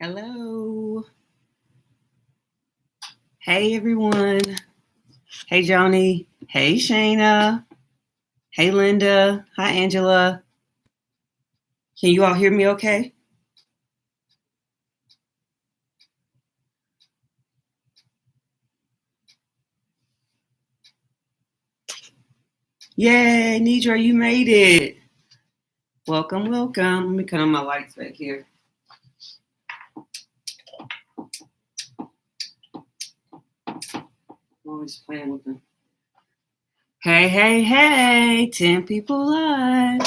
Hello. Hey, everyone. Hey, Joni. Hey, Shayna. Hey, Linda. Hi, Angela. Can you all hear me okay? Yay, Nidra, you made it. Welcome, welcome. Let me cut on my lights back here. Always playing with them. Hey, hey, hey. 10 people live.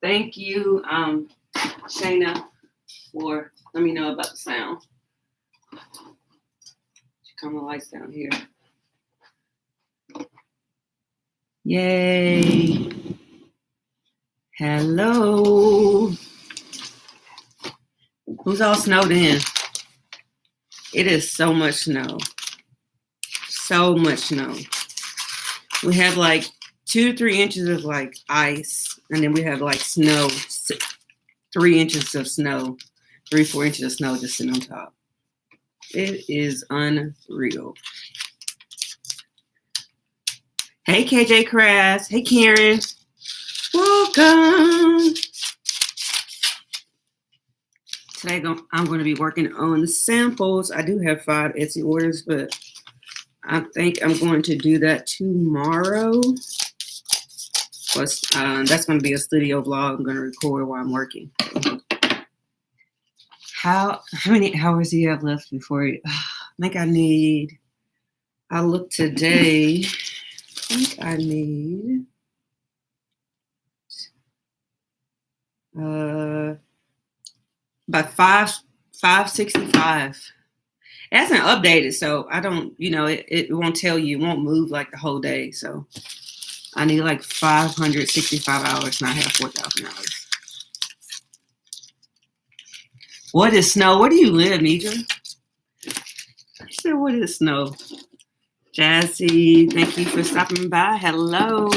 Thank you, Shayna, for let me know about the sound. Come the lights down here. Yay. Hello. Who's all snowed in? It is so much snow. So much snow. We have like 2 to 3 inches of like ice, and then we have like snow, 3 inches of snow, 3, 4 inches of snow just sitting on top. It is unreal. Hey, KJ Crafts. Hey, Karen. Welcome. Today I'm going to be working on the samples. I do have 5 Etsy orders, but I think I'm going to do that tomorrow. Plus, that's going to be a studio vlog I'm going to record while I'm working. How many hours do you have left before you? I think I look today. I think I need about 565. It hasn't updated, so I don't, it won't tell you, it won't move like the whole day. So I need like 565 hours, and I have 4,000 hours. What is snow? Where do you live, Nidra? I said, what is snow? Jazzy, thank you for stopping by. Hello.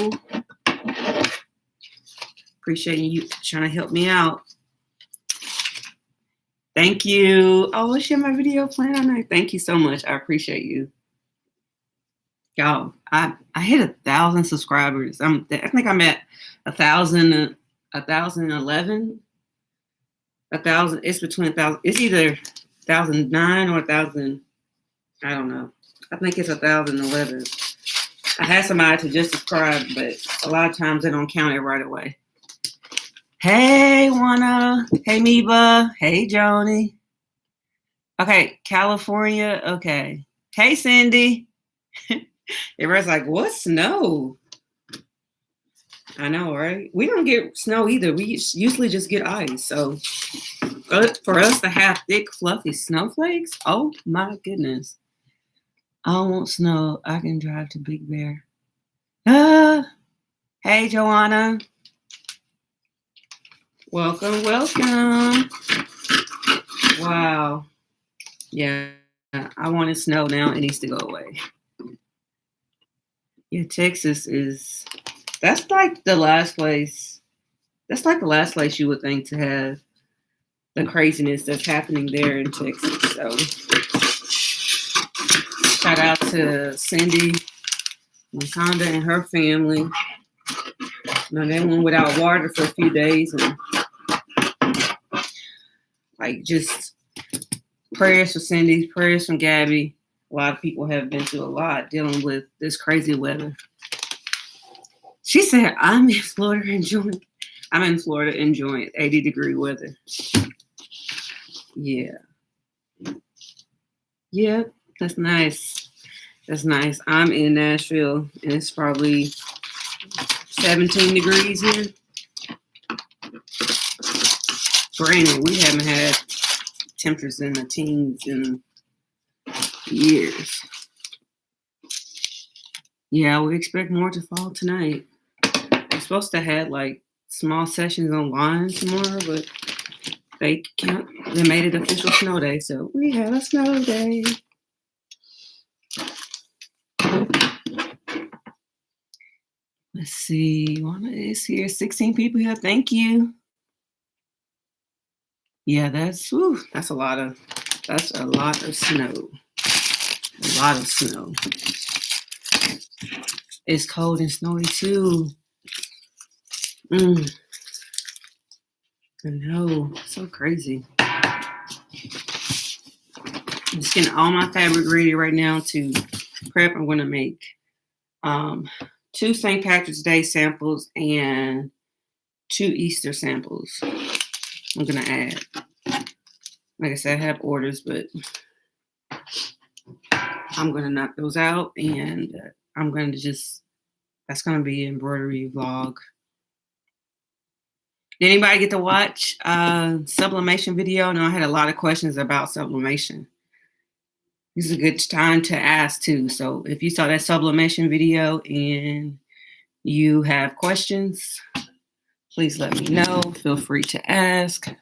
Appreciate you trying to help me out. Thank you. Oh, let's share my video plan on that. Thank you so much. I appreciate you. Y'all, I hit 1,000 subscribers. I think I'm at 1,011. 1,000. It's between 1,000. It's either 1,009 or 1,000. I don't know. I think it's 1,011. I had somebody to just subscribe, but a lot of times they don't count it right away. Hey, Wanna. Hey, Meba. Hey, Joni. Okay, California. Okay. Hey, Cindy. Everybody's like, what snow? I know, right? We don't get snow either. We usually just get ice. So for us to have thick, fluffy snowflakes, oh my goodness. I don't want snow. I can drive to Big Bear. Hey, Joanna. Welcome, welcome. Wow. Yeah, I want it to snow now. It needs to go away. Yeah, Texas is, that's like the last place you would think to have the craziness that's happening there in Texas. So shout out to Cindy, Wakanda, and her family. They went without water for a few days, and like just prayers for Cindy, prayers from Gabby. A lot of people have been through a lot dealing with this crazy weather. She said, I'm in Florida enjoying 80-degree weather. Yeah. Yep, that's nice. That's nice. I'm in Nashville, and it's probably 17 degrees here. Granted, we haven't had temperatures in the teens in years. Yeah, we expect more to fall tonight. We're supposed to have like small sessions online tomorrow, but they made it official snow day, so we have a snow day. Let's see, Juana is here. 16 people here. Thank you. Yeah, that's a lot of snow. A lot of snow. It's cold and snowy too. I know, so crazy. I'm just getting all my fabric ready right now to prep. I'm going to make 2 St. Patrick's Day samples and 2 Easter samples. I'm going to add. Like I said, I have orders, but I'm going to knock those out, and I'm going to that's going to be an embroidery vlog. Did anybody get to watch Sublimation video? No, I had a lot of questions about Sublimation. This is a good time to ask too. So if you saw that Sublimation video and you have questions, please let me know. Feel free to ask.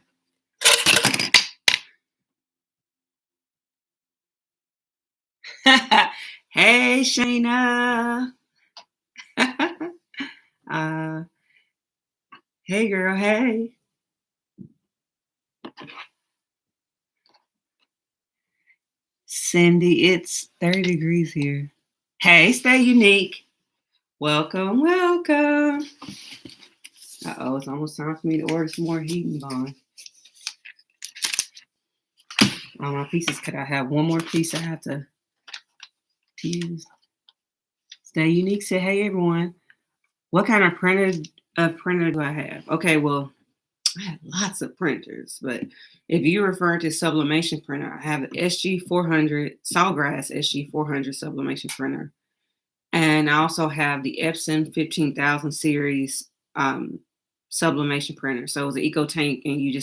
Hey, Shayna. Hey, girl. Hey. Cindy, it's 30 degrees here. Hey, stay unique. Welcome, welcome. Uh-oh, it's almost time for me to order some more heating bond. All my pieces, could I have one more piece I have to use? Stay unique. Say, hey, everyone. What kind of printer do I have? Okay, well, I have lots of printers, but if you're referring to Sublimation printer, I have the SG400, Sawgrass SG400 Sublimation printer. And I also have the Epson 15,000 series Sublimation printer. So it's an Eco Tank, and you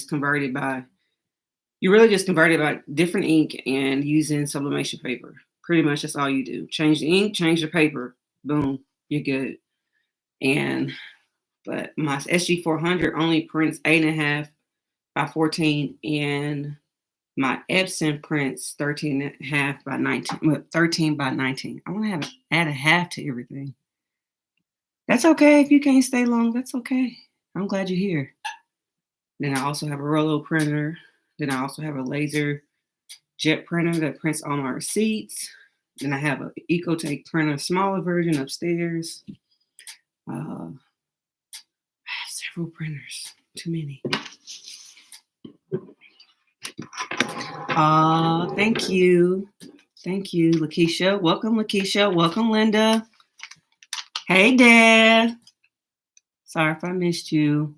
really just convert it by different ink and using sublimation paper. Pretty much that's all you do. Change the ink, change the paper. Boom, you're good. But my SG400 only prints 8.5 by 14, and my Epson prints 13.5 by 19. 13 by 19. I want to add a half to everything. That's okay if you can't stay long. That's okay. I'm glad you're here. Then I also have a Rollo printer. Then I also have a laser jet printer that prints all my receipts. Then I have an EcoTake printer, smaller version upstairs. I have several printers, too many. Thank you. Thank you, Lakeisha. Welcome, Lakeisha. Welcome, Linda. Hey, Dad. Sorry if I missed you.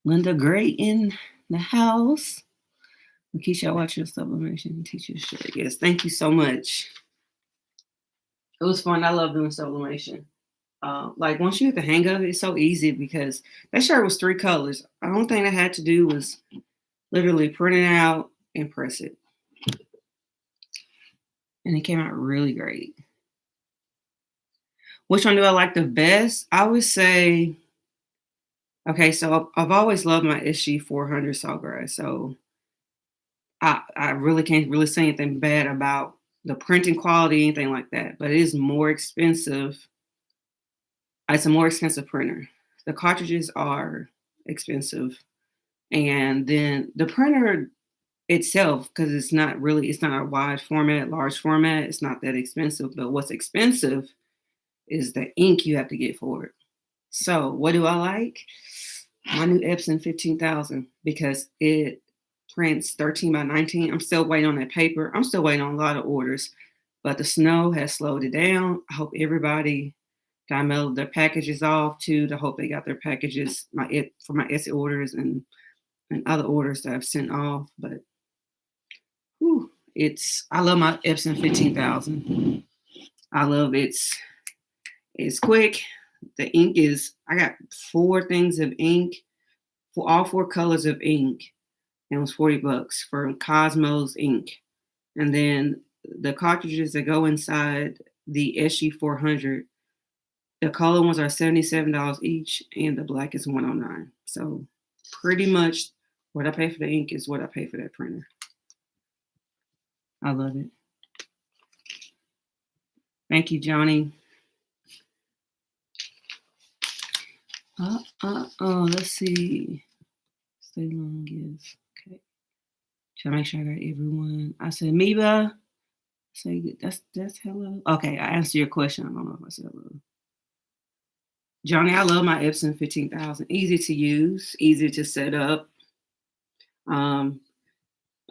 Linda Gray in the house. Lakeisha, I watch your Sublimation teacher show. Yes, thank you so much. It was fun. I love doing Sublimation. Like once you get the hang of it, it's so easy because that shirt was 3 colors. The only thing I had to do was literally print it out and press it. And it came out really great. Which one do I like the best? I would say, okay, so I've always loved my SG400 Sawgrass. So I really can't really say anything bad about the printing quality, anything like that. But it is more expensive. It's a more expensive printer. The cartridges are expensive. And then the printer itself, because it's not a wide format, large format, it's not that expensive. But what's expensive is the ink you have to get for it. So what do I like? My new Epson 15,000, because it prints 13 by 19. I'm still waiting on that paper. I'm still waiting on a lot of orders, but the snow has slowed it down. I hope everybody I mailed their packages off to hope they got their packages for my Etsy orders and other orders that I've sent off. But I love my Epson 15,000. I love it's quick. The ink I got 4 things of ink for all 4 colors of ink. And it was $40 for Cosmos ink. And then the cartridges that go inside the SG400, the color ones are $77 each, and the black is $109. So pretty much what I pay for the ink is what I pay for that printer. I love it. Thank you, Johnny. Let's see. say long is. Okay. Try to make sure I got everyone. I said Meba. Say that's hello. Okay, I answered your question. I don't know if I said hello. Johnny, I love my Epson 15,000. Easy to use, easy to set up.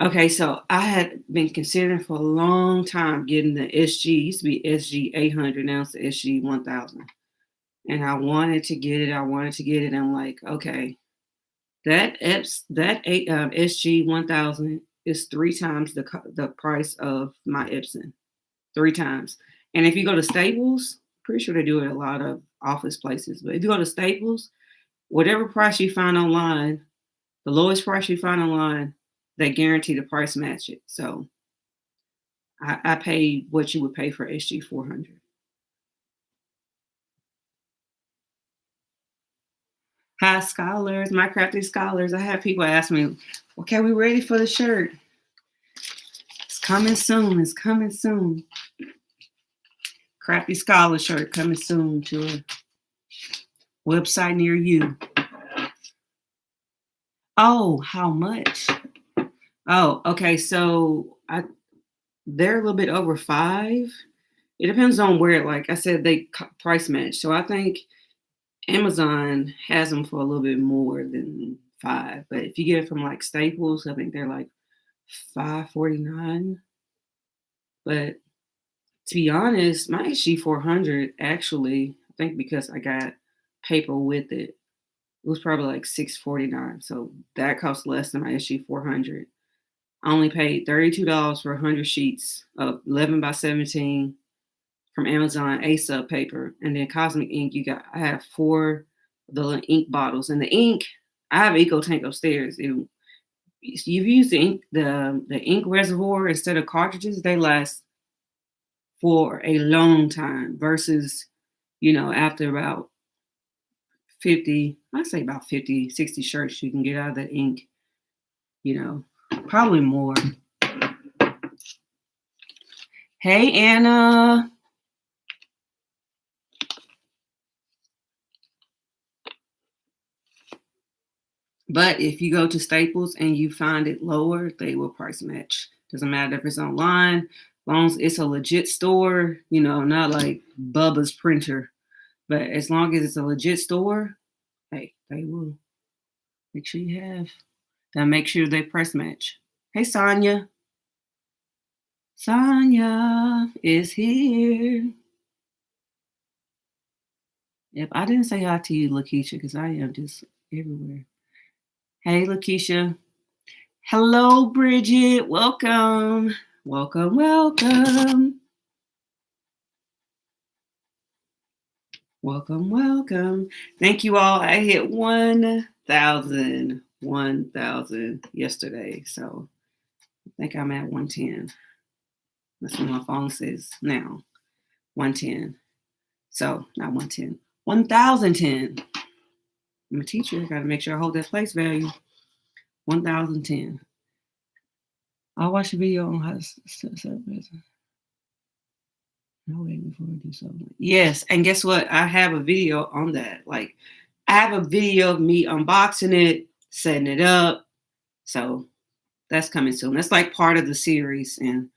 Okay, so I had been considering for a long time getting the SG. It used to be SG 800, now it's the SG 1000. And I wanted to get it. I'm like, okay, that SG 1000 is 3 times the price of my Epson. 3 times. And if you go to Staples, pretty sure they do it at a lot of office places. But if you go to Staples, whatever price you find online, the lowest price you find online, they guarantee the price match it. So I paid what you would pay for SG 400. Hi, scholars, my crafty scholars. I have people ask me, okay, we ready for the shirt? It's coming soon. It's coming soon. Crafty scholar shirt coming soon to a website near you. Oh, how much? Oh, okay. So they're a little bit over 5. It depends on where, like I said, they price match. So I think Amazon has them for a little bit more than 5. But if you get it from like Staples, I think they're like $5.49. But to be honest, my SG400 actually, I think because I got paper with it, it was probably like $6.49. So that cost less than my SG400. I only paid $32 for 100 sheets of 11 by 17 from Amazon A-Sub paper. And then Cosmic ink, I have 4 of the ink bottles. And the ink, I have Eco Tank upstairs. You've used the ink reservoir instead of cartridges, they last for a long time versus, after about 50, I say about 50, 60 shirts you can get out of the ink, probably more. Hey, Anna. But if you go to Staples and you find it lower, they will price match. Doesn't matter if it's online, as long as it's a legit store, not like Bubba's printer. But as long as it's a legit store, hey, they will. Make sure you have. Then make sure they price match. Hey, Sonia. Sonia is here. Yep, I didn't say hi to you, Lakeisha, because I am just everywhere. Hey, Lakeisha. Hello, Bridget. Welcome. Welcome, welcome. Welcome, welcome. Thank you all. I hit 1,000 yesterday. So I think I'm at 110. That's what my phone says now. 110. So not 110. 1,010. I'm a teacher. Got to make sure I hold that place value. 1,010. I'll watch a video on how to set up business. No way before I do something. Yes, and guess what? I have a video on that. Like, I have a video of me unboxing it, setting it up. So that's coming soon. That's like part of the series, and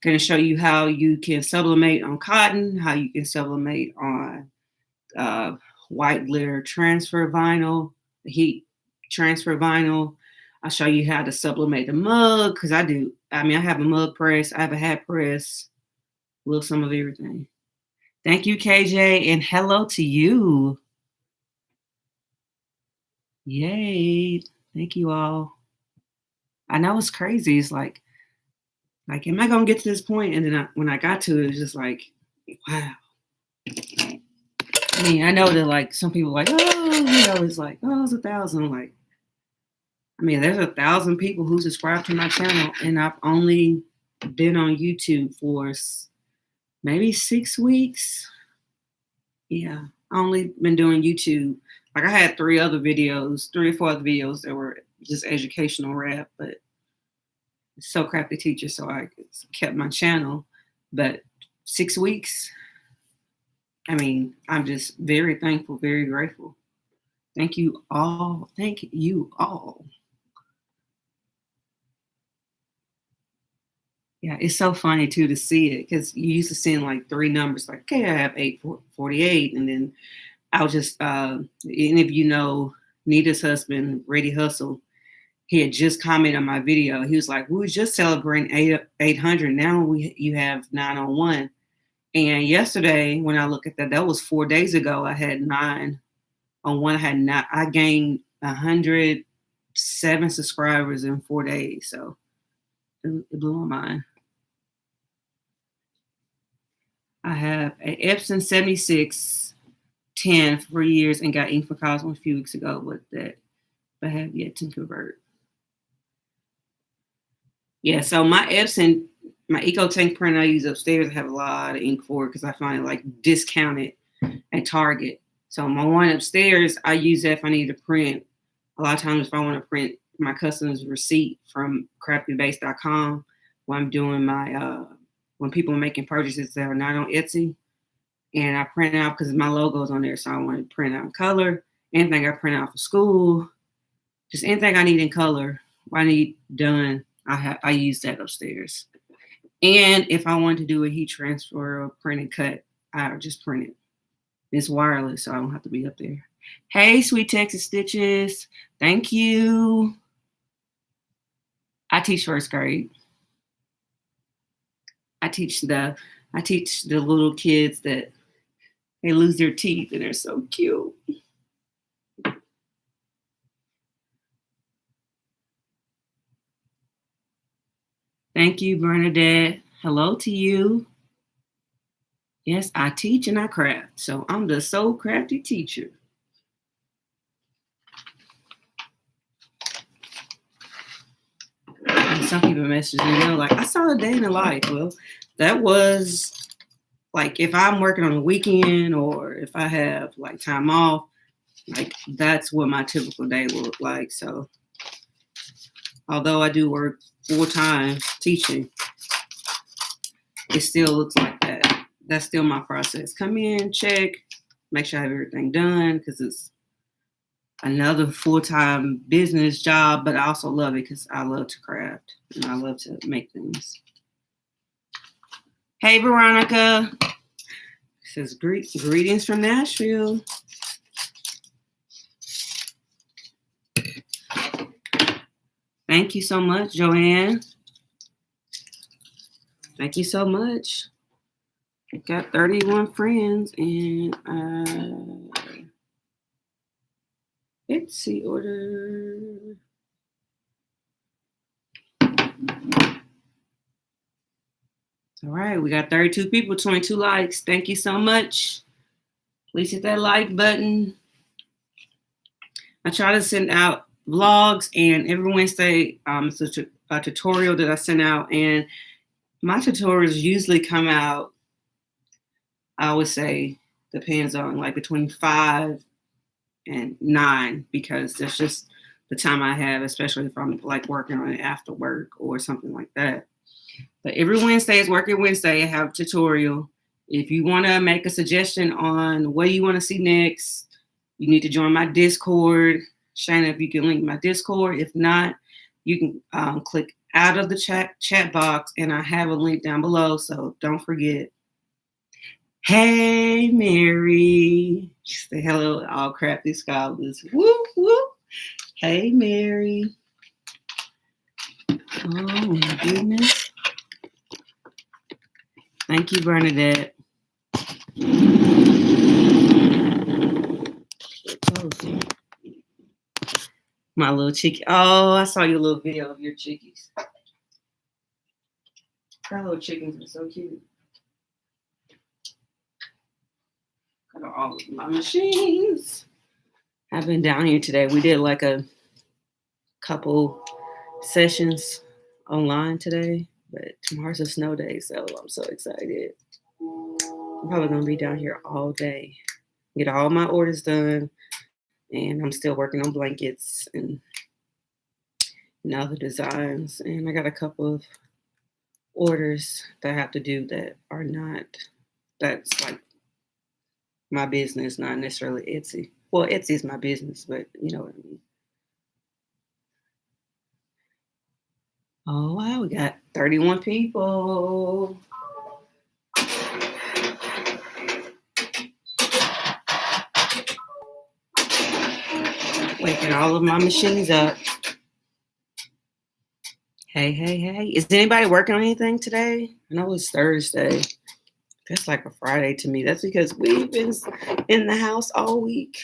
going to show you how you can sublimate on cotton, how you can sublimate on white glitter transfer vinyl, heat transfer vinyl. I'll show you how to sublimate the mug because I have a mug press, I have a hat press, a little some of everything. Thank you, KJ, and hello to you. Yay. Thank you all. I know it's crazy. It's like, am I going to get to this point? And then when I got to it, it's just like, wow. I mean, I know that like some people are like, it's like, it's 1,000. I'm like, there's 1,000 people who subscribe to my channel, and I've only been on YouTube for maybe 6 weeks. Yeah, I only been doing YouTube. Like I had 3 or 4 other videos that were just educational rap, but Sew Crafty Teacher, so I kept my channel. But 6 weeks, I'm just very thankful, very grateful. Thank you all. Thank you all. Yeah, it's so funny too to see it because you used to seeing like three numbers, like, okay, I have 848, and then I'll just any of you know Nita's husband, Ready Hustle, he had just commented on my video. He was like, we were just celebrating 800. Now you have 901. And yesterday, when I look at that, that was 4 days ago. I had 901. I gained 107 subscribers in 4 days. So it blew my mind. I have an Epson 7610 for years and got ink for Cosmo a few weeks ago with that. But I have yet to convert. Yeah, so my Epson, my Eco Tank printer I use upstairs, I have a lot of ink for it because I find it like discounted at Target. So my one upstairs, I use that if I need to print. A lot of times if I want to print my customer's receipt from craftybase.com when I'm doing my, when people are making purchases that are not on Etsy, and I print out because my logo's on there, so I want to print out in color. Anything I print out for school, just anything I need in color, I need done, I use that upstairs. And if I want to do a heat transfer or print and cut, I just print it. It's wireless, so I don't have to be up there. Hey, Sweet Texas Stitches. Thank you. I teach first grade. I teach the little kids that they lose their teeth and they're so cute. Thank you, Bernadette. Hello to you. Yes, I teach and I craft. So I'm the Sew Crafty Teacher. And some people message me, they're like, I saw a day in the life. Well, that was like if I'm working on a weekend or if I have like time off, like that's what my typical day will look like. So although I do work full-time teaching, it still looks like that. That's still my process. Come in, check, make sure I have everything done because it's another full-time business job, but I also love it because I love to craft and I love to make things. Hey, Veronica. It says greetings from Nashville. Thank you so much, Joanne. Thank you so much. Got 31 friends and Etsy order. All right, we got 32 people, 22 likes. Thank you so much. Please hit that like button. I try to send out vlogs, and every Wednesday, it's a tutorial that I send out, and my tutorials usually come out, I would say, depends on like between 5 and 9, because that's just the time I have, especially if I'm like working on it after work or something like that. But every Wednesday is Working Wednesday. I have a tutorial. If you want to make a suggestion on what you want to see next, you need to join my Discord. Shana, if you can link my Discord. If not, you can click out of the chat box, and I have a link down below, so don't forget. Hey, Mary. Say hello, all crafty scholars. Woo, woo. Hey, Mary. Oh, my goodness. Thank you, Bernadette. My little chickie. Oh, I saw your little video of your chickies. Our little chickens are so cute. Got all of my machines. I've been down here today. We did like a couple sessions online today, but tomorrow's a snow day, so I'm so excited. I'm probably gonna be down here all day, get all my orders done, and I'm still working on blankets and other designs. And I got a couple of orders that I have to do that are not, that's like my business, not necessarily Etsy. Well, Etsy is my business, but you know what I mean. Oh, wow. We got 31 people. Waking all of my machines up. Hey, hey, hey. Is anybody working on anything today? I know it's Thursday. That's like a Friday to me. That's because we've been in the house all week.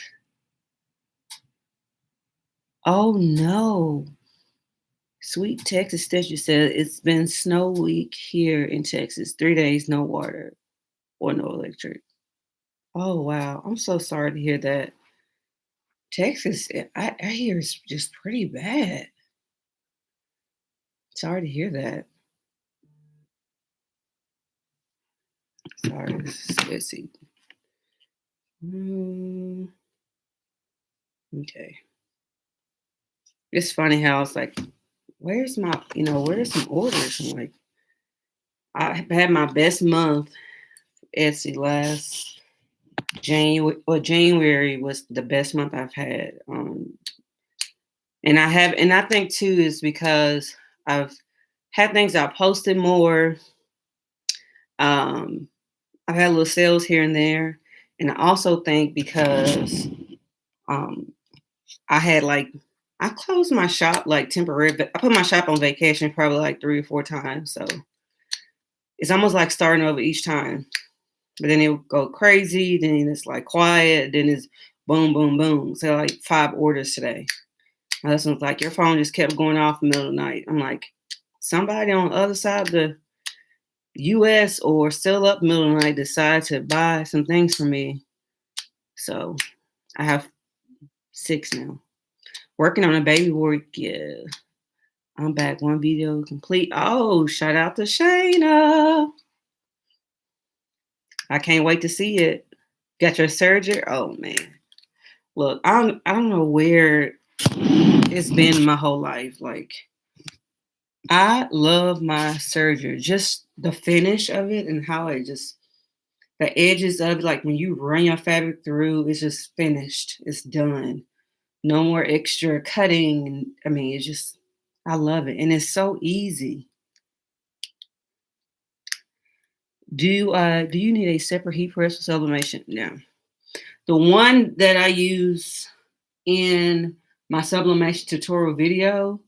Oh, no. Sweet Texas Stitcher said it's been snow week here in Texas. 3 days, no water or no electric. Oh, wow. I'm so sorry to hear that. Texas, I hear it's just pretty bad. Sorry to hear that. Sorry. Let's see. Okay. It's funny how it's like, where's my, where's some orders? I'm like, I had my best month, Etsy, last January. Well, January was the best month I've had. And I think too is because I've had things I posted more. I've had little sales here and there. And I also think because um, I had I closed my shop like temporary, but I put my shop on vacation probably like 3 or 4 times. So it's almost like starting over each time. But then it would go crazy. Then it's like quiet. Then it's boom, boom, boom. So like 5 orders today. My husband's like, your phone just kept going off in the middle of the night. I'm like, somebody on the other side of the US or still up middle of the night decide to buy some things for me. So I have 6 now. Working on a baby work, yeah. I'm back. 1 video complete. Oh, shout out to Shayna. I can't wait to see it. Got your surgery? Oh man. Look, I don't know where it's been my whole life. Like, I love my surgery. Just the finish of it and how it just the edges of it, like when you run your fabric through, it's just finished. It's done. No more extra cutting. And I mean, it's just I love it. And it's so easy. Do you need a separate heat press for sublimation? No. The one that I use in my sublimation tutorial video,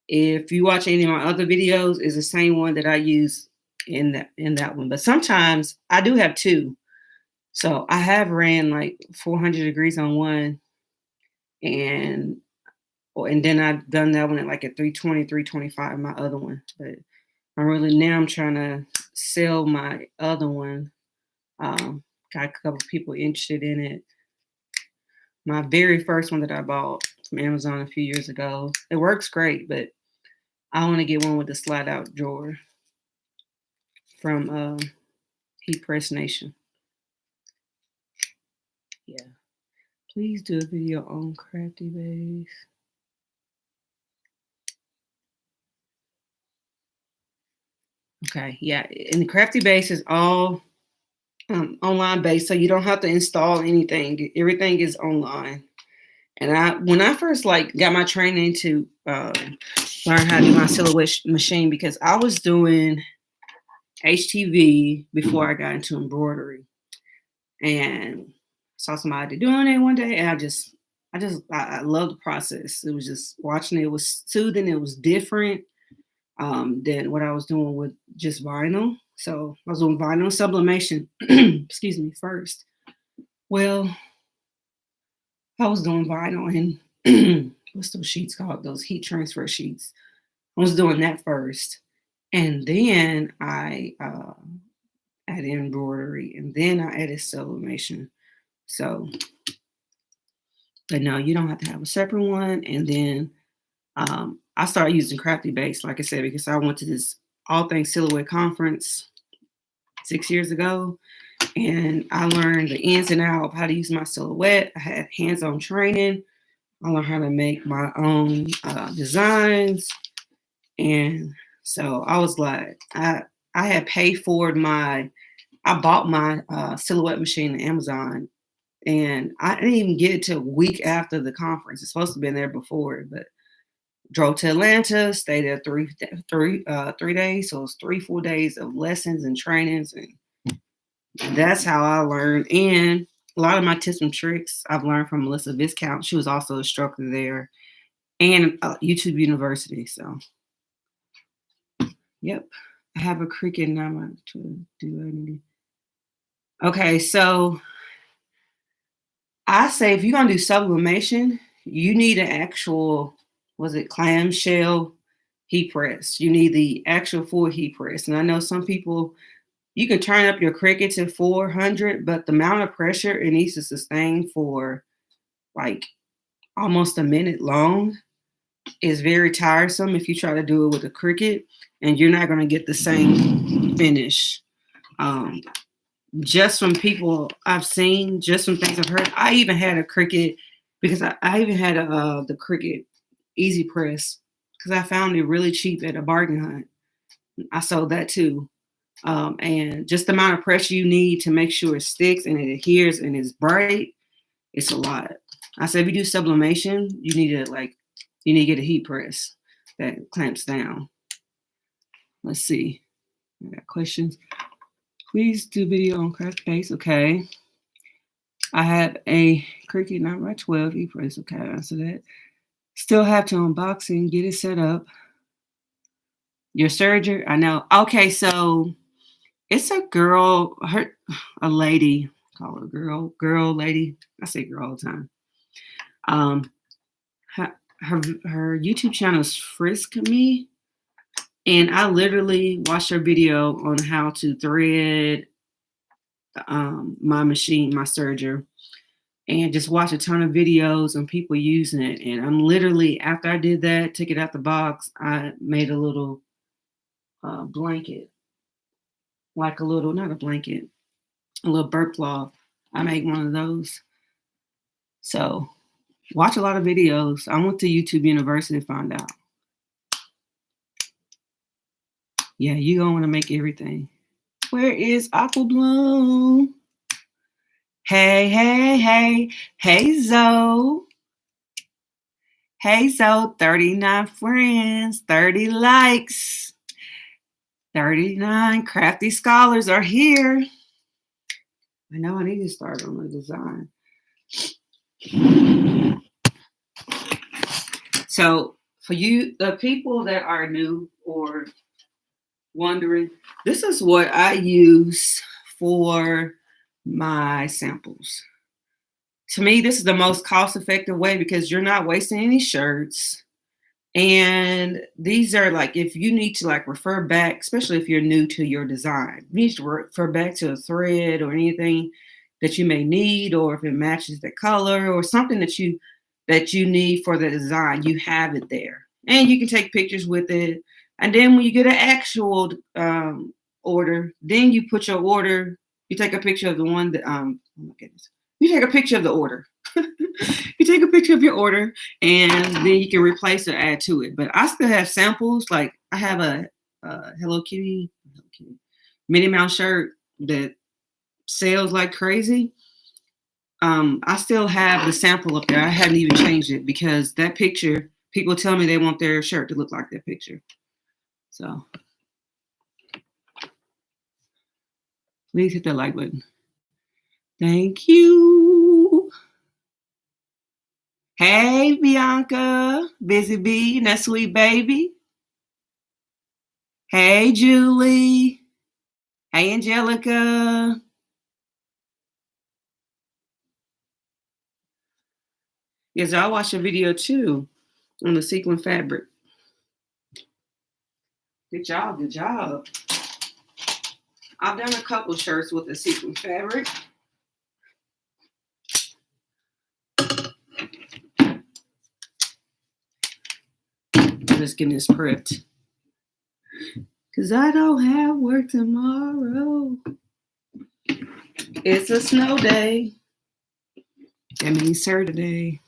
if you watch any of my other videos, is the same one that I use in that one. But sometimes I do have 2. So I have ran like 400 degrees on one, and then I've done that one at like a 320, 325, my other one. But I'm trying to sell my other one. Got a couple of people interested in it. My very first one that I bought from Amazon a few years ago. It works great, but I want to get one with the slide out drawer from Heat Press Nation. Yeah. Please do a video on Crafty Base. Okay, yeah. And the Crafty Base is all online based, so you don't have to install anything. Everything is online. And when I first got my training to learn how to do my silhouette machine, because I was doing HTV before I got into embroidery, and saw somebody doing it one day, and I loved the process. It was just watching it was soothing. It was different than what I was doing with just vinyl. So I was doing vinyl sublimation, excuse me, first. Well, I was doing vinyl and what's those sheets called? Those heat transfer sheets. I was doing that first. And then I added embroidery, and then I added sublimation. So, but no, you don't have to have a separate one. And then I started using Crafty Base, like I said, because I went to this All Things Silhouette conference 6 years ago, and I learned the ins and outs of how to use my silhouette. I had hands-on training. I learned how to make my own designs, and so I was like, I had paid for I bought my silhouette machine on Amazon, and I didn't even get it till a week after the conference. It's supposed to have been there before, but drove to Atlanta, stayed there 3 days. So it was 3 full days of lessons and trainings. And that's how I learned. And a lot of my tips and tricks I've learned from Melissa Viscount. She was also a instructor there, and YouTube University. So, yep. I have a Cricut now. I'm going to do anything. Okay, so I say if you're going to do sublimation, you need an actual, was it clamshell heat press? You need the actual full heat press. And I know some people, you can turn up your Cricut to 400, but the amount of pressure it needs to sustain for like almost a minute long is very tiresome if you try to do it with a Cricut, and you're not going to get the same finish. Just from people I've seen, just from things I've heard. I even had a Cricut because I even had the Cricut Easy Press because I found it really cheap at a bargain hunt. I sold that too. And just the amount of pressure you need to make sure it sticks and it adheres and is bright, it's a lot. I said if you do sublimation, you need to get a heat press that clamps down. Let's see. I got questions. Please do video on craft base. Okay. I have a Cricut 9x12 heat press. Okay, I answered that. Still have to unbox it and get it set up. Your serger, I know. Okay, so it's a girl, a lady, call her girl, lady. I say girl all the time. Her YouTube channel is Frisk Me, and I literally watched her video on how to thread my machine, my serger, and just watch a ton of videos on people using it. And I'm literally, after I did that, took it out the box, I made a little blanket, like a little, not a blanket, a little burp cloth. I made one of those. So watch a lot of videos. I went to YouTube University to find out. Yeah, you're going to want to make everything. Where is Aqua Bloom? Hey, Zoe. Hey, Zoe, 39 friends, 30 likes. 39 crafty scholars are here. I know I need to start on the design. So for you, the people that are new or wondering, this is what I use for my samples. To me, this is the most cost-effective way because you're not wasting any shirts. And these are like, if you need to like refer back, especially if you're new to your design, you need to refer back to a thread or anything that you may need, or if it matches the color or something that you need for the design, you have it there. And you can take pictures with it. And then when you get an actual order, then you put your order, you take a picture of the one that, oh my goodness, you take a picture of the order. You take a picture of your order, and then you can replace or add to it. But I still have samples. Like I have a Hello Kitty Minnie Mouse shirt that sells like crazy. I still have the sample up there. I haven't even changed it because that picture, people tell me they want their shirt to look like that picture. So please hit that like button. Thank you. Hey, Bianca, Busy Bee, and that sweet baby. Hey, Julie. Hey, Angelica. Yes, I watched a video too on the sequin fabric. Good job, good job. I've done a couple shirts with the sequin fabric. Just getting this prepped because I don't have work tomorrow. It's a snow day. That means Saturday.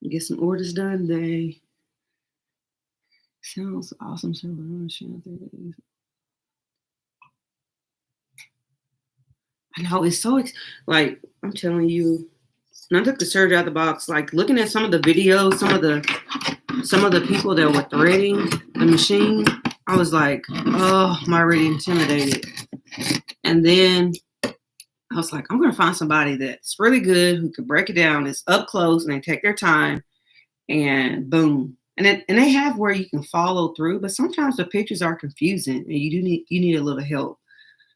Get some orders done today. Sounds awesome. I know it's so like I'm telling you. When I took the serger out of the box, like looking at some of the videos, some of the some of the people that were threading the machine, I was like, oh, I'm already intimidated. And then I was like, I'm going to find somebody that's really good who can break it down. It's up close and they take their time and boom. And they have where you can follow through, but sometimes the pictures are confusing and you need a little help,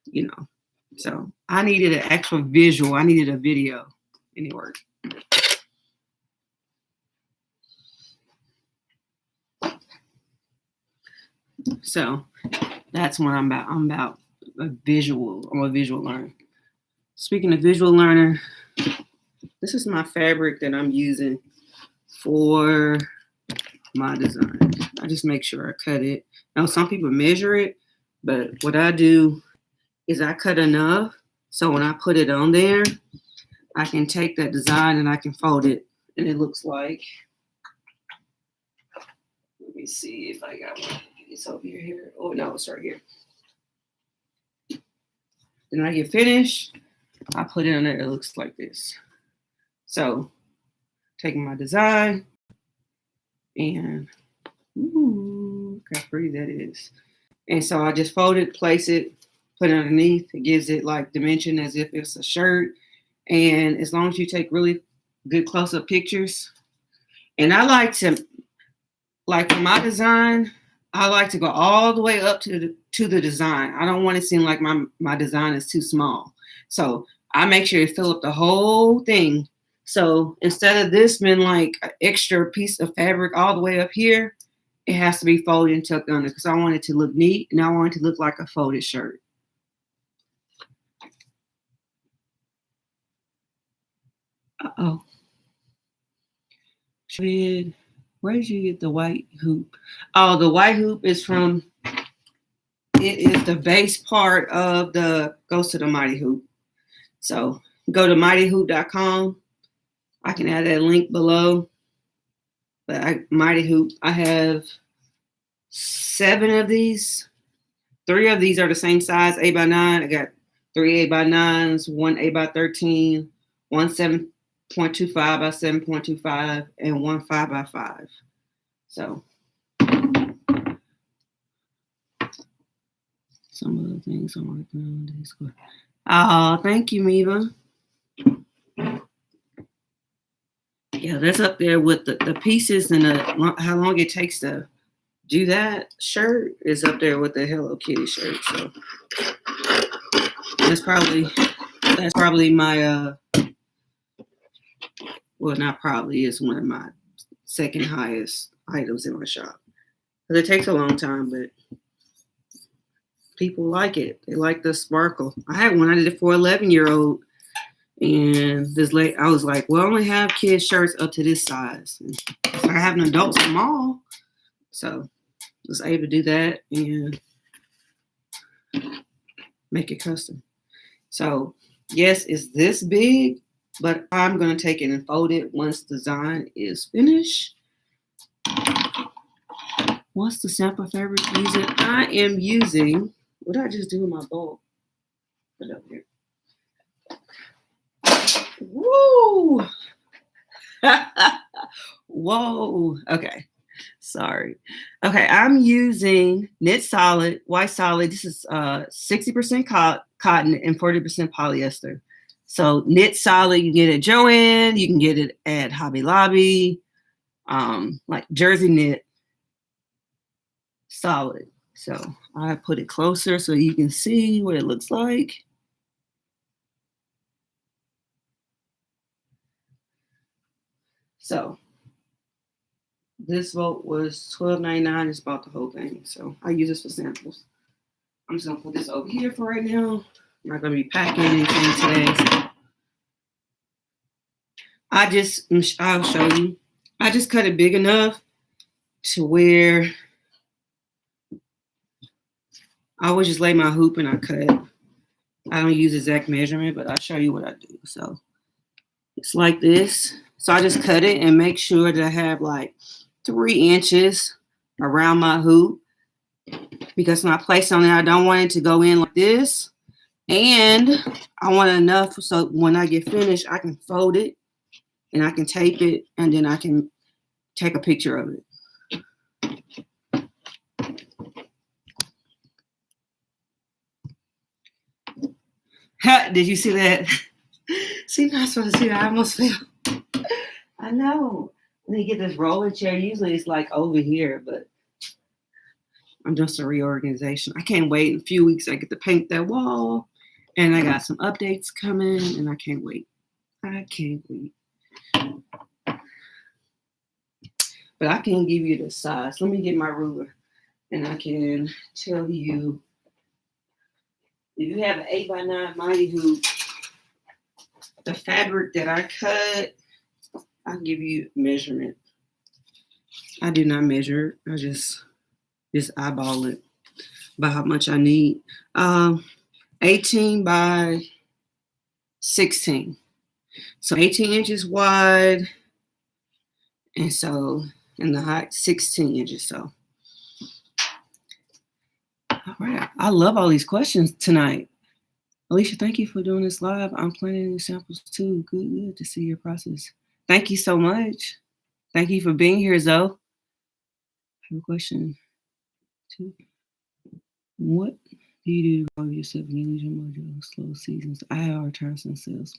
you know. So I needed an actual visual. I needed a video. And it worked. So that's what I'm about. I'm about a visual. I'm a visual learner. Speaking of visual learner, this is my fabric that I'm using for my design. I just make sure I cut it. Now, some people measure it, but what I do is I cut enough so when I put it on there, I can take that design and I can fold it, and it looks like. Let me see if I got one. It's over here. Oh no, it's right here. Then I get finished. I put it on there. It looks like this. So, taking my design and ooh, look how pretty that is. And so I just fold it, place it, put it underneath. It gives it like dimension as if it's a shirt. And as long as you take really good close-up pictures, and I like to, like for my design, I like to go all the way up to the design. I don't want it to seem like my design is too small. So I make sure to fill up the whole thing. So instead of this being like an extra piece of fabric all the way up here, it has to be folded and tucked under because I want it to look neat and I want it to look like a folded shirt. Uh-oh. Where did you get the white hoop? Oh, the white hoop is from, it is the base part of goes to the Mighty Hoop. So go to mightyhoop.com. I can add that link below. But Mighty Hoop, I have 7 of these. 3 of these are the same size, 8x9. I got 3 8x9s, 1 8x13, 1 7.25 by 7.25, and 1 5x5. So some of the things I'm working on this quarter. Oh, thank you, Miva. Yeah, that's up there with the pieces and how long it takes to do that shirt is up there with the Hello Kitty shirt. So that's probably my well, not probably, is one of my second highest items in my shop. Because it takes a long time, but people like it. They like the sparkle. I had one. I did it for an 11-year-old. And I was like, well, I only have kids' shirts up to this size. And so I have an adult small. So I was able to do that and make it custom. So, yes, it's this big, but I'm going to take it and fold it once the design is finished. What's the sample fabric using? I am using, what did I just do with my bowl? Put it up here. Woo! Whoa. Okay. Sorry. Okay. I'm using Knit Solid, White Solid. This is 60% cotton and 40% polyester. So Knit Solid, you can get it at Joann. You can get it at Hobby Lobby. Like Jersey Knit Solid. So I put it closer so you can see what it looks like. So this vote was $12.99. It's about the whole thing. So I use this for samples. I'm just gonna put this over here for right now. I'm not gonna be packing anything today. So I'll show you. I just cut it big enough to where I would just lay my hoop and I cut. I don't use exact measurement, but I'll show you what I do. So it's like this. So I just cut it and make sure that I have like 3 inches around my hoop because when I place on there, I don't want it to go in like this. And I want enough so when I get finished, I can fold it and I can tape it and then I can take a picture of it. Did you see that? See, I'm not supposed to see that. I almost fell. I know. When you get this rolling chair, usually it's like over here, but I'm just a reorganization. I can't wait. In a few weeks, I get to paint that wall, and I got some updates coming, and I can't wait. I can't wait. But I can give you the size. Let me get my ruler, and I can tell you. If you have an 8x9 Mighty Hoop, the fabric that I cut, I'll give you measurement. I do not measure. I just eyeball it by how much I need. 18 by 16. So 18 inches wide. And so in the height, 16 inches. So, all right. I love all these questions tonight. Alisha, thank you for doing this live. I'm planning the samples too. Good to see your process. Thank you so much. Thank you for being here, Zoe. I have a question. What do you do to grow yourself when you lose your mojo? Slow seasons. I have returns and sales.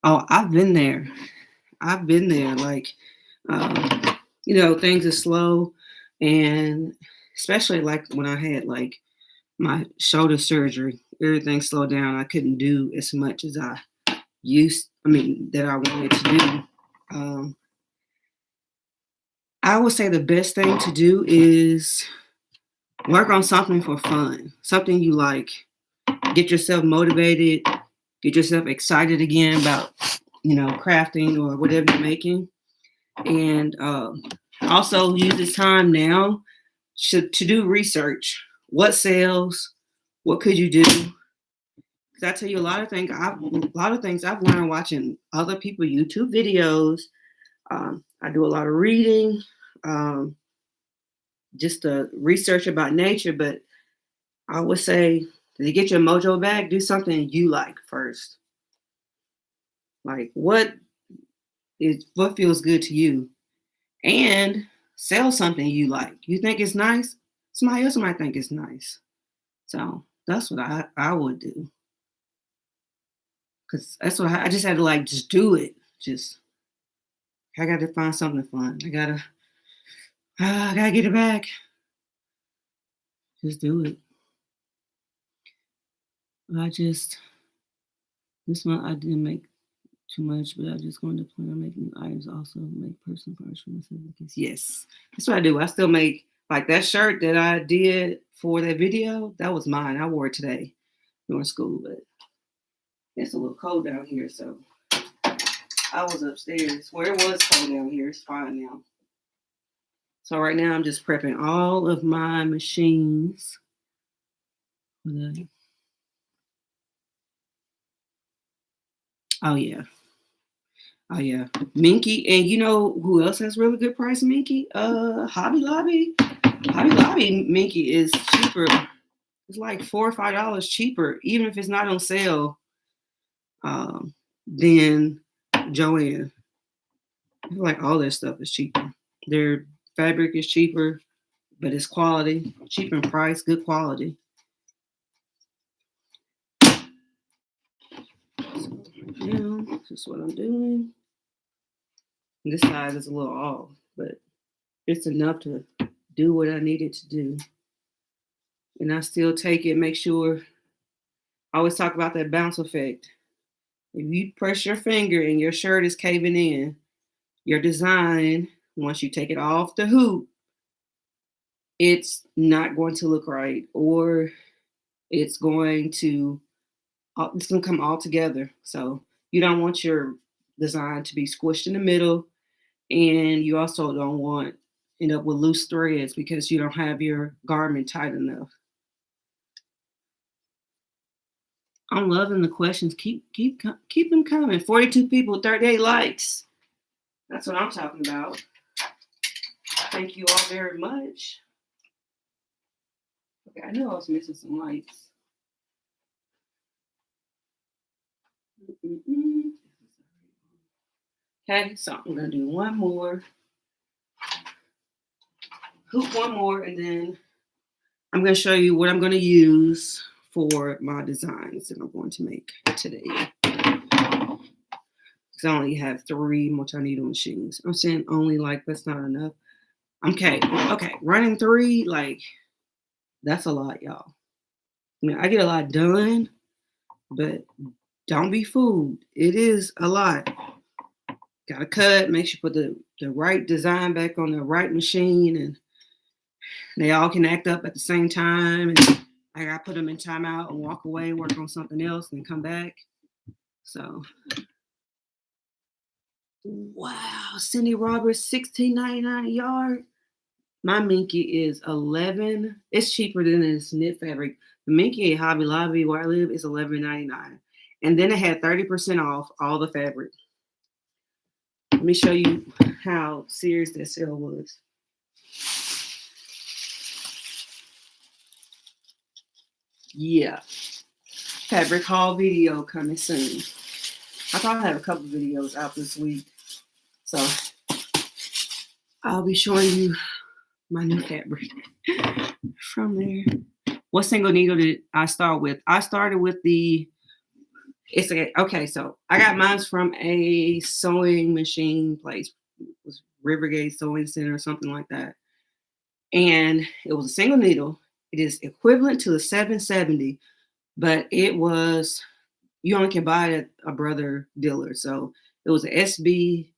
Oh, I've been there. Like, things are slow, and especially like when I had like my shoulder surgery, everything slowed down. I couldn't do as much as that I wanted to do. I would say the best thing to do is work on something for fun, something you like. Get yourself motivated, get yourself excited again about, crafting or whatever you're making. And also use this time now to do research. What sells? What could you do? Because I tell you, a lot of things I've learned watching other people YouTube videos. I do a lot of reading, just research about nature. But I would say to get your mojo back, do something you like first. Like what feels good to you, and sell something you like. You think it's nice, somebody else might think it's nice. So that's what I would do. Because that's what I just had to just do it. I got to find something fun. I gotta get it back. Just do it. This month I didn't make too much, but I just going to plan on making items. Also make personal parts for myself. Yes, that's what I do. I still make like that shirt that I did for that video. That was mine. I wore it today during school, but it's a little cold down here, so I was upstairs where it was cold down here. It's fine now. So right now I'm just prepping all of my machines. Oh yeah. Minky. And you know who else has really good price? Minky? Hobby Lobby. Hobby Lobby Minky is cheaper. It's like $4 or $5 cheaper, even if it's not on sale, than Joann. I feel like all their stuff is cheaper. Their fabric is cheaper, but it's quality. Cheaper in price, good quality. So now, this is what I'm doing. This side is a little off, but it's enough to do what I needed to do. And I still take it, make sure, I always talk about that bounce effect. If you press your finger and your shirt is caving in, your design, once you take it off the hoop, it's not going to look right, or it's going to come all together. So you don't want your design to be squished in the middle, and you also don't want to end up with loose threads because you don't have your garment tight enough. I'm loving the questions. Keep them coming. 42 people, 38 likes. That's what I'm talking about. Thank you all very much. Okay, I knew I was missing some lights. Okay, so I'm gonna do one more. Hoop one more, and then I'm gonna show you what I'm gonna use for my designs that I'm going to make today. Because I only have 3 multi-needle machines. I'm saying only, like, that's not enough. Okay, running 3, like, that's a lot, y'all. I mean, I get a lot done, but don't be fooled. It is a lot. Gotta cut, make sure you put the right design back on the right machine, and they all can act up at the same time. And I gotta put them in timeout and walk away, work on something else, and come back. So, wow, Cindy Roberts, $16.99 a yard. My Minky is $11. It's cheaper than this knit fabric. The Minky at Hobby Lobby where I live is $11.99. And then it had 30% off all the fabric. Let me show you how serious that sale was. Yeah. Fabric haul video coming soon. I thought I had a couple videos out this week. So I'll be showing you my new fabric from there. What single needle did I start with? I started with so I got mine from a sewing machine place. It was Rivergate Sewing Center or something like that. And it was a single needle. It is equivalent to the 770, but it was, you only can buy it at a brother dealer. So it was a SB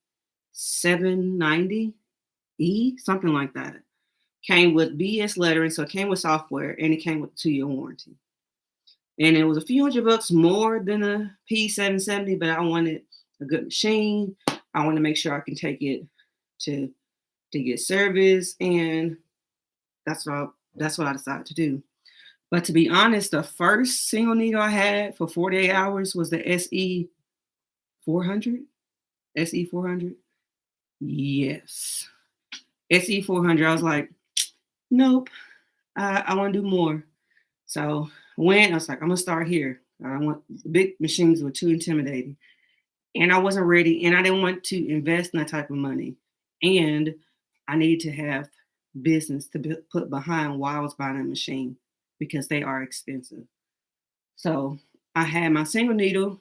790E, something like that. Came with BS lettering, so it came with software, and it came with a 2-year warranty. And it was a few $100 more than a P770, but I wanted a good machine. I want to make sure I can take it to get service, and that's what I decided to do. But to be honest, the first single needle I had for 48 hours was the SE 400. SE 400. Yes. SE 400. I was like, nope, I want to do more. So I was like, I'm going to start here. Big machines were too intimidating. And I wasn't ready. And I didn't want to invest in that type of money. And I needed to have business to put behind why I was buying a machine, because they are expensive. So I had my single needle.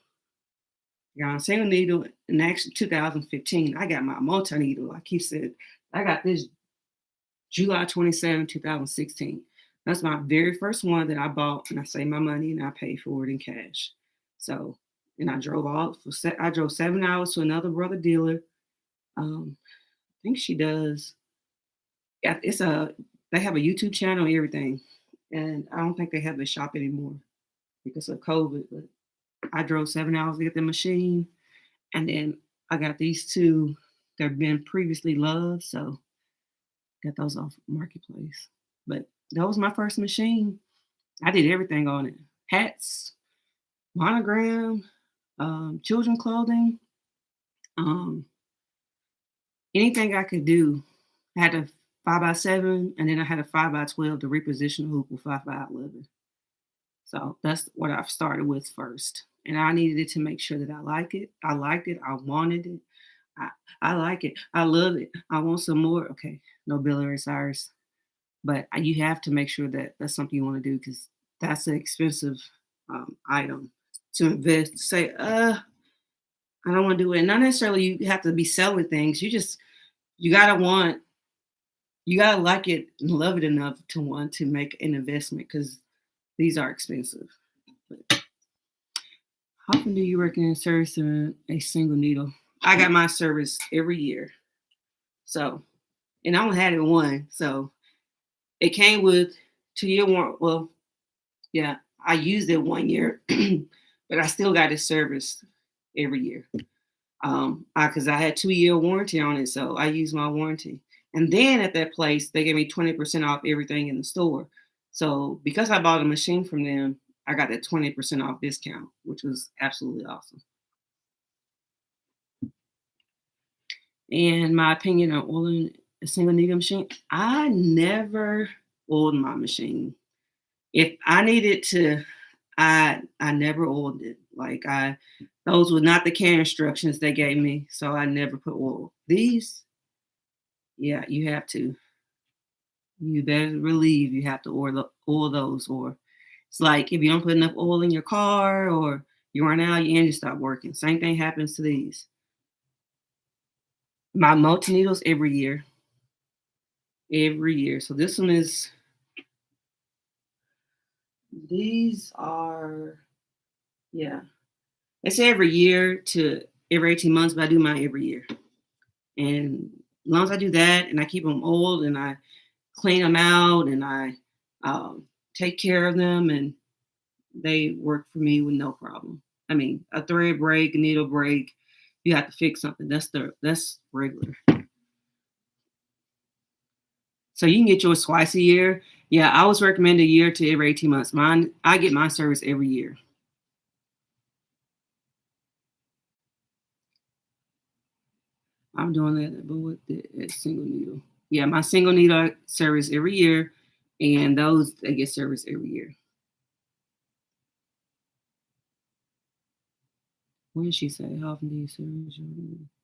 Got a single needle. And actually 2015, I got my multi-needle. Like he said, I got this July 27, 2016. That's my very first one that I bought, and I saved my money and I paid for it in cash. So, and I drove 7 hours to another brother dealer. I think she does. Yeah, they have a YouTube channel and everything, and I don't think they have a shop anymore because of COVID. But I drove 7 hours to get the machine, and then I got these two that have been previously loved, so got those off Marketplace. But that was my first machine. I did everything on it: hats, monogram, children clothing, anything I could do. I had a 5x7, and then I had a 5x12 to reposition the hoop with 5x11. So that's what I've started with first. And I needed it to make sure that I like it. I liked it. I wanted it. I like it. I love it. I want some more. Okay, no Billy Ray Cyrus. But you have to make sure that that's something you want to do, because that's an expensive item to invest. Say, I don't want to do it. Not necessarily you have to be selling things. You gotta like it and love it enough to want to make an investment, because these are expensive. But how often do you recommend servicing a single needle? I got my service every year. So, and I only had it one. So it came with 2-year warranty. Well, yeah, I used it 1 year, but I still got it serviced every year. Because I had 2-year warranty on it, so I used my warranty. And then at that place, they gave me 20% off everything in the store. So because I bought a machine from them, I got that 20% off discount, which was absolutely awesome. And my opinion on oiling a single needle machine, I never oiled my machine. If I needed to, I never oiled it. Like those were not the care instructions they gave me, so I never put oil. These, yeah, you have to. You better believe you have to oil those, or It's like if you don't put enough oil in your car or you run out, your engine stop working. Same thing happens to these. My multi needles every year. Every year. So this one is, these are, yeah. It's every year to every 18 months, but I do mine every year. And as long as I do that and I keep them oiled and I clean them out and I take care of them, and they work for me with no problem. I mean, a thread break, a needle break, you have to fix something. That's regular. So you can get yours twice a year. Yeah, I always recommend a year to every 18 months. I get my service every year. I'm doing that, but with the single needle. Yeah, my single needle service every year, and those they get service every year. What did she say? How often do you service?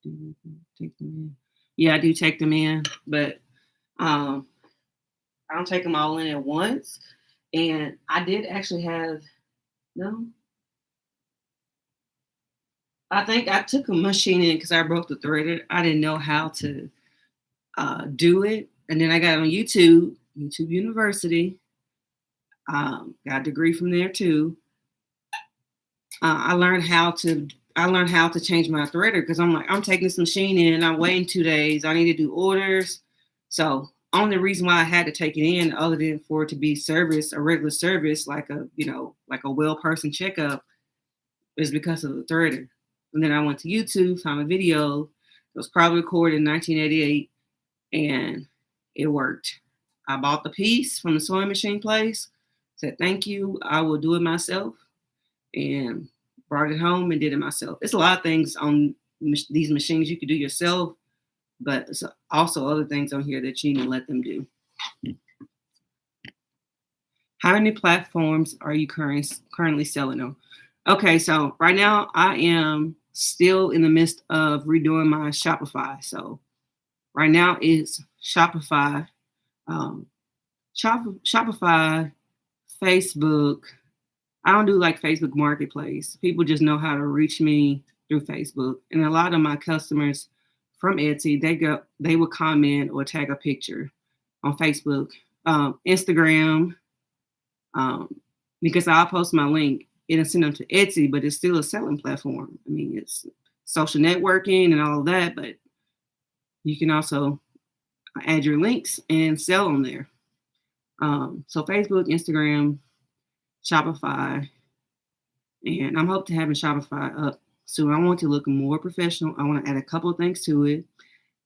Do you take them in? Yeah, I do take them in, but I don't take them all in at once. And I did actually have no. I think I took a machine in because I broke the threader. I didn't know how to do it, and then I got on YouTube University. Got a degree from there too. I learned how to change my threader because I'm like, I'm taking this machine in, I'm waiting 2 days, I need to do orders. So only reason why I had to take it in, other than for it to be service, a regular service, like a well person checkup, is because of the threader. And then I went to YouTube, found a video. It was probably recorded in 1988, and it worked. I bought the piece from the sewing machine place, said thank you, I will do it myself, and brought it home and did it myself. It's a lot of things on these machines you can do yourself, but there's also other things on here that you need to let them do. How many platforms are you currently selling on? Okay, so right now I am still in the midst of redoing my Shopify. So right now it's Shopify, Shopify, Facebook. I don't do like Facebook Marketplace. People just know how to reach me through Facebook. And a lot of my customers from Etsy, they will comment or tag a picture on Facebook, Instagram, because I'll post my link. It'll send them to Etsy, but it's still a selling platform. I mean, it's social networking and all of that, but you can also add your links and sell on there. So Facebook, Instagram, Shopify, and I'm hoping to having Shopify up soon. I want to look more professional. I want to add a couple of things to it.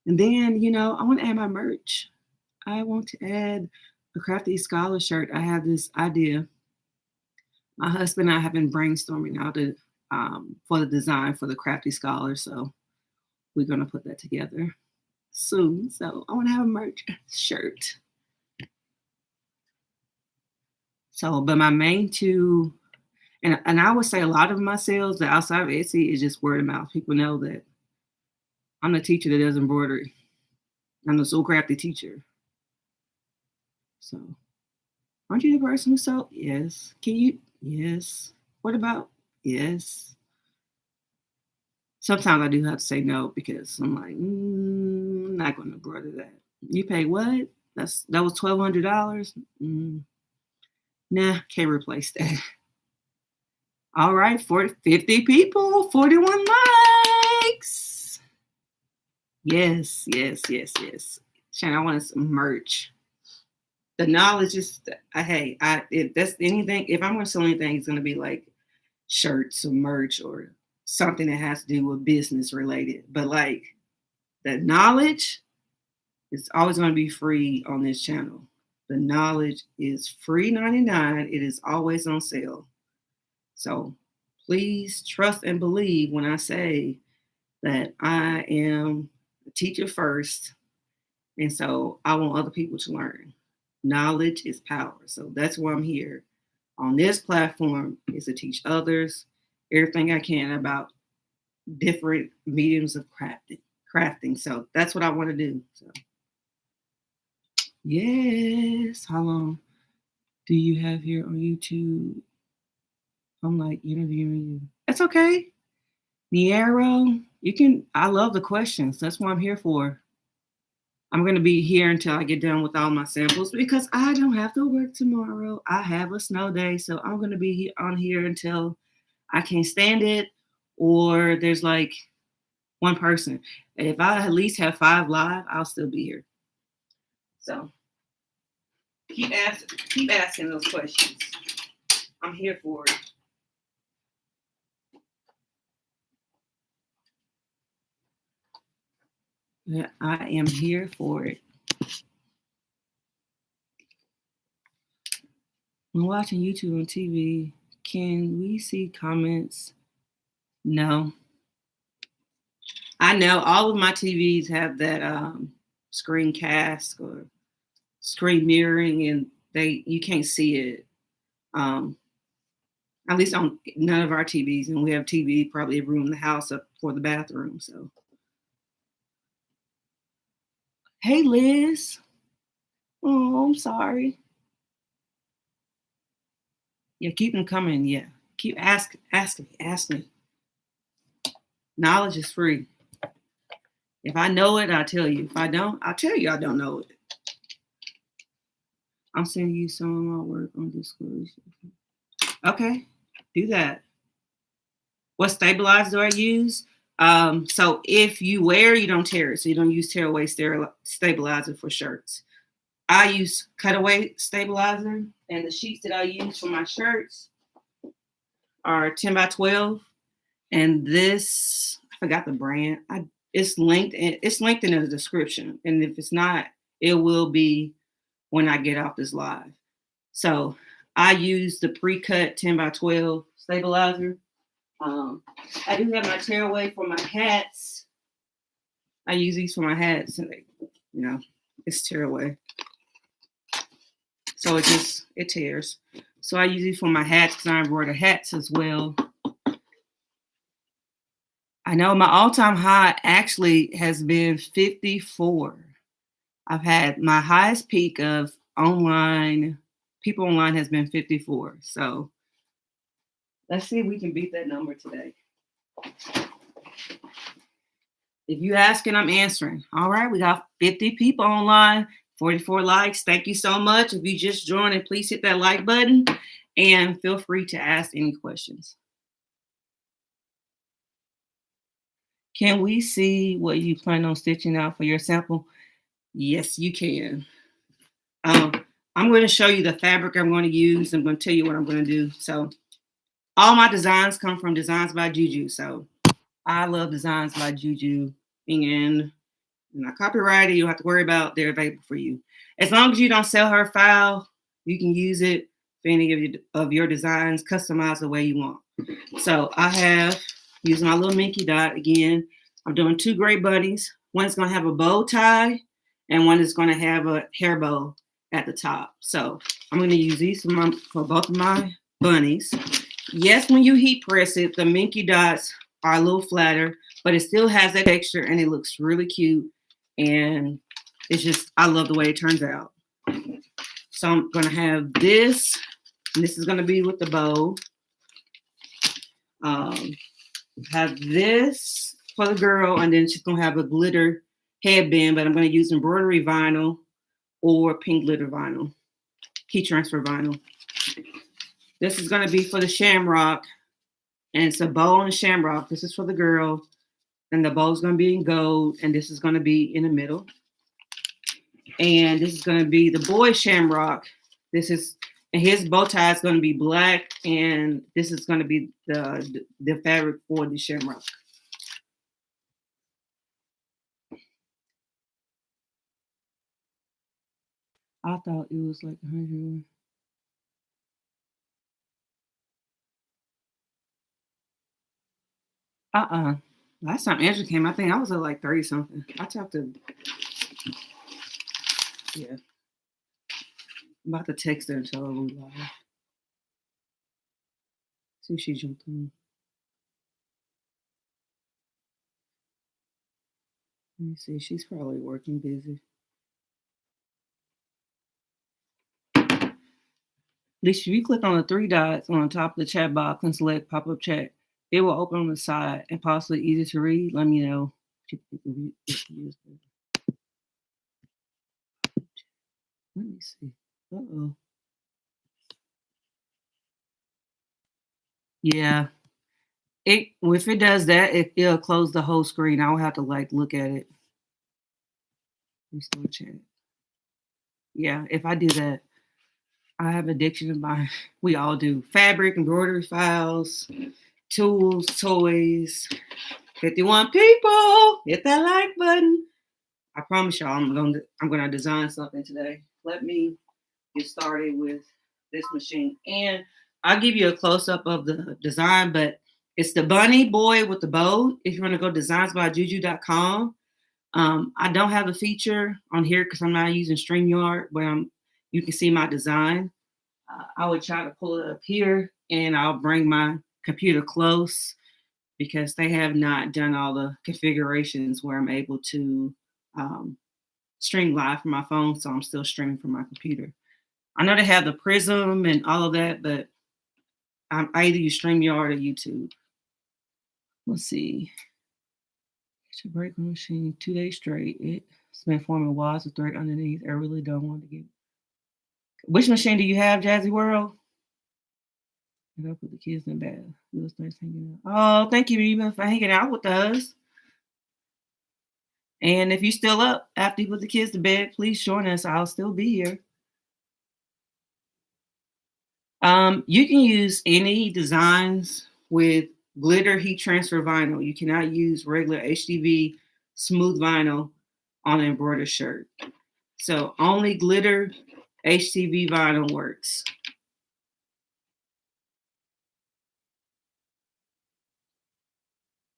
And then, I want to add my merch. I want to add a Crafty Scholar shirt. I have this idea. My husband and I have been brainstorming how to for the design for the Crafty Scholar. So we're going to put that together soon. So I want to have a merch shirt. So, but my main two, and I would say a lot of my sales that outside of Etsy is just word of mouth. People know that I'm the teacher that does embroidery. I'm the Sew Crafty Teacher. So, aren't you the person who sewed? Yes. Can you? Yes. What about? Yes. Sometimes I do have to say no because I'm like, I'm not going to embroider that. You pay what? That was $1,200. Nah, can't replace that. All right, 50 people, 41 likes. Yes. Shannon, I want some merch. The knowledge is, if that's anything, if I'm going to sell anything, it's going to be like shirts or merch or something that has to do with business related. But like the knowledge is always going to be free on this channel. The knowledge is free 99. It is always on sale. So please trust and believe when I say that I am a teacher first. And so I want other people to learn. Knowledge is power. So that's why I'm here on this platform, is to teach others everything I can about different mediums of crafting. So that's what I want to do. So yes. How long? Do you have here on YouTube? I'm like interviewing you. That's okay. Niero, I love the questions. That's what I'm here for. I'm going to be here until I get done with all my samples because I don't have to work tomorrow. I have a snow day, so I'm going to be on here until I can't stand it or there's like one person. If I at least have 5 live, I'll still be here. So keep asking those questions. I'm here for it. Yeah, I am here for it. When watching YouTube and TV, can we see comments? No. I know all of my TVs have that screencast or screen mirroring, and you can't see it. At least on none of our TVs, and we have TV probably a room in the house up for the bathroom. So, hey Liz, oh I'm sorry. Yeah, keep them coming. Yeah, keep ask me. Knowledge is free. If I know it, I'll tell you. If I don't, I'll tell you I don't know it. I'm sending you some of my work on Discord. Okay, do that. What stabilizer do I use? So if you wear, you don't tear it. So you don't use tear away stabilizer for shirts. I use cutaway stabilizer, and the sheets that I use for my shirts are 10 by 12. And this, I forgot the brand. It's linked in the description. And if it's not, it will be when I get off this live. So I use the pre-cut 10 by 12 stabilizer. I do have my tearaway for my hats. I use these for my hats, and it's tearaway. So it tears. So I use these for my hats because I embroider hats as well. I know my all-time high actually has been 54. I've had my highest peak of people online has been 54. So let's see if we can beat that number today. If you're asking, I'm answering. All right, we got 50 people online, 44 likes. Thank you so much. If you just joined, please hit that like button and feel free to ask any questions. Can we see what you plan on stitching out for your sample? Yes, you can. I'm going to show you the fabric I'm going to use. I'm going to tell you what I'm going to do. So all my designs come from Designs by Juju. So I love Designs by Juju. And not copyrighted, you don't have to worry about. They're available for you. As long as you don't sell her file, you can use it for any of your designs, customize the way you want. So I have, using my little Minky dot again, I'm doing 2 gray bunnies. One's going to have a bow tie, and one is going to have a hair bow at the top. So I'm going to use these for both of my bunnies. Yes, when you heat press it, the Minky dots are a little flatter, but it still has that texture, and it looks really cute. And it's just, I love the way it turns out. So I'm going to have this, and this is going to be with the bow. Have this for the girl, and then she's going to have a glitter headband, but I'm going to use embroidery vinyl or pink glitter vinyl, heat transfer vinyl. This is going to be for the shamrock, and it's a bow on the shamrock. This is for the girl, and the bow is going to be in gold, and this is going to be in the middle. And this is going to be the boy shamrock. And his bow tie is going to be black, and this is going to be the fabric for the shamrock. I thought it was like 100. Last time Angela came, I think I was at like 30 something. I talked to, yeah. I'm about to text her and tell her we live. See if she jumped on. Let me see. She's probably working busy. Alisha, if you click on the three dots on the top of the chat box and select pop-up chat, it will open on the side and possibly easy to read. Let me know. Let me see. Uh-oh. Yeah. If it does that, it'll close the whole screen. I'll have to like look at it. Restore chat. Yeah, if I do that, I have addiction to my. We all do fabric, embroidery files, tools, toys. 51 people, hit that like button. I promise y'all, I'm gonna design something today. Let me get started with this machine, and I'll give you a close up of the design. But it's the bunny boy with the bow. If you want to go designsbyjuju.com. I don't have a feature on here because I'm not using StreamYard, but you can see my design. I would try to pull it up here, and I'll bring my computer close because they have not done all the configurations where I'm able to stream live from my phone, so I'm still streaming from my computer. I know they have the Prism and all of that, but I either use StreamYard or YouTube. Let's see. To break on machine 2 days straight. It's been forming walls with thread underneath. I really don't want to get. Which machine do you have, Jazzy World? I put the kids in bed. It was nice hanging out. Oh, thank you even for hanging out with us. And if you're still up after you put the kids to bed, please join us. I'll still be here. You can use any designs with glitter heat transfer vinyl. You cannot use regular HDV smooth vinyl on an embroidered shirt. So only glitter HDV vinyl works.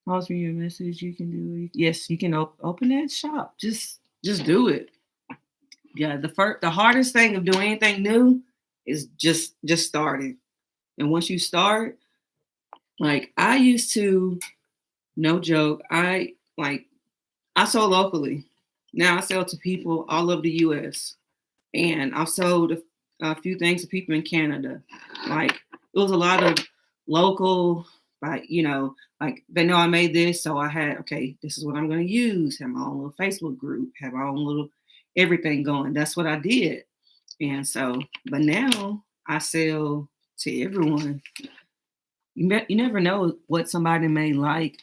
Pause for your message. You can do it. Yes, you can open that shop. Just do it. Yeah, the hardest thing of doing anything new is just starting. And once you start, like I used to, no joke, I sell locally. Now I sell to people all over the US. And I've sold a few things to people in Canada. Like it was a lot of local, like, like they know I made this. So I had, okay, this is what I'm going to use. Have my own little Facebook group, have my own little everything going. That's what I did. And so, but now I sell to everyone. You never know what somebody may like,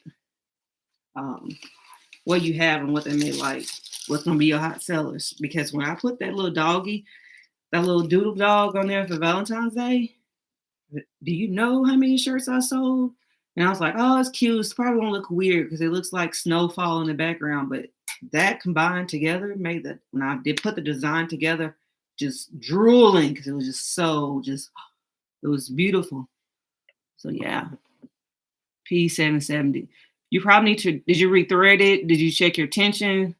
what you have and what they may like, what's going to be your hot sellers. Because when I put that little doggy, that little doodle dog on there for Valentine's Day, do you know how many shirts I sold? And I was like, oh, it's cute. It's probably won't look weird because it looks like snowfall in the background. But that combined together made when I did put the design together, just drooling because it was it was beautiful. So yeah, P770. You probably need to, did you rethread it? Did you check your tension?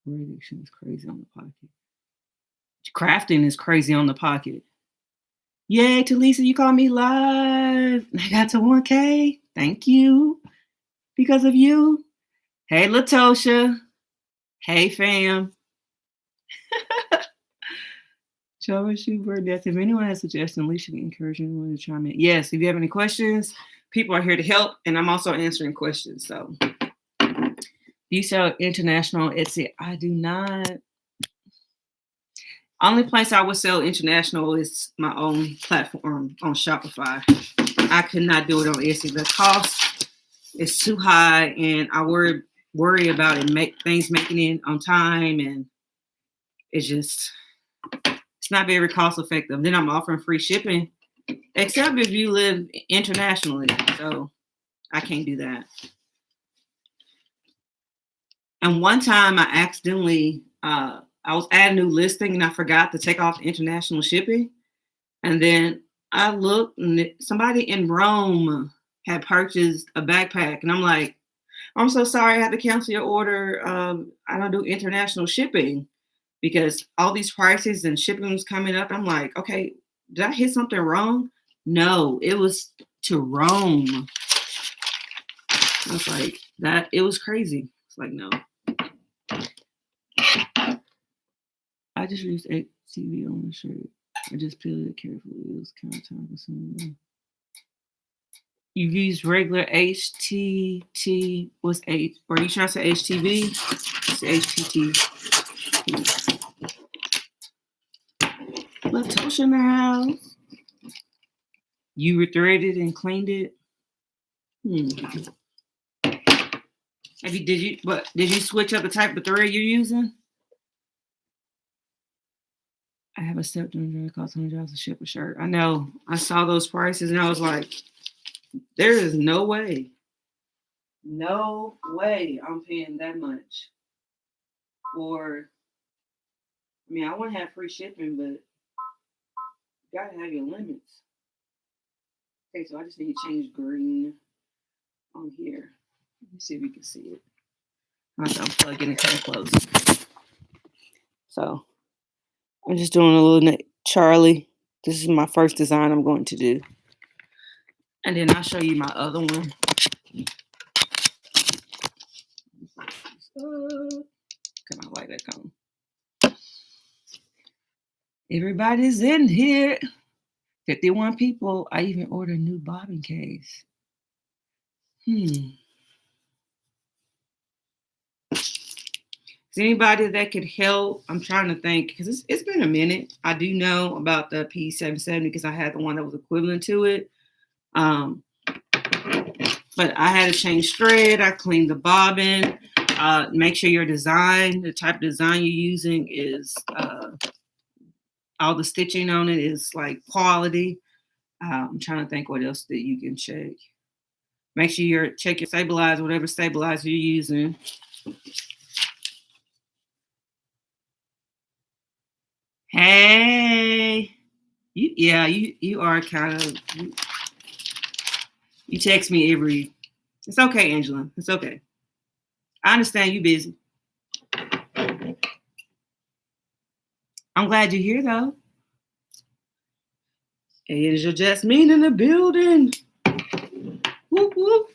Reduction is crazy on the pocket. Crafting is crazy on the pocket. Yay, Talisa, you called me live. I got to 1K. Thank you. Because of you. Hey, Latosha. Hey, fam. Troubleshooting for death. If anyone has suggestions, Alisha can encourage anyone to chime in. Yes, if you have any questions, people are here to help, and I'm also answering questions. So, do you sell international Etsy? I do not. Only place I would sell international is my own platform on Shopify. I could not do it on Etsy. The cost is too high, and I worry about making it on time, and it's not very cost effective. Then I'm offering free shipping, except if you live internationally. So I can't do that. And one time I accidentally, I was at a new listing and I forgot to take off the international shipping. And then I looked and somebody in Rome had purchased a backpack. And I'm like, I'm so sorry, I have to cancel your order. I don't do international shipping because all these prices and shipping was coming up. I'm like, okay, did I hit something wrong? No, it was to Rome. I was like, it was crazy. It's like, no. I just used HTV on the shirt. I just peeled it carefully. It was kind of time consuming. You use regular HTT. What's H? Or are you trying to say HTV? It's HTT. Latosha in the house. You rethreaded and cleaned it. Did you switch up the type of thread you're using? I have a stepdaughter that costs $100 to ship a shirt. I know. I saw those prices and I was like, there is no way. No way I'm paying that much. I want to have free shipping, but you gotta have your limits. Okay, so I just need to change green on here. Let me see if you can see it. I'm plugging it kind of close. So I'm just doing a little Charlie. This is my first design I'm going to do. And then I'll show you my other one. Come on, like that come. Everybody's in here. 51 people. I even ordered a new bobbin case. Is anybody that could help? I'm trying to think because it's been a minute. I do know about the P770 because I had the one that was equivalent to it. But I had to change thread. I cleaned the bobbin. Make sure your design, the type of design you're using is all the stitching on it is like quality. I'm trying to think what else that you can check. Make sure you check your stabilizer, whatever stabilizer you're using. Hey, you are kind of, you text me every, it's okay, Angela. It's okay. I understand you busy. I'm glad you're here though. Hey, it is your Jasmine in the building. Whoop, whoop.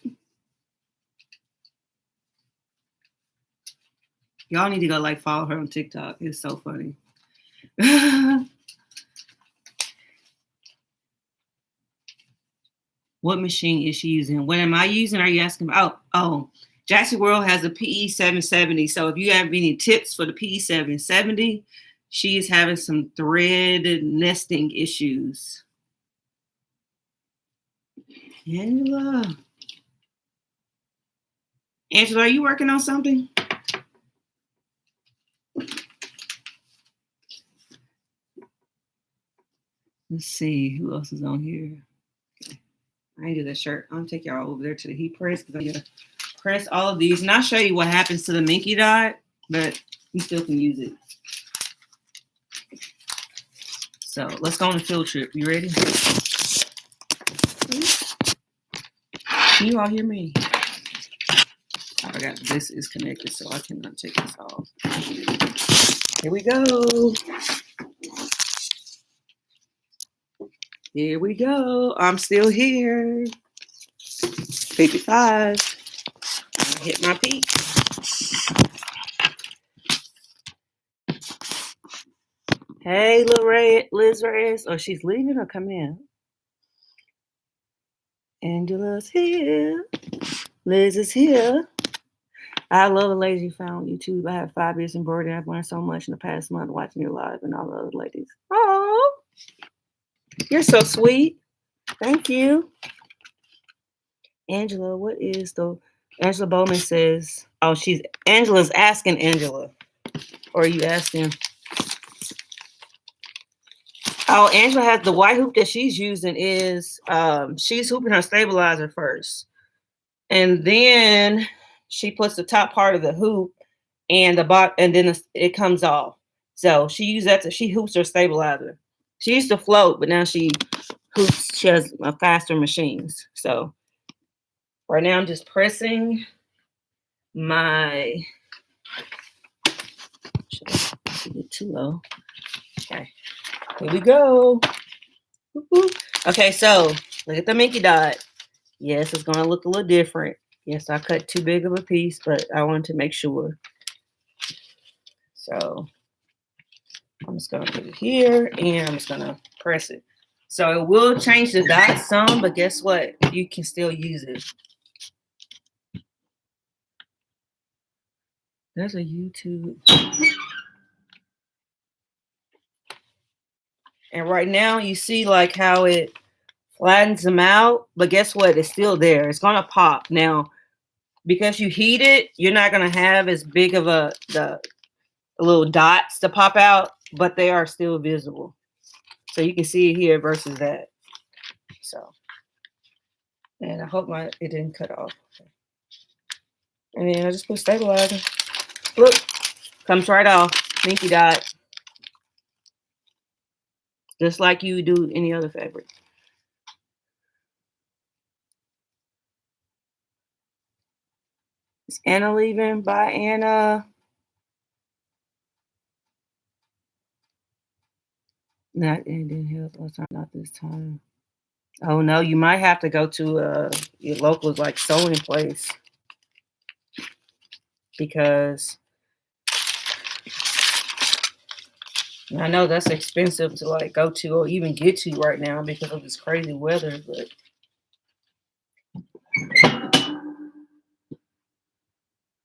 Y'all need to go follow her on TikTok. It's so funny. What machine is she using? What am I using? Are you asking about? Oh, Jackson World has a PE770. So if you have any tips for the PE770, she is having some thread nesting issues. Angela, are you working on something? Let's see who else is on here. Okay. I ain't do that shirt. I'm gonna take y'all over there to the heat press because I'm gonna press all of these and I'll show you what happens to the minky dot, but you still can use it. So let's go on a field trip. You ready? Can you all hear me? I forgot this is connected, so I cannot take this off. Here we go. Here we go. I'm still here. 55. I hit my peak. Hey, Liz Reyes. Oh, she's leaving or coming in? Angela's here. Liz is here. I love the ladies you found on YouTube. I have 5 years embroidery. I've learned so much in the past month watching your live and all the other ladies. Oh, you're so sweet. Thank you. Angela, what is the... Angela Bowman says... Oh, Angela's asking Angela. Or are you asking... Oh, Angela has the white hoop that she's using is she's hooping her stabilizer first. And then she puts the top part of the hoop and the bottom, and then it comes off. So she uses that she hoops her stabilizer. She used to float, but now she hoops. She has faster machines. So right now I'm just pressing my. Should I get too low? Okay. Here we go. Okay, so look at the minky dot. Yes, it's going to look a little different. Yes, I cut too big of a piece, but I wanted to make sure. So I'm I'm just gonna put it here and I'm just gonna press it. So it will change the dots some, but guess what? You can still use it. There's a YouTube. And right now you see like how it flattens them out, but guess what? It's still there. It's gonna pop. Now, because you heat it, you're not gonna have as big of the little dots to pop out, but they are still visible. So you can see it here versus that. So, and I hope it didn't cut off. And then I just put stabilizer. Look, comes right off. Pinky dot. Just like you do any other fabric. It's Anna leaving by Anna. Not it didn't help us, not this time. Oh no, you might have to go to your local like sewing place, because I know that's expensive to like go to or even get to right now because of this crazy weather. But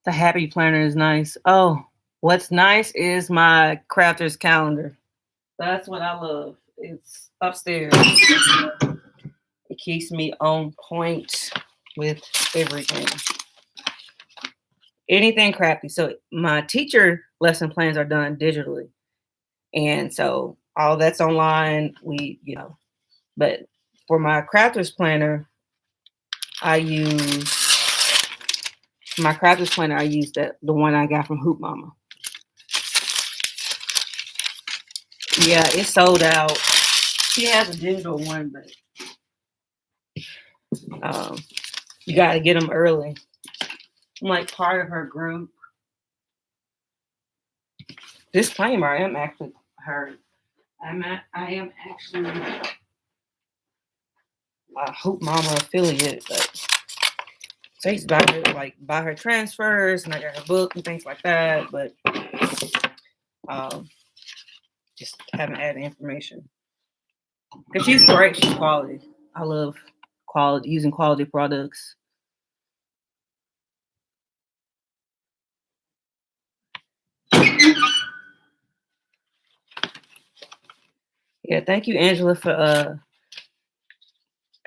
the happy planner is nice. Oh, what's nice is my crafter's calendar. That's what I love. It's upstairs. It keeps me on point with everything. Anything crafty. So my teacher lesson plans are done digitally. And so all that's online. But for my crafter's planner, I use the one I got from Hoop Mama. Yeah, it's sold out. She has a digital one, but you got to get them early. I'm like part of her group. Disclaimer: I am actually her. I am actually a Hoop Mama affiliate, but so I used to buy her transfers, and I got her book and things like that. But just haven't added information because she's great. She's quality. I love using quality products. Yeah, thank you, Angela, for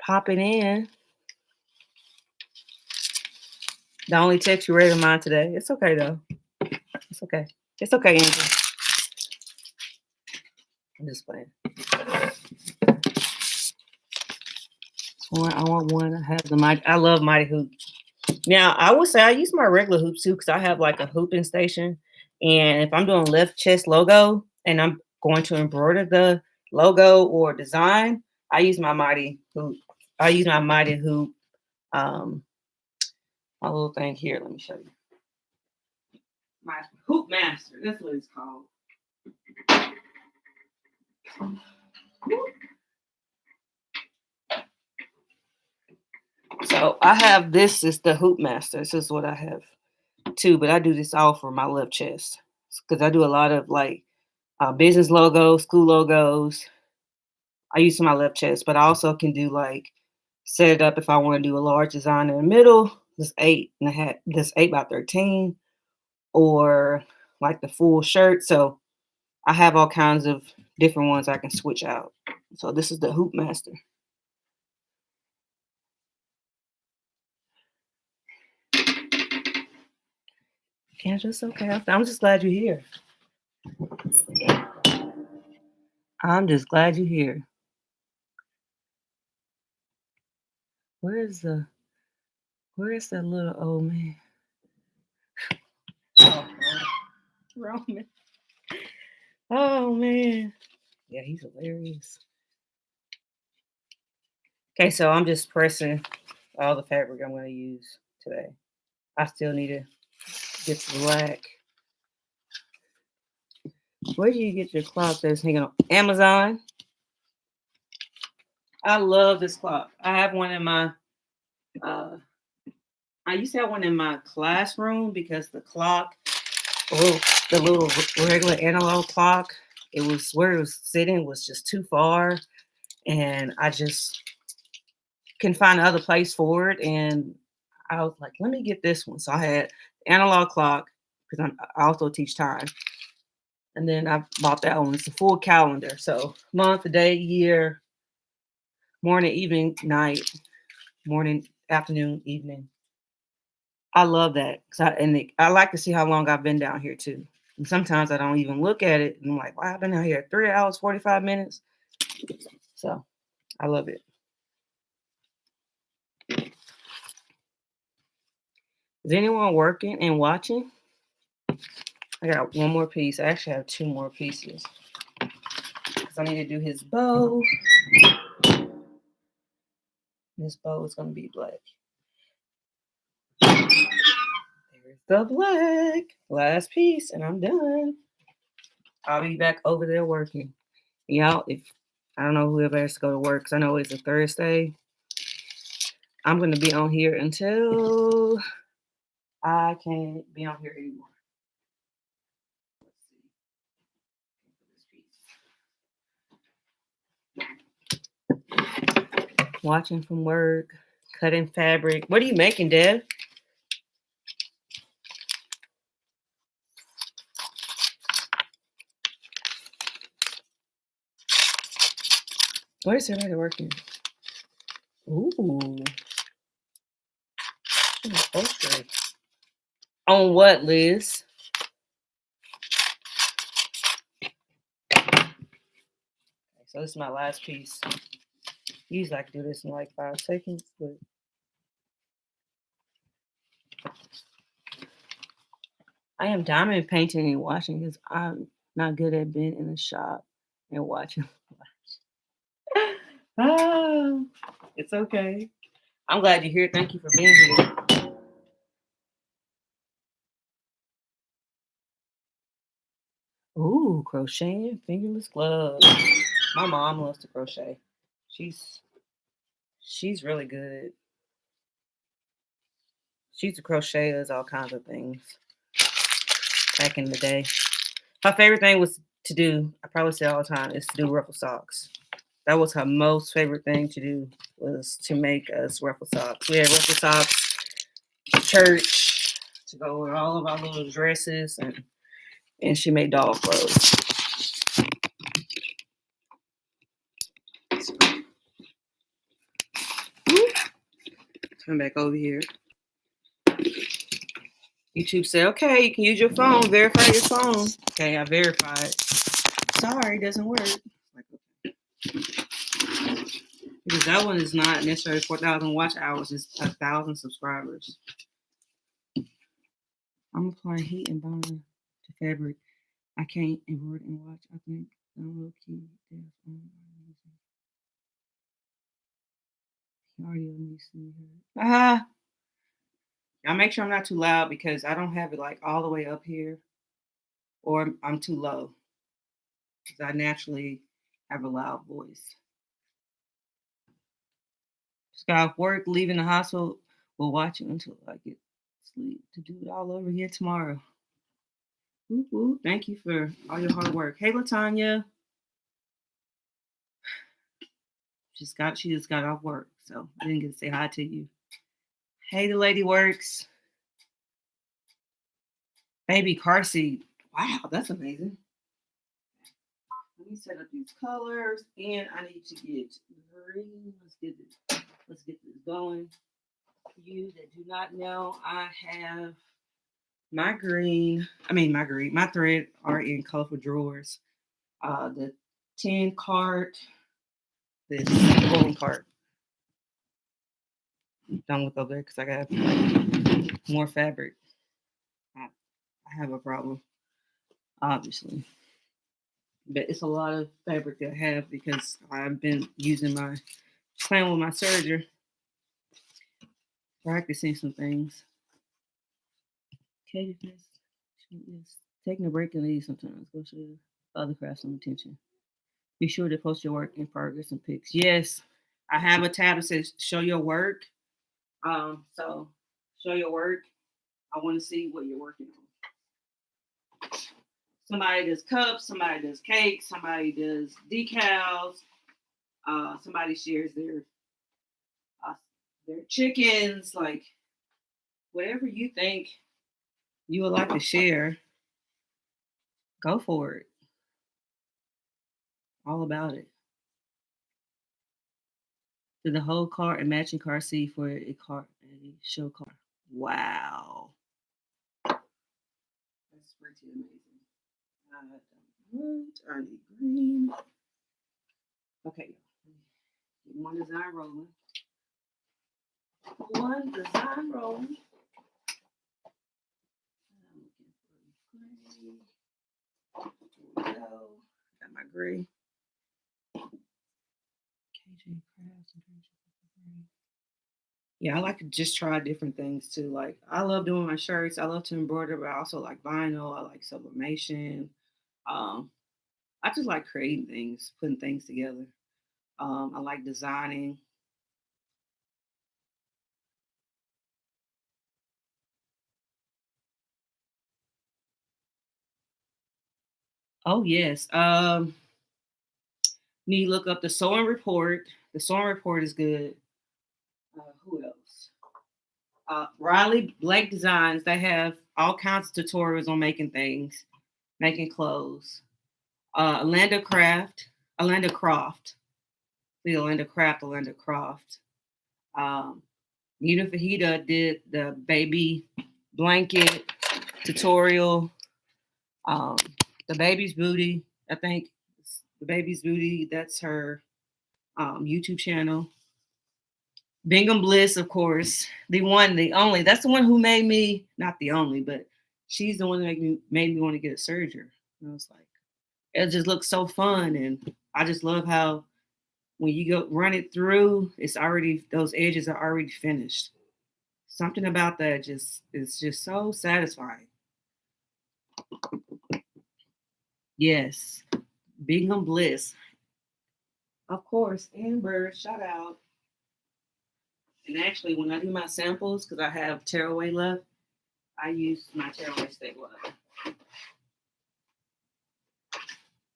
popping in. The only text you read of mine today. It's okay though. It's okay. It's okay, Angela. I'm just playing. I want one. I have the Mighty. I love Mighty Hoop. Now I would say I use my regular hoops too because I have like a hooping station, and if I'm doing left chest logo and I'm going to embroider the logo or design, I use my Mighty Hoop. I use my Mighty Hoop. My little thing here. Let me show you. My Hoop Master. That's what it's called. So I have this is the Hoop Master. This is what I have too, but I do this all for my left chest because I do a lot of like business logos, school logos. I use my left chest, but I also can do like set it up if I want to do a large design in the middle. This 8.5, this 8x13, or like the full shirt. So I have all kinds of different ones I can switch out. So this is the Hoop Master. Kendra, it's okay. I'm just glad you're here. I'm just glad you're here. Where's that little old man? Oh, Roman. Oh man. Yeah, he's hilarious. Okay, so I'm just pressing all the fabric I'm going to use today. I still need to get the black. Where do you get your cloth that's hanging on? Amazon. I love this cloth. I have one in my I used to have one in my classroom because the clock, the little regular analog clock, it was where it was sitting was just too far, and I just couldn't find another place for it. And I was like, let me get this one. So I had analog clock because I also teach time. And then I bought that one. It's a full calendar. So month, day, year, morning, evening, night, morning, afternoon, evening. I love that. I like to see how long I've been down here too. And sometimes I don't even look at it. And I'm like, wow, I've been out here 3 hours, 45 minutes. So I love it. Is anyone working and watching? I got one more piece. I actually have 2 more pieces. Because I need to do his bow. This bow is going to be black. There's the black. Last piece, and I'm done. I'll be back over there working. Y'all, if I don't know whoever has to go to work, because I know it's a Thursday. I'm going to be on here until I can't be on here anymore. Watching from work, cutting fabric. What are you making, Deb? Where is everybody working? Ooh. Upholstery. On what, Liz? So this is my last piece. Usually I can do this in like 5 seconds, but I am diamond painting and watching because I'm not good at being in the shop and watching. It's okay. I'm glad you're here. Thank you for being here. Ooh, crocheting fingerless gloves. My mom loves to crochet. She's really good. She used to crochet us all kinds of things back in the day. My favorite thing was to do, I probably say all the time, is to do ruffle socks. That was her most favorite thing to do, was to make us ruffle socks. We had ruffle socks, church, to go with all of our little dresses, and she made dog clothes. Turn back over here. YouTube said, okay, you can use your phone, verify your phone. Okay, I verified. Sorry, it doesn't work. Because that one is not necessarily 4,000 watch hours, it's 1,000 subscribers. I'm applying heat and bind to fabric. I can't embroider and watch. I think download key. Audio needs to be heard. I'll make sure I'm not too loud because I don't have it like all the way up here, or I'm too low because I naturally have a loud voice. Just got off work, leaving the hospital. We'll watch it until I get sleep to do it all over here tomorrow. Woo-hoo. Thank you for all your hard work. Hey, LaTanya. She just got off work, so I didn't get to say hi to you. Hey, the lady works. Baby car seat. Wow, that's amazing. Let me set up these colors, and I need to get green. Let's get this going. For you that do not know, I have my thread are in colorful drawers. The 10 cart, this golden cart. Don't look over there because I got more fabric. I have a problem, obviously. But it's a lot of fabric that I have because I've been playing with my serger, practicing some things. Okay, yes. Taking a break and leave sometimes. Go show other crafts some attention. Be sure to post your work in progress and pics. Yes, I have a tab that says show your work. So show your work. I want to see what you're working on. Somebody does cups, somebody does cakes, somebody does decals. Somebody shares their chickens, like whatever you think you would like to share, go for it. All about it. To the whole car and matching car seat for a show car. Wow. That's pretty amazing. I need green. Okay, one design rolling. One design rolling. Here we go. Got my gray. KJ Crafts. Yeah, I like to just try different things too. Like I love doing my shirts. I love to embroider, but I also like vinyl. I like sublimation. Um, I just like creating things, putting things together. I like designing. Oh yes. Need to look up the sewing report. The sewing report is good. Who else? Riley Blake Designs. They have all kinds of tutorials on making things, making clothes. Alanda Craft, Alanda Croft, the Alanda Craft, Alanda Croft. Um, Nina Fajita did the baby blanket tutorial. Um, the baby's booty, I think the baby's booty. That's her YouTube channel. Bingham Bliss, of course, the one, the only. That's the one who made me, not the only, but she's the one that made me want to get a surgery. And I was like, it just looks so fun, and I just love how when you go run it through, it's already those edges are already finished. Something about that just is just so satisfying. Yes, Bingham Bliss, of course. Amber, shout out. And actually, when I do my samples, because I have tearaway left, I use my tearaway stapler.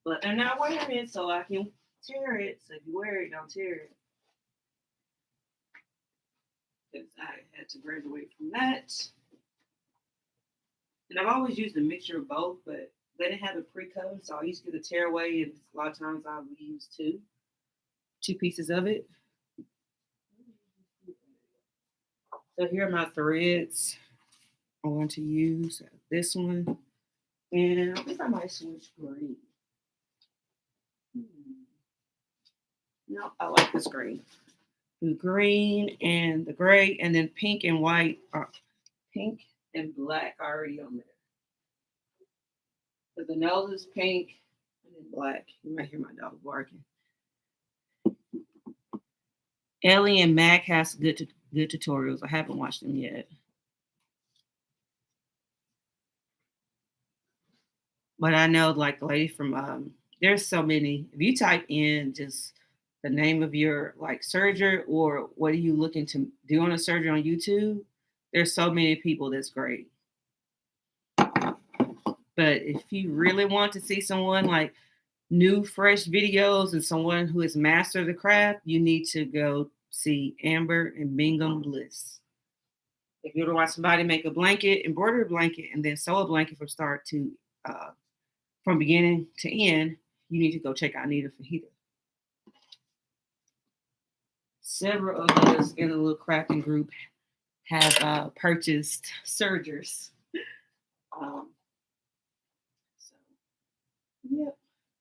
But they're not wearing it, so I can tear it. So if you wear it, don't tear it. Because I had to graduate from that. And I've always used a mixture of both, but they didn't have it pre-cut, so I used to get the tearaway, and a lot of times I would use two pieces of it. So here are my threads I want to use. This one, and I think I might switch green. No, I like this green. The green and the gray, and then pink and white are pink and black already on there. So the nose is pink and then black. You might hear my dog barking. Ellie and Mac has good tutorials. I haven't watched them yet. But I know like the lady from there's so many. If you type in just the name of your like surgery or what are you looking to do on a surgery on YouTube, there's so many people that's great. But if you really want to see someone like new, fresh videos and someone who has mastered the craft, you need to go see Amber and Bingham Bliss. If you want to watch somebody make a blanket, embroider a blanket, and then sew a blanket from beginning to end, you need to go check out Nita Fajita. Several of us in a little crafting group have purchased sergers. So, yep.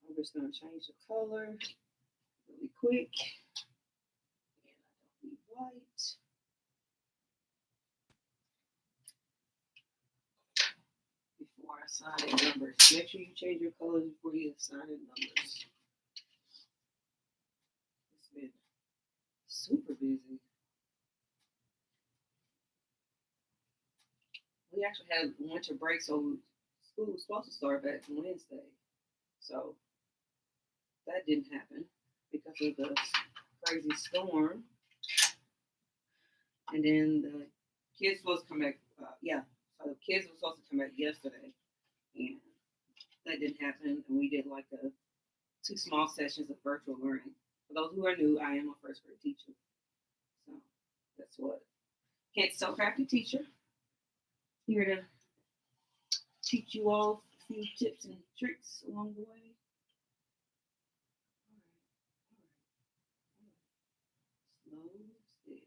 I'm just going to change the color really quick. And I don't need white. Before I sign in numbers. Make sure you change your colors before you sign in numbers. It's been super busy. We actually had winter break, so school was supposed to start back Wednesday. So that didn't happen because of the crazy storm. And then the kids were supposed to come back. So the kids were supposed to come back yesterday, and that didn't happen, and we did like 2 small sessions of virtual learning. For those who are new, I am a first grade teacher, so that's what. Hence, Sew Crafty Teacher, here to teach you all a few tips and tricks along the way. Slow, steady.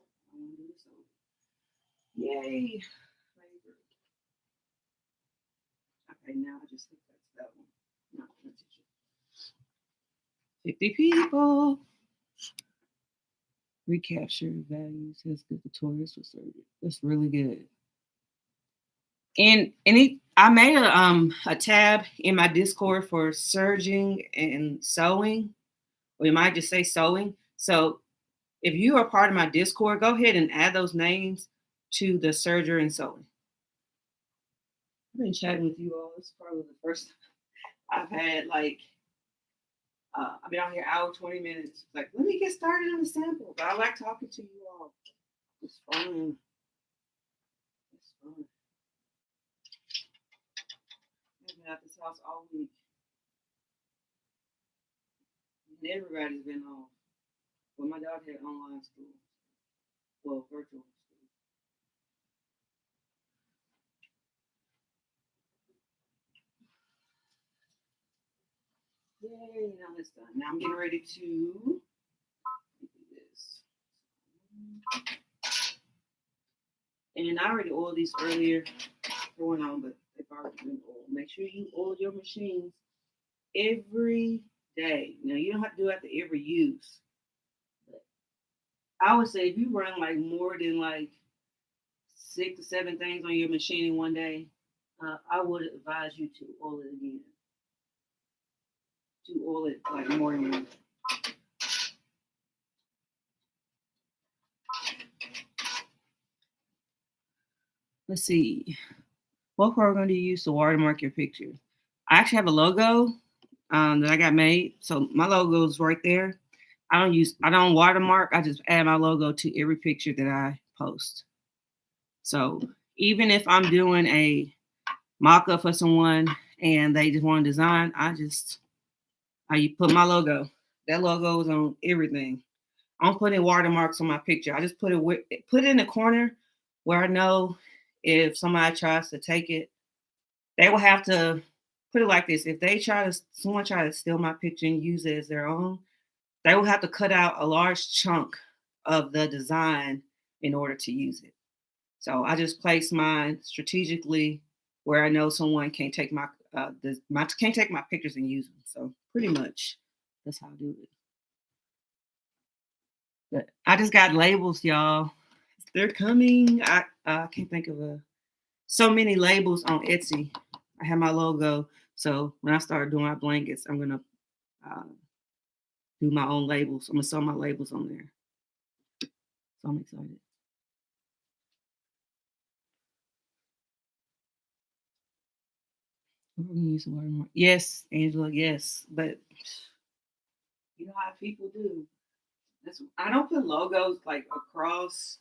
I want to do this over. Yay! Okay, now I just think that's that one. Not the teacher. 50 people. Recapture values. Has good tutorials for surgery. That's really good. And I made a tab in my Discord for surging and sewing. Or you might just say sewing. So if you are part of my Discord, go ahead and add those names to the surger and sewing. I've been chatting with you all. It's probably the first time I've had I've been on here hour 20 minutes. Like, let me get started on the sample. But I like talking to you all. It's fun. It's fun. I've been at this house all week. And everybody's been off. Well, my daughter had online school. Well, virtual school. Yay, now it's done. Now I'm getting ready to do this. And I already oiled these earlier going on, but they've already been oiled. Make sure you oil your machines every day. Now, you don't have to do it after every use. But I would say if you run like more than like 6 to 7 things on your machine in one day, I would advise you to oil it again. To oil it like more than one. Let's see. What color we're going to use to watermark your picture? I actually have a logo that I got made. So my logo is right there. I don't watermark. I just add my logo to every picture that I post. So even if I'm doing a mock-up for someone and they just want to design, I put my logo. That logo is on everything. I don't put any watermarks on my picture. I just put it in the corner where I know if somebody tries to take it, they will have to put it like this. If someone try to steal my picture and use it as their own, they will have to cut out a large chunk of the design in order to use it. So I just place mine strategically where I know someone can't take my pictures and use them. So pretty much that's how I do it. But I just got labels, y'all. They're coming. I can't think of so many labels on Etsy. I have my logo. So when I start doing my blankets, I'm gonna do my own labels. I'm gonna sew my labels on there. So I'm excited. We're gonna use the watermark. Yes, Angela. Yes, but you know how people do. I don't put logos like across.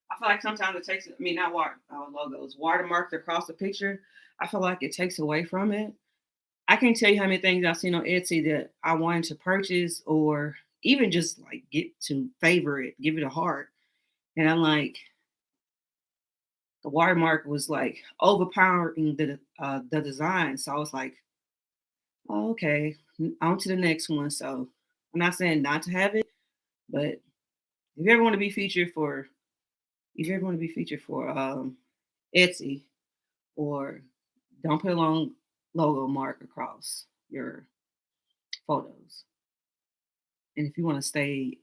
I feel like sometimes it takes. I mean, not logos, watermarks across the picture. I feel like it takes away from it. I can't tell you how many things I've seen on Etsy that I wanted to purchase or even just like get to favor it, give it a heart. And I'm like, the watermark was like overpowering the design. So I was like, oh, okay, on to the next one. So I'm not saying not to have it, but if you ever want to be featured for Etsy, or don't put a long logo mark across your photos. And if you want to stay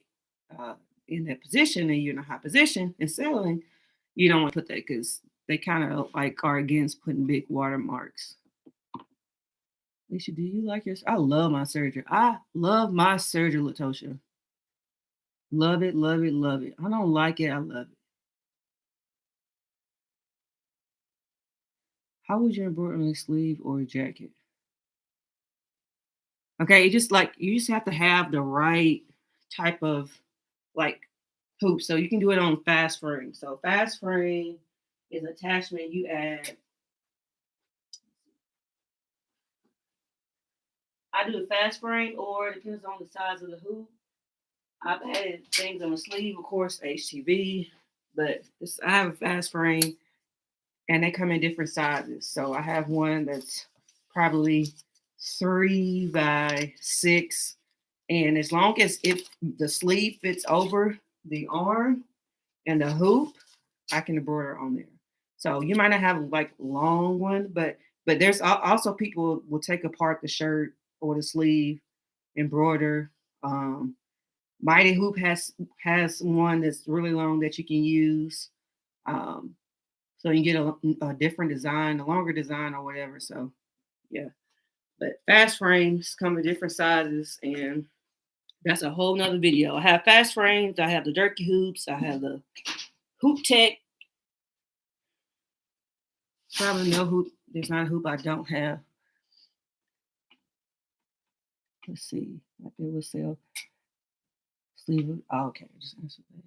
in that position and you're in a high position and selling, you don't want to put that because they kind of like are against putting big watermarks. Alisha, do you like yours? I love my serger. I love my serger, Latosha. Love it, love it, love it. I don't like it. I love it. How would you embroider on a sleeve or a jacket? Okay, you just have to have the right type of like hoop. So you can do it on fast frame. So fast frame is attachment you add. I do a fast frame, or it depends on the size of the hoop. I've added things on the sleeve, of course, HTV, but I have a fast frame, and they come in different sizes. So I have one that's probably 3 by 6, and as long as the sleeve fits over the arm and the hoop, I can embroider on there. So you might not have like long one, but there's also people will take apart the shirt or the sleeve, embroider. Mighty Hoop has one that's really long that you can use. So you get a different design, a longer design or whatever. So yeah, but fast frames come in different sizes, and that's a whole nother video. I have fast frames. I have the Durkee hoops. I have the Hoop Tech. Probably no hoop. There's not a hoop I don't have. Let's see. I think we'll sell sleeve. Oh, okay. Just answer that.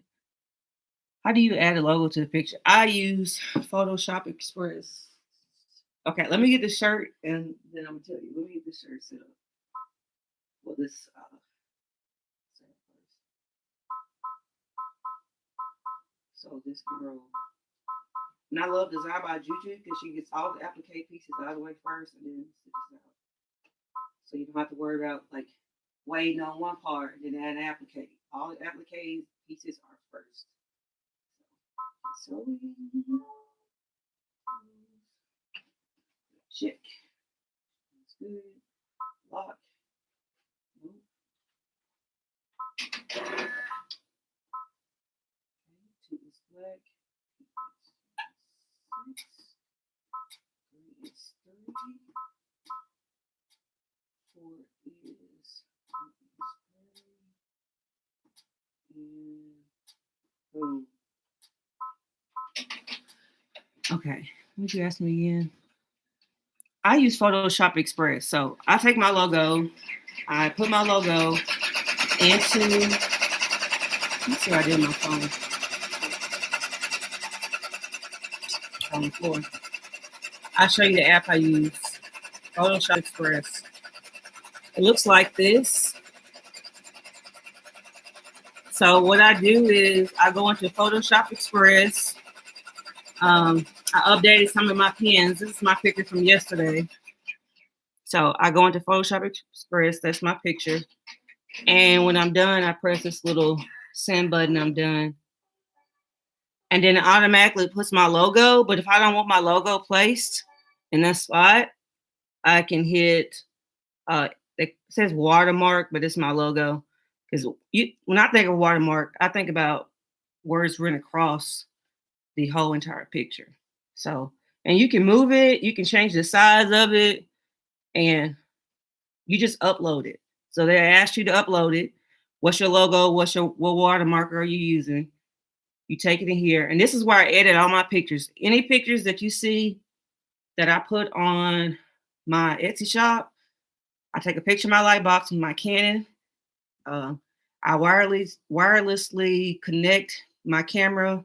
How do you add a logo to the picture? I use Photoshop Express. Okay, let me get the shirt, and then I'm gonna tell you. Let me get this shirt set up. Well, this set up first. So this girl, and I love Design by Juju because she gets all the applique pieces out of the way first, and then stitches out. So you don't have to worry about like waiting on one part and then add an applique. All the applique pieces are first. So check. That's good. Lock. Nope. Okay, 2 is black. 6. 3 is 3. 4 is 3. And boom. Okay, what did you ask me again? I use Photoshop Express. So I take my logo, I put my logo into, let's see what I did on my phone. On the floor. I'll show you the app I use, Photoshop Express. It looks like this. So what I do is I go into Photoshop Express. I updated some of my pins. This is my picture from yesterday. So I go into Photoshop Express. That's my picture. And when I'm done, I press this little send button. I'm done. And then it automatically puts my logo. But if I don't want my logo placed in that spot, I can hit, it says watermark, but it's my logo. Because when I think of watermark, I think about words written across the whole entire picture. So, and you can move it, you can change the size of it, and you just upload it. So they ask you to upload it. What's your logo? What watermark are you using? You take it in here. And this is where I edit all my pictures. Any pictures that you see that I put on my Etsy shop, I take a picture of my light box with my Canon. I wirelessly connect my camera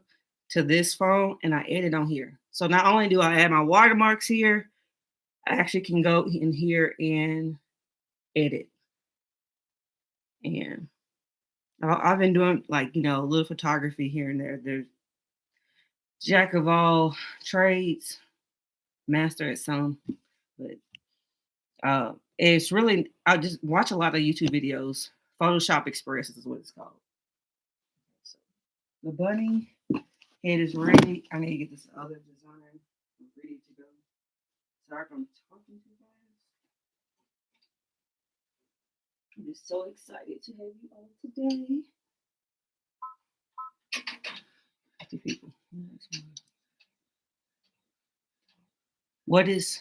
to this phone, and I edit on here. So not only do I add my watermarks here, I actually can go in here and edit. And I've been doing like, a little photography here and there. There's jack of all trades, master at some, but it's really, I just watch a lot of YouTube videos. Photoshop Express is what it's called. So the bunny head is ready. I need to get this other design ready to go. Sorry if I'm talking too fast. I'm just so excited to have you all today. 50 people. What is...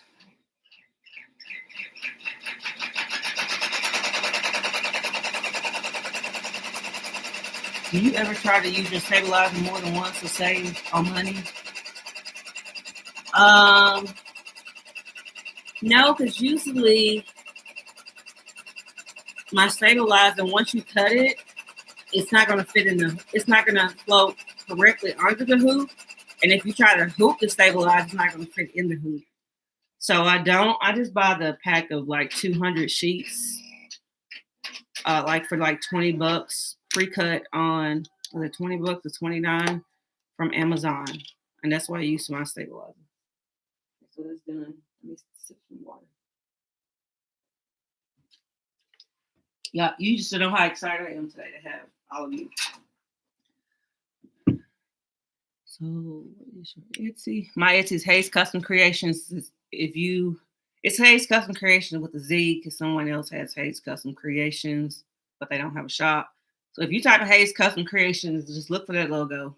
Do you ever try to use your stabilizer more than once to save on money? No, because usually my stabilizer, once you cut it, it's not going to fit it's not going to float correctly under the hoop. And if you try to hoop the stabilizer, it's not going to fit in the hoop. So I just buy the pack of like 200 sheets, like for like $20, pre-cut on, was it $20 or $29 from Amazon. And that's why I use my stabilizer. So that's done. Let me sip some water. Yeah, you just don't know how excited I am today to have all of you. So what is your Etsy? My Etsy is Hayes Custom Creations. It's Hayes Custom Creations with a Z because someone else has Hayes Custom Creations, but they don't have a shop. So if you type in Hayes Custom Creations, just look for that logo.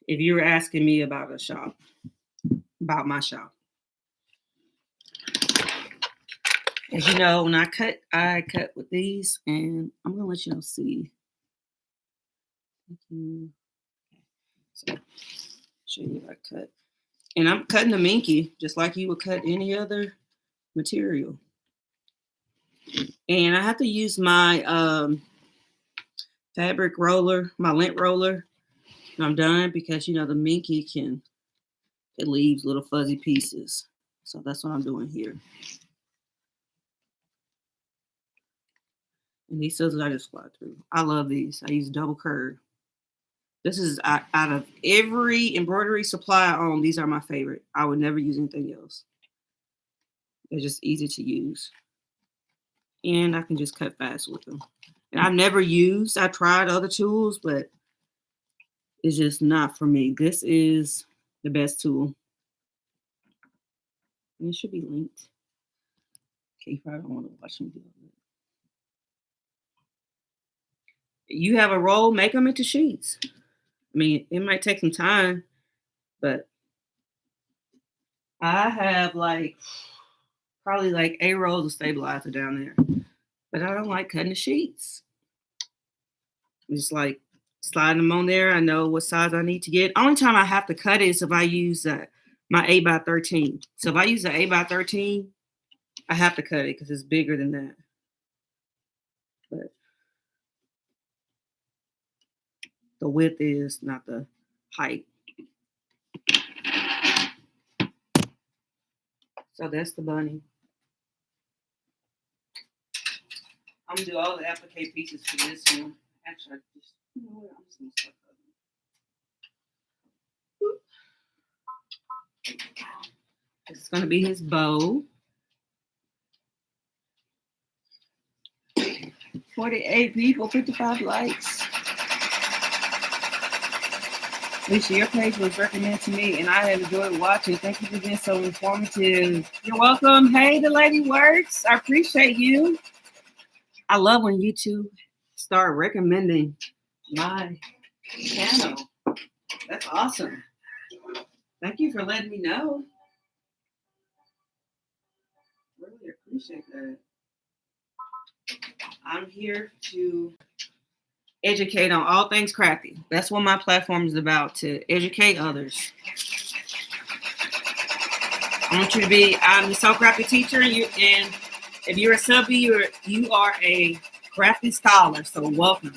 If you were asking me about a shop, about my shop. As you know, when I cut with these, and I'm gonna let you know, see. Thank you. So show you what I cut. And I'm cutting the minky just like you would cut any other material. And I have to use my fabric roller, my lint roller, when I'm done because you know the minky it leaves little fuzzy pieces. So that's what I'm doing here. And these scissors I just fly through. I love these. I use double curve. This is out of every embroidery supply I own, these are my favorite. I would never use anything else. They're just easy to use. And I can just cut fast with them. And I tried other tools, but it's just not for me. This is the best tool. And it should be linked. Okay, you probably don't want to watch me do it. You have a roll, make them into sheets. I mean, it might take some time, but I have probably like 8 rolls of stabilizer down there. But I don't like cutting the sheets. Just like sliding them on there. I know what size I need to get. Only time I have to cut it is if I use my 8x13. So if I use the 8x13, I have to cut it because it's bigger than that. But the width is not the height. So that's the bunny. I'm gonna do all the applique pieces for this one. Actually, I'm just gonna start cutting. It's gonna be his bow. 48 people, 55 likes. Alisha, your page was recommended to me, and I have enjoyed watching. Thank you for being so informative. You're welcome. Hey, the lady works. I appreciate you. I love when YouTube start recommending my channel. That's awesome. Thank you for letting me know. Really appreciate that. I'm here to educate on all things crafty. That's what my platform is about, to educate others. I want you to be, I'm the Sew Crafty Teacher, and if you're a subby, you are a crafty scholar, so welcome.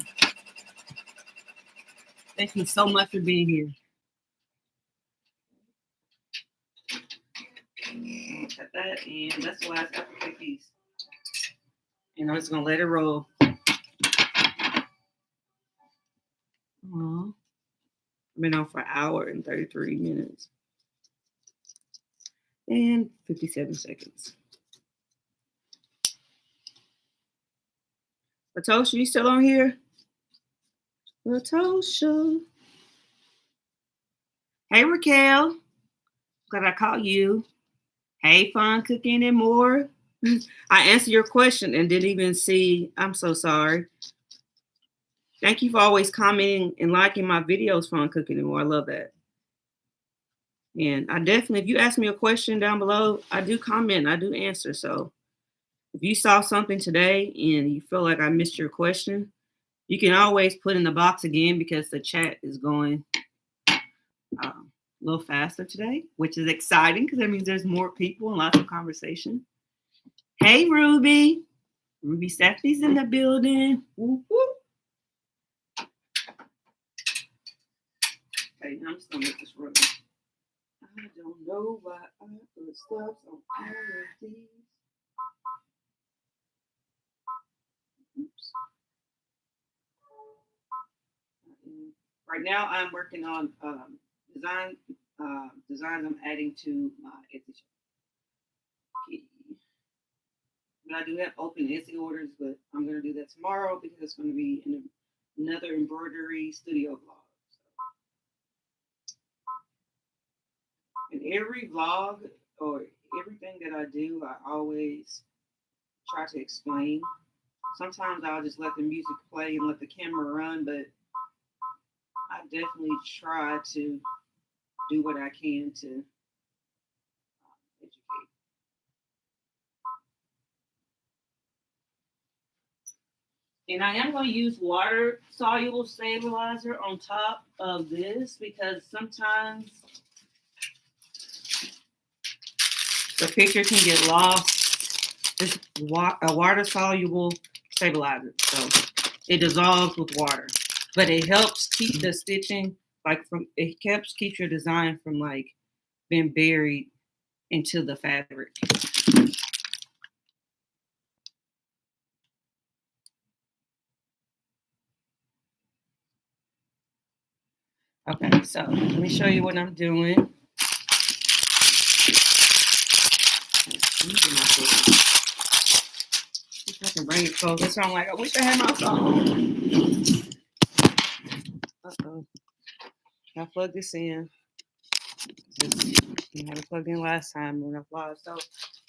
Thank you so much for being here. Cut that, and that's the last applique piece. And I'm just gonna let it roll. I've been on for an hour and 33 minutes. And 57 seconds. Latosha, you still on here? Latosha. Hey, Raquel. Glad I caught you. Hey, Fun Cooking and More. I answered your question and didn't even see. I'm so sorry. Thank you for always commenting and liking my videos, Fun Cooking and More. I love that. And I definitely, if you ask me a question down below, I do comment, I do answer. So if you saw something today and you feel like I missed your question, you can always put in the box again because the chat is going a little faster today, which is exciting because that means there's more people and lots of conversation. Hey, Ruby. Ruby Stephanie's in the building. Woo, woo. Okay, I'm just going to make this run. I don't know why I put stops on all of these. Oops. Right now, I'm working on designs I'm adding to my Etsy shop. But I do have open Etsy orders, but I'm going to do that tomorrow because it's going to be in another embroidery studio vlog. In every vlog or everything that I do, I always try to explain. Sometimes I'll just let the music play and let the camera run, but I definitely try to do what I can to educate. And I am going to use water soluble stabilizer on top of this because sometimes the picture can get lost. It's a water soluble stabilizer, so it dissolves with water, but it helps keep the stitching keeps your design from like being buried into the fabric. Okay, so let me show you what I'm doing. If I can bring it closer, so I'm like, I wish I had my phone. Uh-oh. I plugged this in. I had it plugged in last time when I vlogged. So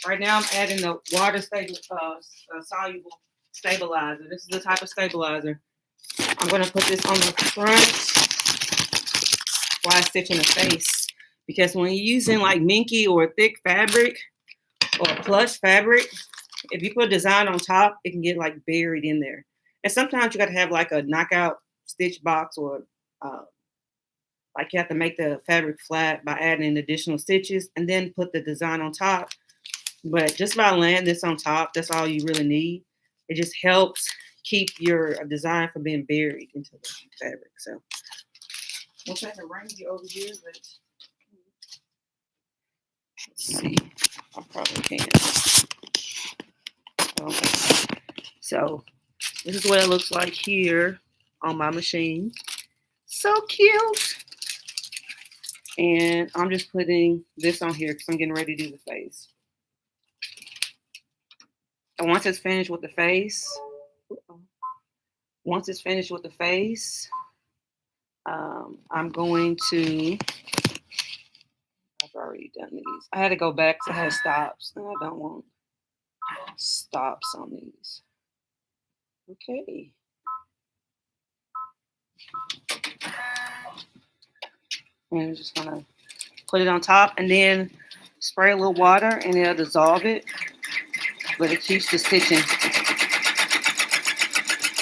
right now I'm adding the water soluble stabilizer. This is the type of stabilizer. I'm going to put this on the front while I stitch in the face. Because when you're using like minky or thick fabric or plush fabric, if you put a design on top, it can get like buried in there. And sometimes you got to have like a knockout stitch box or like you have to make the fabric flat by adding additional stitches and then put the design on top. But just by laying this on top, that's all you really need. It just helps keep your design from being buried into the fabric. So once I can arrange it over here, but let's see. I probably can. Okay. So this is what it looks like here on my machine. So cute. And I'm just putting this on here because I'm getting ready to do the face. And once it's finished with the face, I'm going to, I've already done these. I had to go back because I had stops and I don't want stops on these. Okay. And I'm just gonna put it on top and then spray a little water and it'll dissolve it, but it keeps the stitching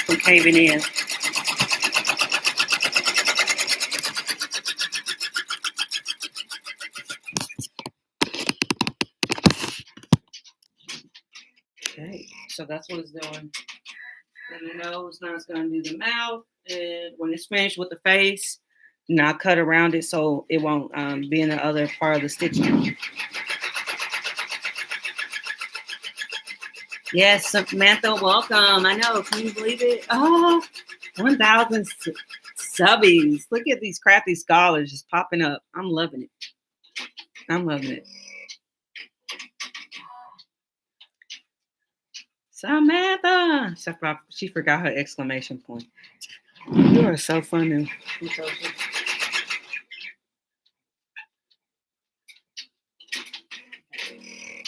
from caving in. Okay, so that's what it's doing. And the nose, now it's gonna do the mouth, and when it's finished with the face, now cut around it so it won't be in the other part of the stitching. Yes, Samantha, welcome. I know, can you believe it? Oh, 1,000 subbies. Look at these crafty scholars just popping up. I'm loving it. I'm loving it. Samantha. She forgot her exclamation point. You are so funny.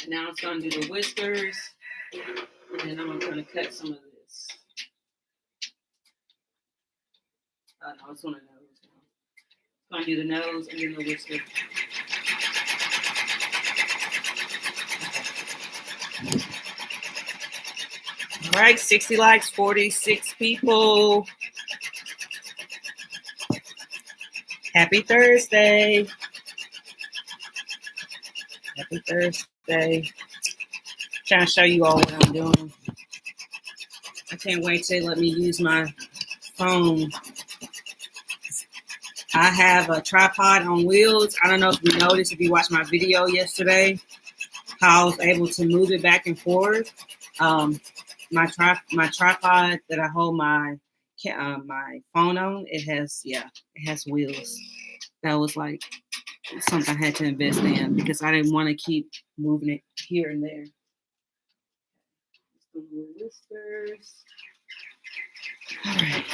And now it's going to do the whiskers. And then I'm going to cut some of this. No, it's on the nose now. I'm going to do the nose and then the whisker. All right, 60 likes, 46 people. Happy Thursday. Happy Thursday. Trying to show you all what I'm doing. I can't wait to let me use my phone. I have a tripod on wheels. I don't know if you noticed, if you watched my video yesterday, how I was able to move it back and forth. My tripod that I hold my phone on, it has wheels. That was like something I had to invest in because I didn't want to keep moving it here and there. Whiskers. All right.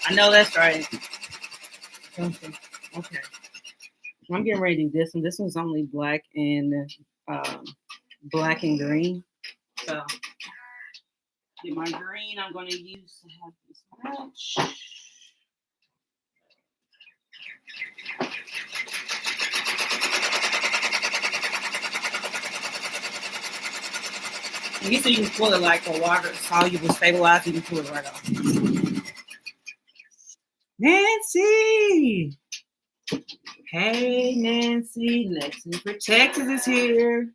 I know that's right. Okay. I'm getting ready to do this one. This one's only black and green. So get my green I'm going to use to have this match. And you see you can pull it like a water soluble stabilizer. You can pull it right off. Nancy! Hey, Nancy. Lexington for Texas is here.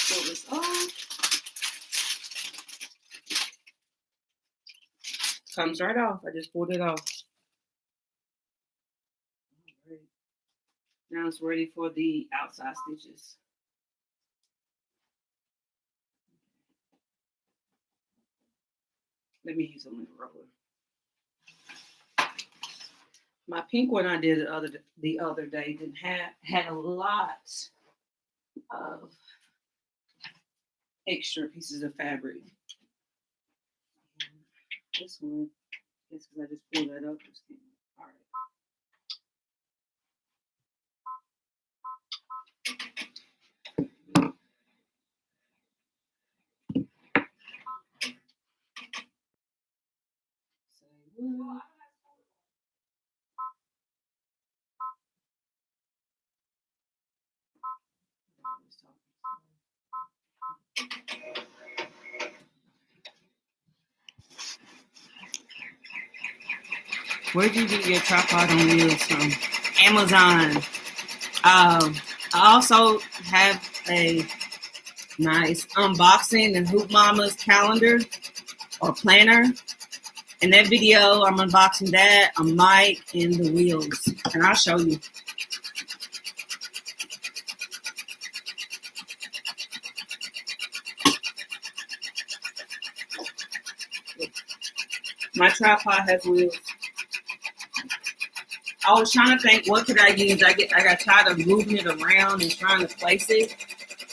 Pull this off. Comes right off. I just pulled it off. Right. Now it's ready for the outside stitches. Let me use a lint roller. My pink one I did the other day didn't had a lot of extra pieces of fabric. This one, I guess because I just pulled that up. All right. Where'd you get your tripod on wheels from? Amazon. I also have a nice unboxing and Hoop Mama's calendar or planner. In that video, I'm unboxing that, a mic, and the wheels. And I'll show you. My tripod has wheels. I was trying to think, what could I use? I got tired of moving it around and trying to place it.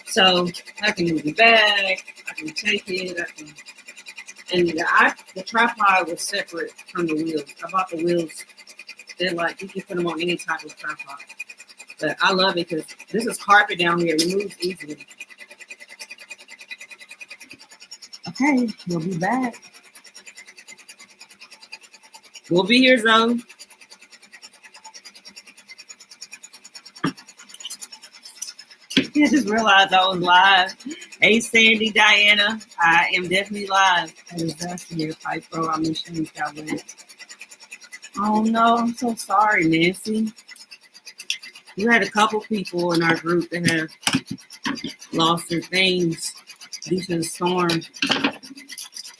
So I can move it back. I can take it. And the tripod was separate from the wheels. I bought the wheels. They're like, you can put them on any type of tripod. But I love it because this is carpet down here. It moves easily. Okay, we'll be back. We'll be here, Zoe. I just realized I was live. Hey, Sandy, Diana. I am definitely live. That is Dusty here, Pipe Pro. I'm in Shane Calvin. Oh, no. I'm so sorry, Nancy. You had a couple people in our group that have lost their things due to the storm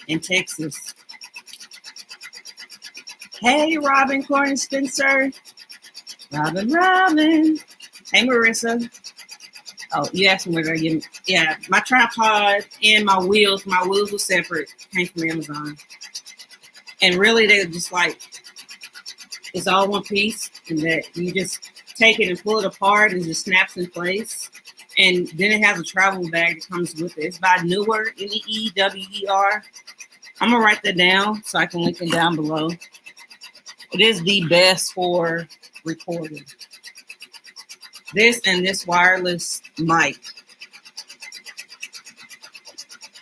in Texas. Hey, Robin, Corn, Spencer. Robin. Hey, Marissa. Oh, you asked me where I get. Yeah, my tripod and my wheels. My wheels were separate. Came from Amazon. And really, they're just like, it's all one piece. And that you just take it and pull it apart and it just snaps in place. And then it has a travel bag that comes with it. It's by Newer, Neewer. I'm going to write that down so I can link it down below. It is the best for recording. This and this wireless mic.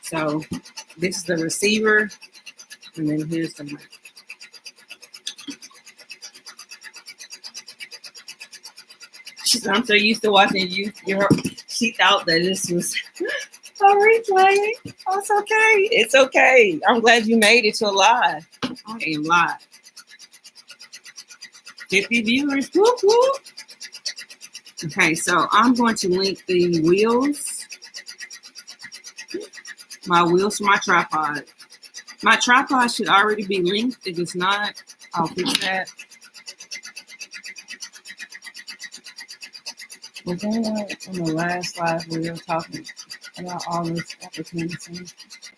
So this is the receiver, and then here's the mic. I'm so used to watching you. She thought that this was Oh, replay. Oh, it's okay. It's okay. I'm glad you made it to a live. I am live. 50 viewers. Whoop, whoop. Okay, so I'm going to link the wheels. My wheels to my tripod. My tripod should already be linked. If it's not, I'll fix that. Was that on the last slide where we were talking about all this opportunity?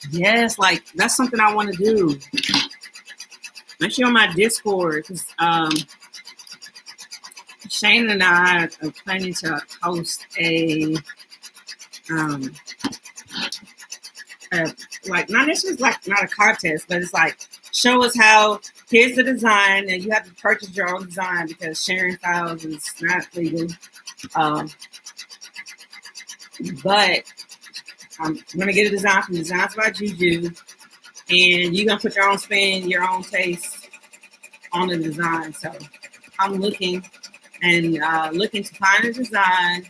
Yes, like that's something I want to do. Especially on my Discord, because Shane and I are planning to host a like not necessarily like not a contest, but it's like show us how. Here's the design, and you have to purchase your own design because sharing files is not legal. But I'm gonna get a design from Designs by Juju, and you're gonna put your own spin, your own taste on the design. So I'm looking to find a design,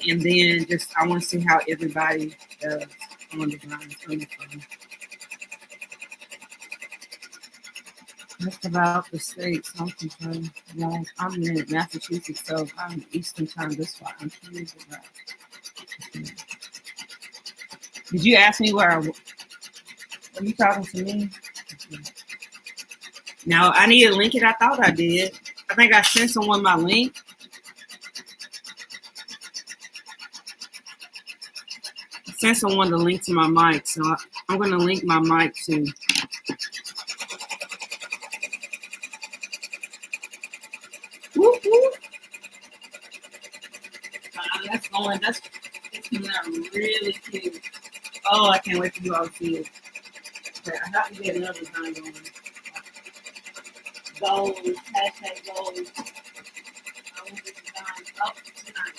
and then just I want to see how everybody does on designs. That's about the states. I'm concerned. I'm in Massachusetts, so I'm Eastern time. That's why I'm curious about. Did you ask me where? Are you talking to me? Now I need to link it. I thought I did. I think I sent someone my link. I sent someone the link to my mic, so I'm going to link my mic too. Whoop, whoop. That's going. That's coming out really cute. Oh, I can't wait for you all to see it. Okay, I have to get another design going. Goals, hashtag goals. I want this design up tonight.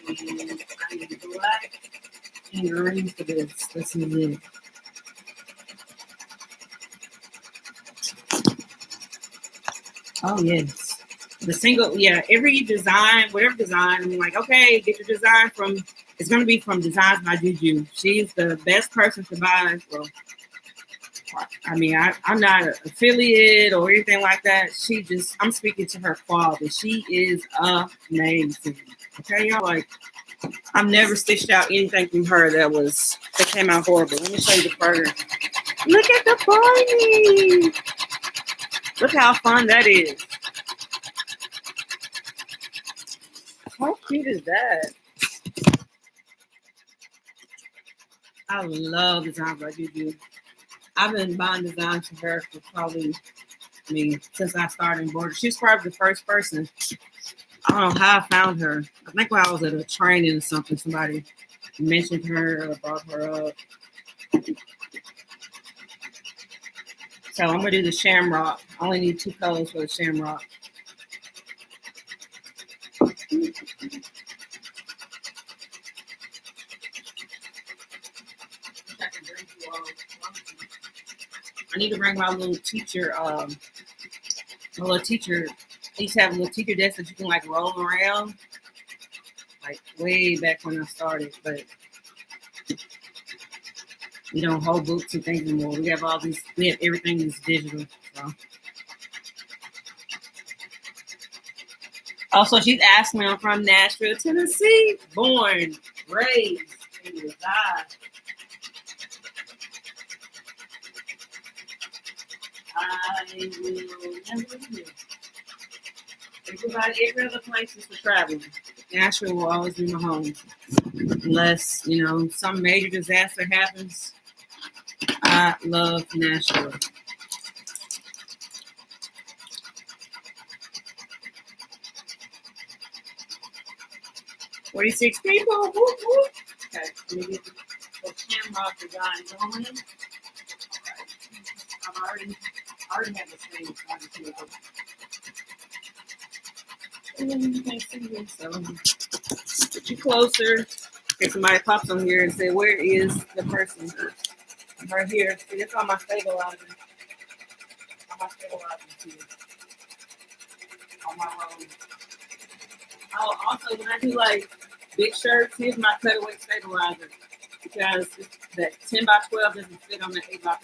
And I need black and green for this. This is it. Oh, yes. The single, yeah, every design, whatever design, I'm like, okay, get your design from, it's going to be from Designs by Juju. She's the best person to buy. Well, I mean, I'm not an affiliate or anything like that. I'm speaking to her quality. She is amazing. Okay, y'all, like, I've never stitched out anything from her that came out horrible. Let me show you the burger. Look at the pony. Look how fun that is. How cute is that? I love Designs by Juju. I've been buying designs from her for probably, since I started embroidery. She's probably the first person. I don't know how I found her. I think when I was at a training or something, somebody mentioned her or brought her up. So I'm gonna do the shamrock. I only need 2 colors for the shamrock. I need to bring my little teacher. I used to have a little teacher desk that you can like roll around, like way back when I started. But we don't hold books and things anymore. We have everything is digital. So. Also, she's asked me, I'm from Nashville, Tennessee, born, raised, and reside. I will never live. Every other place is for traveling. Nashville will always be my home. Unless, some major disaster happens. I love Nashville. "46 people. Whoop, whoop. Okay, let me get the camera design going. Okay. I already have the same design. And then you can't see me, so get you closer. Okay, somebody pops on here and say, "Where is the person?" I'm right here. See, it's on my stabilizer. On my stabilizer too. On my road. Oh, also when I do like big shirts, here's my cutaway stabilizer because that 10 by 12 doesn't fit on the 8 by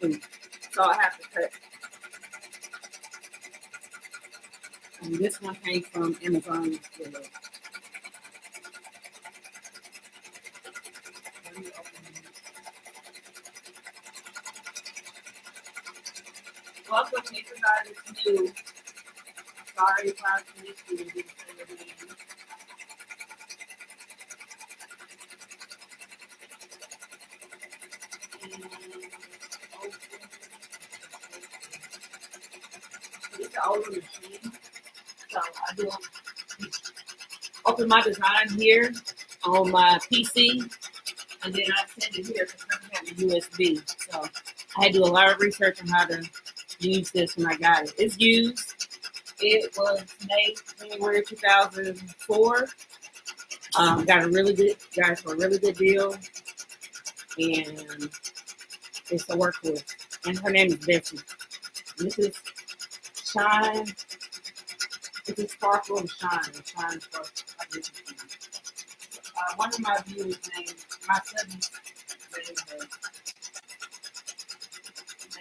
13. So I have to cut. And this one came from Amazon. Welcome to everybody's new. Sorry if I missed you. Didn't say your name. It's an older machine. So I do open my design here on my PC, and then I send it here because I have a USB. So I had to do a lot of research on how to use this when I got it. It's used. It was made January 2004. Got a really good, got it for a really good deal, and it's a workhorse. And her name is Bessie. And this is Shine. This is Sparkle and Shine. Shine Sparkle. One of my viewers named my cousin's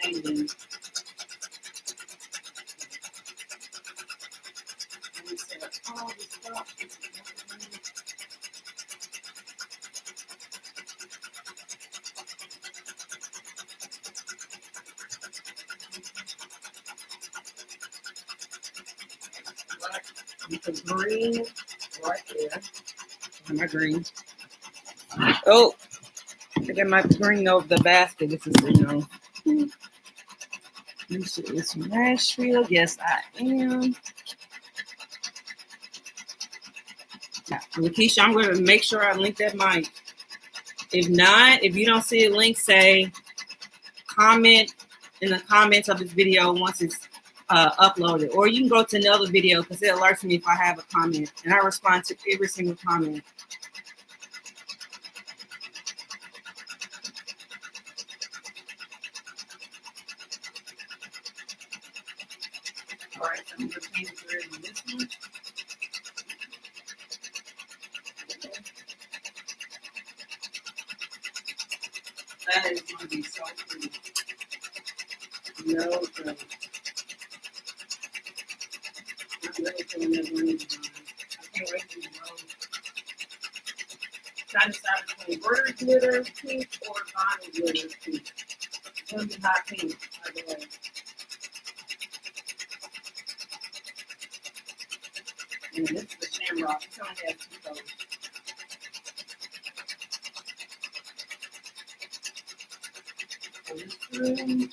named him. And he said, "Oh, this stuff." With the green right there. My green. Oh, I got my green over the basket. This is, it's from Nashville. Yes, I am. Now, Lakeisha, I'm going to make sure I link that mic. If not, if you don't see a link, say comment in the comments of this video once it's uploaded. Or you can go to another video because it alerts me if I have a comment. And I respond to every single comment. All right, so I'm going to change the red on this one. That is going to be so pretty. No trouble. I'm really feeling that green design. I can't wait to do those. Trying to decide between embroidery glitter pink or vinyl glitter pink. It's going to be hot pink, by the way. And this is the shamrock. It's only has 2 colors. So this room.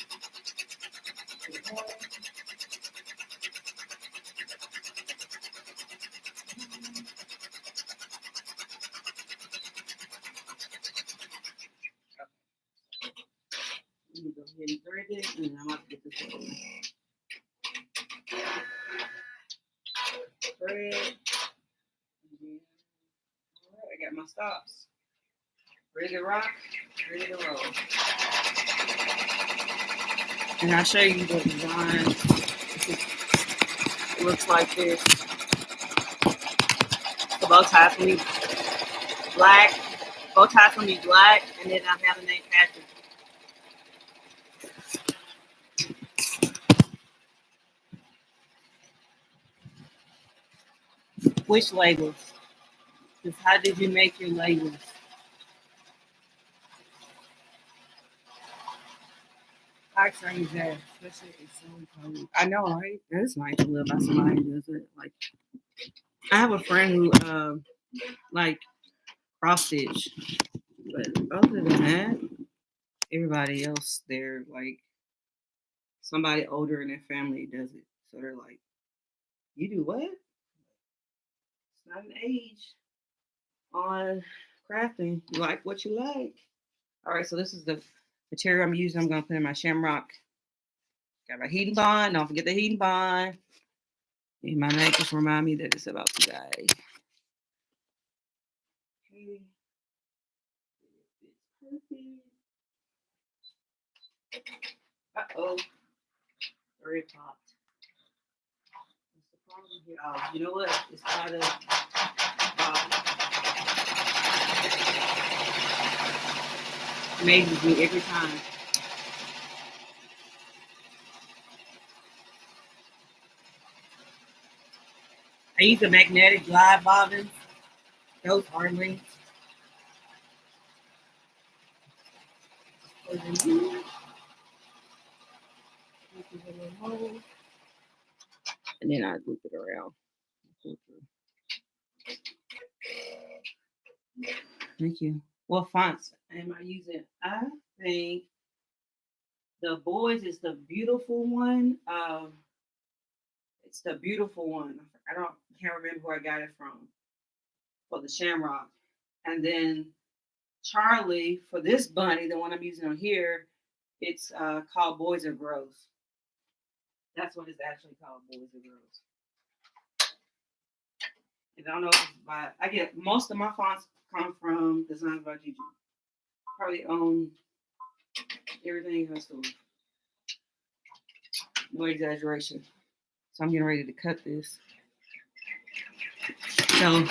Let me go ahead and thread it, and I'm going to get this over. Thread. All right, I got my stops. Ready to rock, ready to roll. And I'll show you the design. It looks like this. The bow tie's gonna be black. Bow tie's gonna be black, and then I have the name Patrick. Which labels? Just how did you make your labels? I exchange that, especially if it's so cold. I know, right? It's nice to live by somebody who does it. Like, I have a friend who, like, cross stitch, but other than that, everybody else, they're like, somebody older in their family does it. So they're like, you do what? It's not an age on crafting. You like what you like. All right, so this is the material I'm using. I'm going to put in my shamrock. Got my heating bond. Don't forget the heating bond. And my knife just remind me that it's about to die. Okay. Uh-oh. Very popped. What's the problem? You know what? It's not a amazes me every time. I use a magnetic glide bobbin. Those are linked. And then I loop it around. Thank you. What fonts am I using? I think the boys is the beautiful one. It's the beautiful one. Can't remember where I got it from for the Shamrock. And then Charlie for this bunny, the one I'm using on here, it's called Boys Are Gross. That's what it's actually called, Boys Are Gross. And I don't know if it's by, I get most of my fonts come from Designs by Juju. Probably own everything in her store. No exaggeration. So I'm getting ready to cut this. So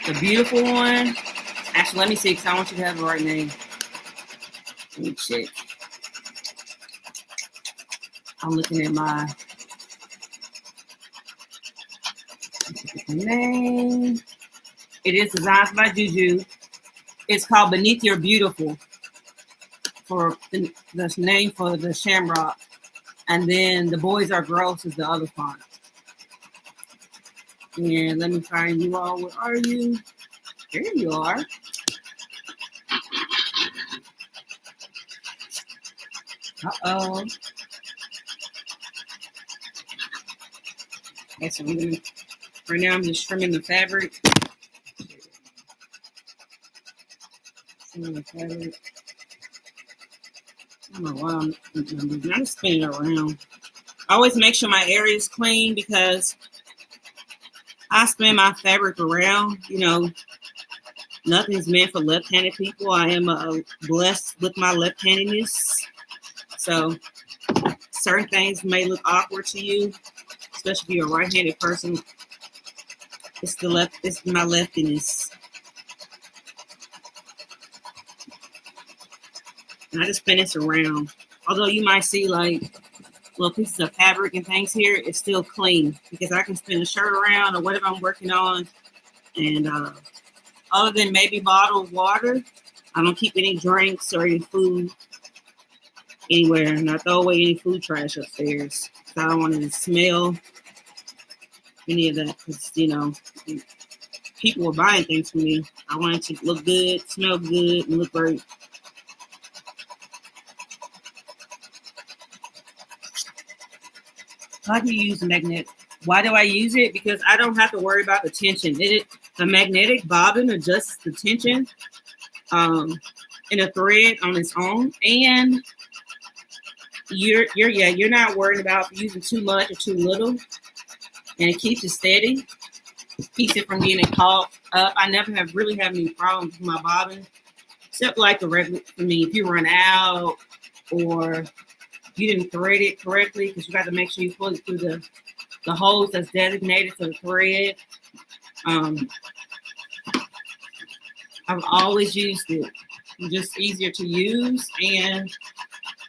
the beautiful one, actually let me see because I want you to have the right name. Let me check. I'm looking at my name. It is Designs by Juju. It's called Beneath Your Beautiful for the name for the Shamrock. And then the Boys Are Gross is the other font. And let me find you all. Where are you? There you are. Uh-oh. Okay, so right now I'm just trimming the fabric. Trimming the fabric. I don't know why I'm spinning it around. I always make sure my area is clean because I spin my fabric around. You know, nothing's meant for left-handed people. I am blessed with my left-handedness. So certain things may look awkward to you, especially if you're a right-handed person. It's my leftiness. And I just spin this around. Although you might see like little pieces of fabric and things here, it's still clean because I can spin a shirt around or whatever I'm working on. And other than maybe bottled water, I don't keep any drinks or any food anywhere. And I throw away any food trash upstairs. So I don't want to smell any of that because, you know, people were buying things from me. I want it to look good, smell good, and look great. How do you use a magnet? Why do I use it? Because I don't have to worry about the tension. The magnetic bobbin adjusts the tension in a thread on its own, and you're not worried about using too much or too little, and it keeps it steady, keeps it from getting caught up. I never really have any problems with my bobbin, except like the regular. I mean, if you run out or you didn't thread it correctly, because you got to make sure you pull it through the holes that's designated for the thread. I've always used it. It's just easier to use, and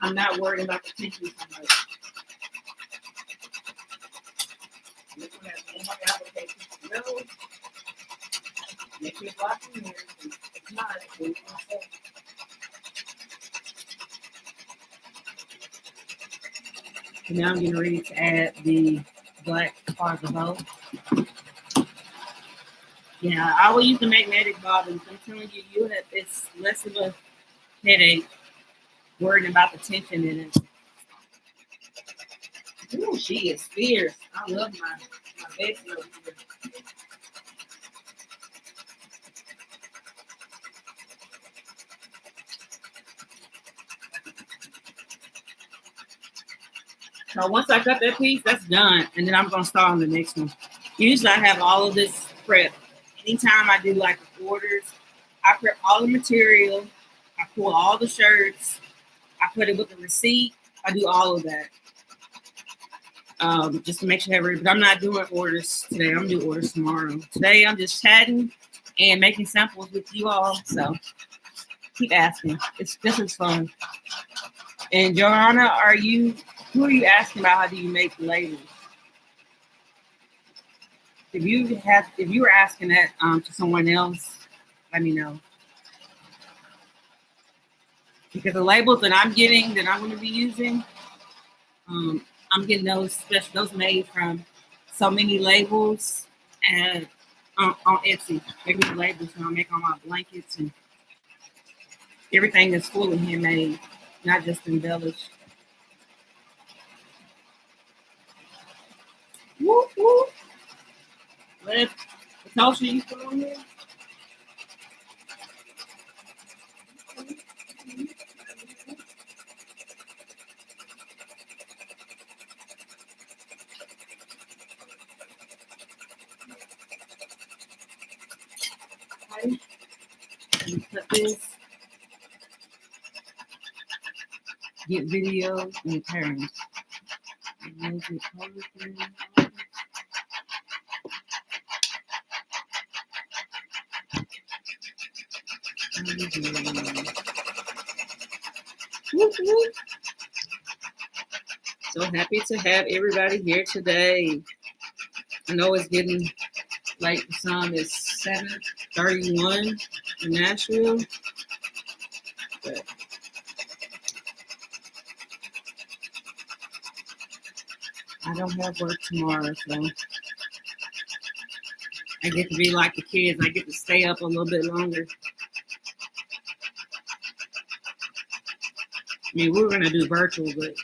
I'm not worried about the tension so much. Make sure it's locked in here. It's not. Now I'm getting ready to add the black part of the bow. Yeah, I will use the magnetic bobbins. I'm telling you, it's less of a headache worrying about the tension in it. Ooh, she is fierce. I love my Bessie over here. So once I cut that piece, that's done. And then I'm going to start on the next one. Usually I have all of this prep. Anytime I do like orders, I prep all the material. I pull all the shirts. I put it with the receipt. I do all of that. just to make sure but I'm not doing orders today. I'm doing orders tomorrow. Today I'm just chatting and making samples with you all. So keep asking. This is fun. And Joanna, who are you asking about? How do you make labels? If you were asking that to someone else, let me know. Because the labels that I'm getting, that I'm going to be using, I'm getting those made from So Many Labels and on Etsy. They make labels, and I make all my blankets and everything that's fully handmade, not just embellished. Whoop, whoop. Let's toast you put on here. Okay. Cut this. Get video and parents. So happy to have everybody here today. I know it's getting late for some. It's 7:31 in Nashville. But I don't have work tomorrow, so I get to be like the kids. I get to stay up a little bit longer. I mean, we were going to do virtual, but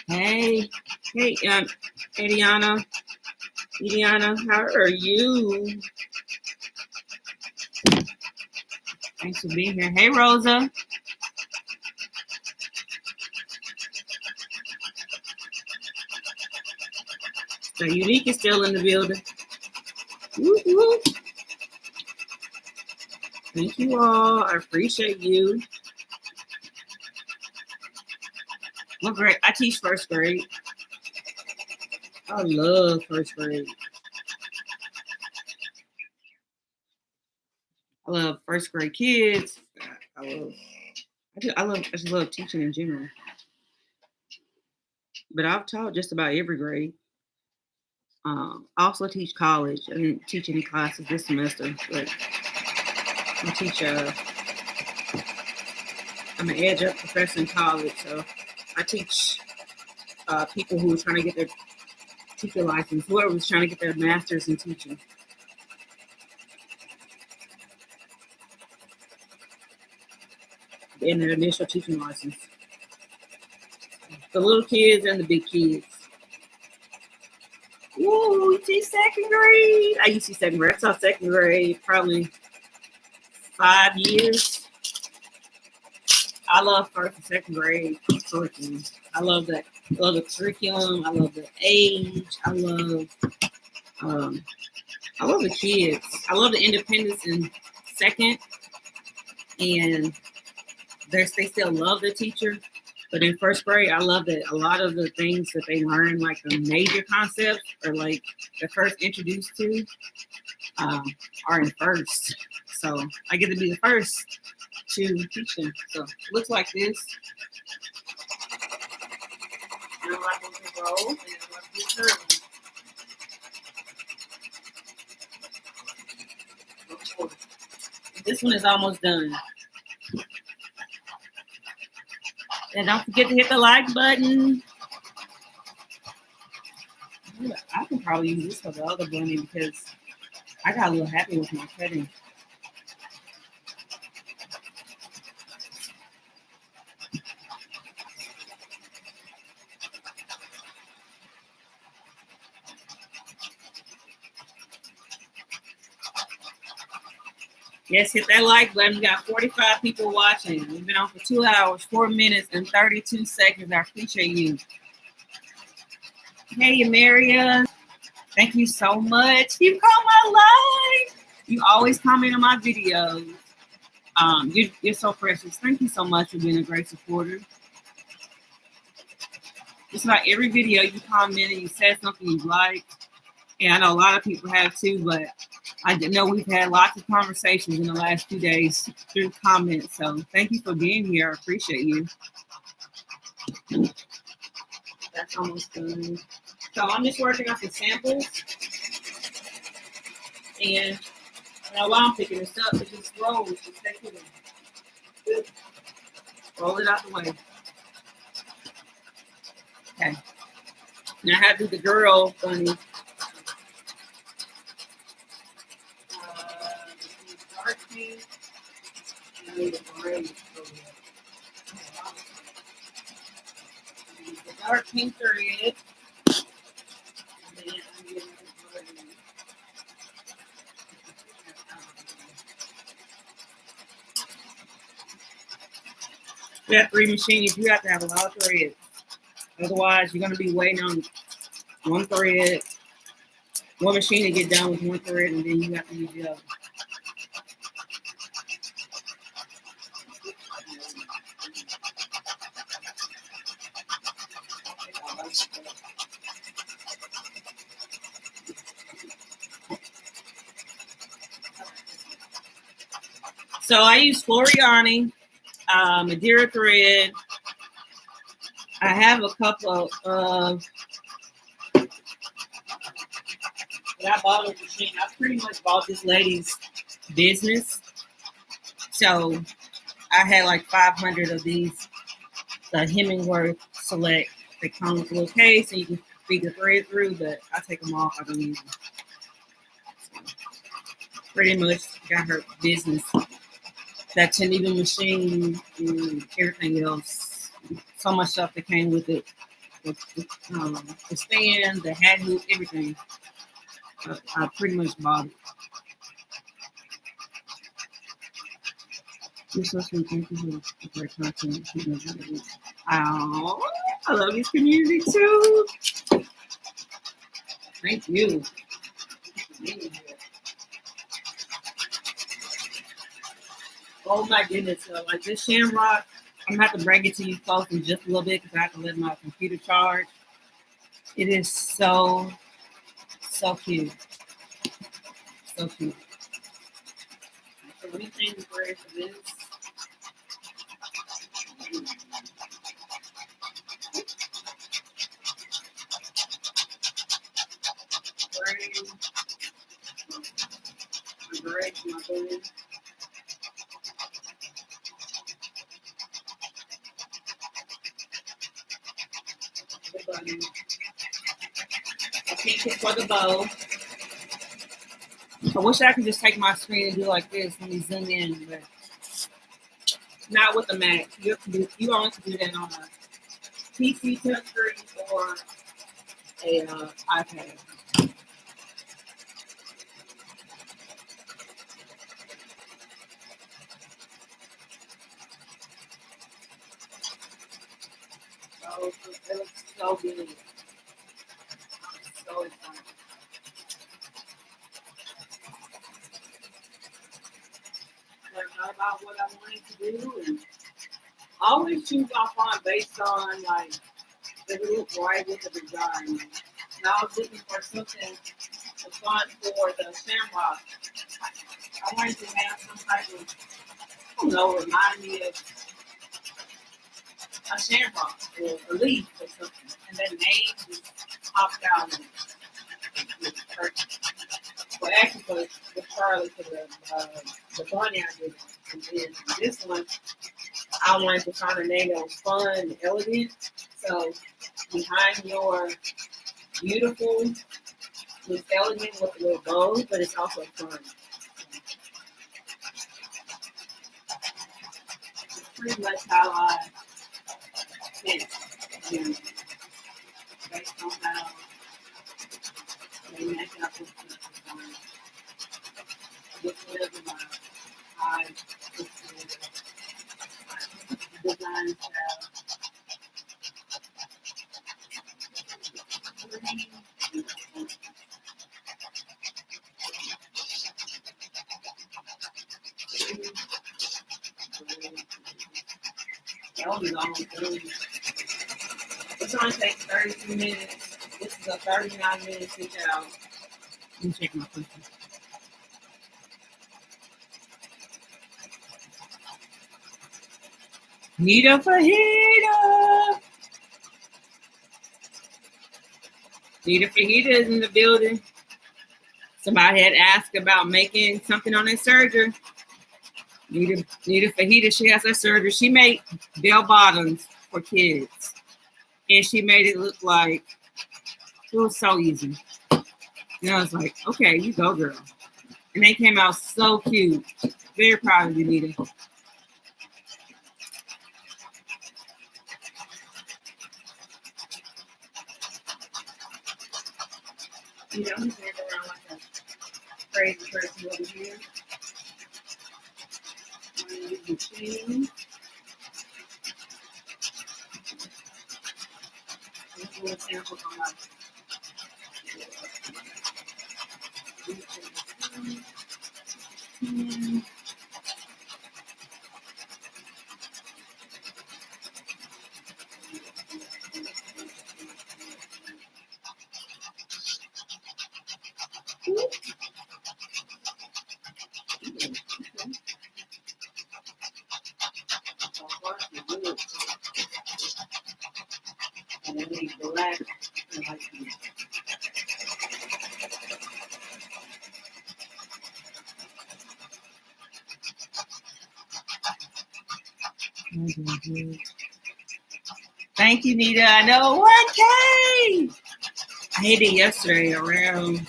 hey, Ediana, how are you? Thanks for being here. Hey, Rosa. So Unique is still in the building. Woo-hoo. Thank you all. I appreciate you. What grade? I teach first grade. I love first grade. I love first grade kids. I just love teaching in general. But I've taught just about every grade. I also teach college. I didn't teach any classes this semester, but I teach. I'm an adjunct professor in college, so I teach people who are trying to get their teacher license, whoever was trying to get their master's in teaching. And their initial teaching license. The little kids and the big kids. Woo, you teach second grade. I used to teach second grade. I taught second grade probably 5 years. I love first and second grade curriculum. I love that. I love the curriculum. I love the age. I love the kids. I love the independence in second, and they still love the teacher. But in first grade, I love that a lot of the things that they learn, like the major concepts, or like they're first introduced to, are in first. So I get to be the first to teach them. So it looks like this. And I'm like to roll, and I'm like to curl. This one is almost done. And don't forget to hit the like button. I can probably use this for the other bunny because I got a little happy with my cutting. Yes, hit that like button. We got 45 people watching. We've been on for 2 hours, 4 minutes, and 32 seconds. I appreciate you. Hey, Maria. Thank you so much. You caught my live. You always comment on my videos. You're so precious. Thank you so much for being a great supporter. Just like every video you commented, you said something you liked. And I know a lot of people have too, but I know we've had lots of conversations in the last 2 days through comments. So thank you for being here. I appreciate you. That's almost done. So I'm just working on some samples. And while I'm picking this up, it just rolls. Just take it in. Roll it out the way. Okay. Now I have to do the girl bunny. Dark pink. I need a gray. The dark pink thread. And then I'm getting the gray. We have 3 machines. You have to have a lot of threads. Otherwise, you're going to be waiting on one thread, one machine to get done with one thread, and then you have to use the other. So I use Floriani, Madeira thread. I have a couple of that I bought a machine. I pretty much bought this lady's business. So I had like 500 of these, the Hemingworth Select. They come with a little case and you can feed the thread through, but I take them off. I don't use them. So pretty much got her business. That 10-needle machine and everything else. So much stuff that came with it. The stand, the hat hook, everything. I pretty much bought it. You're so sweet. Thank you for the great content. Oh, I love this community too. Thank you. Oh my goodness. Like this shamrock, I'm going to have to bring it to you close in just a little bit because I have to let my computer charge. It is so cute. So cute. So let me change the thread for this. My bun. I pink it for the bow. I wish I could just take my screen and do like this. Let me zoom in, but not with the Mac. You only can do that on a PC touchscreen or a iPad. So it looks so good. I'm so excited. Learn about what I wanted to do, and I always choose my font based on like the look right with the design. And I was looking for something, a font for the shamrock. I wanted to have some type of, I don't know, remind me of a shamrock or a leaf or something. And that name just popped out. And it's perfect. Well, actually, for Charlie, for the bunny I did. And then this one, I wanted to find a name that was fun and elegant. So behind your beautiful, it's elegant with a little bow, but it's also fun. It's pretty much how I think, based on how they match up with whatever my eye design style. only long through. It's only takes 32 minutes. This is a 39-minute stitch out. Let me check my cookie. Nita Fajita. Nita Fajita is in the building. Somebody had asked about making something on their surgery. Nita Fajita, she has her surgery. She made bell bottoms for kids. And she made it look like it was so easy. And I was like, okay, you go, girl. And they came out so cute. Very proud of you, Nita. You know, he's standing around like a crazy person over here. Machine. Let's do a sample on my. And then we black and white. Thank you, Nita. I know 1K. I hit it yesterday around.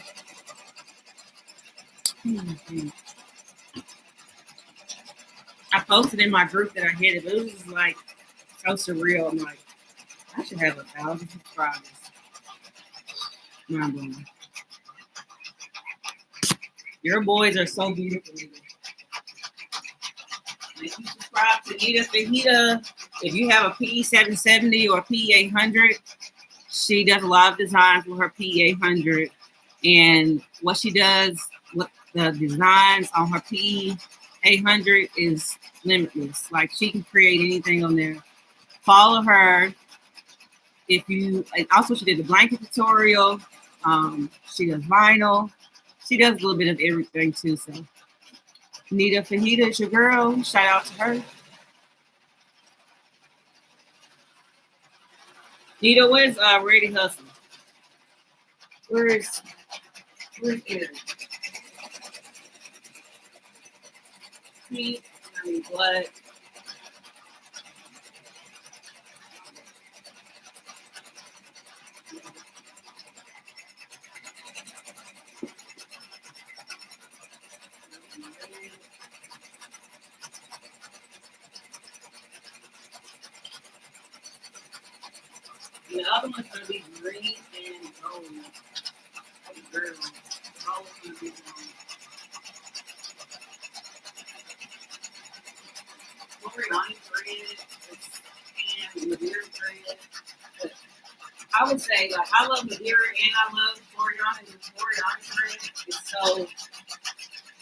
I posted in my group that I hit it, but it was like so surreal. I'm like, I should have 1,000 subscribers. Mind blowing. Your boys are so beautiful, Nita. If you subscribe to Nita Fajita, if you have a PE 770 or PE 800, she does a lot of designs with her PE 800. And what she does with the designs on her PE 800 is limitless. Like, she can create anything on there. Follow her. If you, and also she did the blanket tutorial. She does vinyl. She does a little bit of everything too. So Nita Fajita is your girl. Shout out to her. Nita, where's Ready Hustle? Where's Aaron? Me, I mean, blood. The other one's gonna be green and gold. Girl, all of them be Orion thread and Madeira thread. I would say, like, I love Madeira and I love Orion, and the Orion thread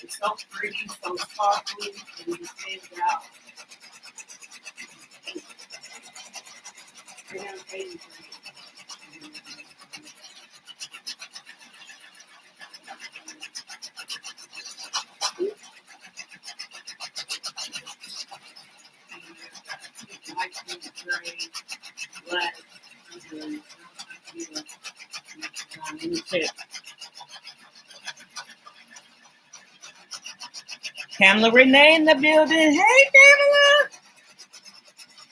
it's so pretty, so sparkly, and it stands out. I got a baby thread. Black. Let me check. Pamela Renee in the building. Hey, Pamela.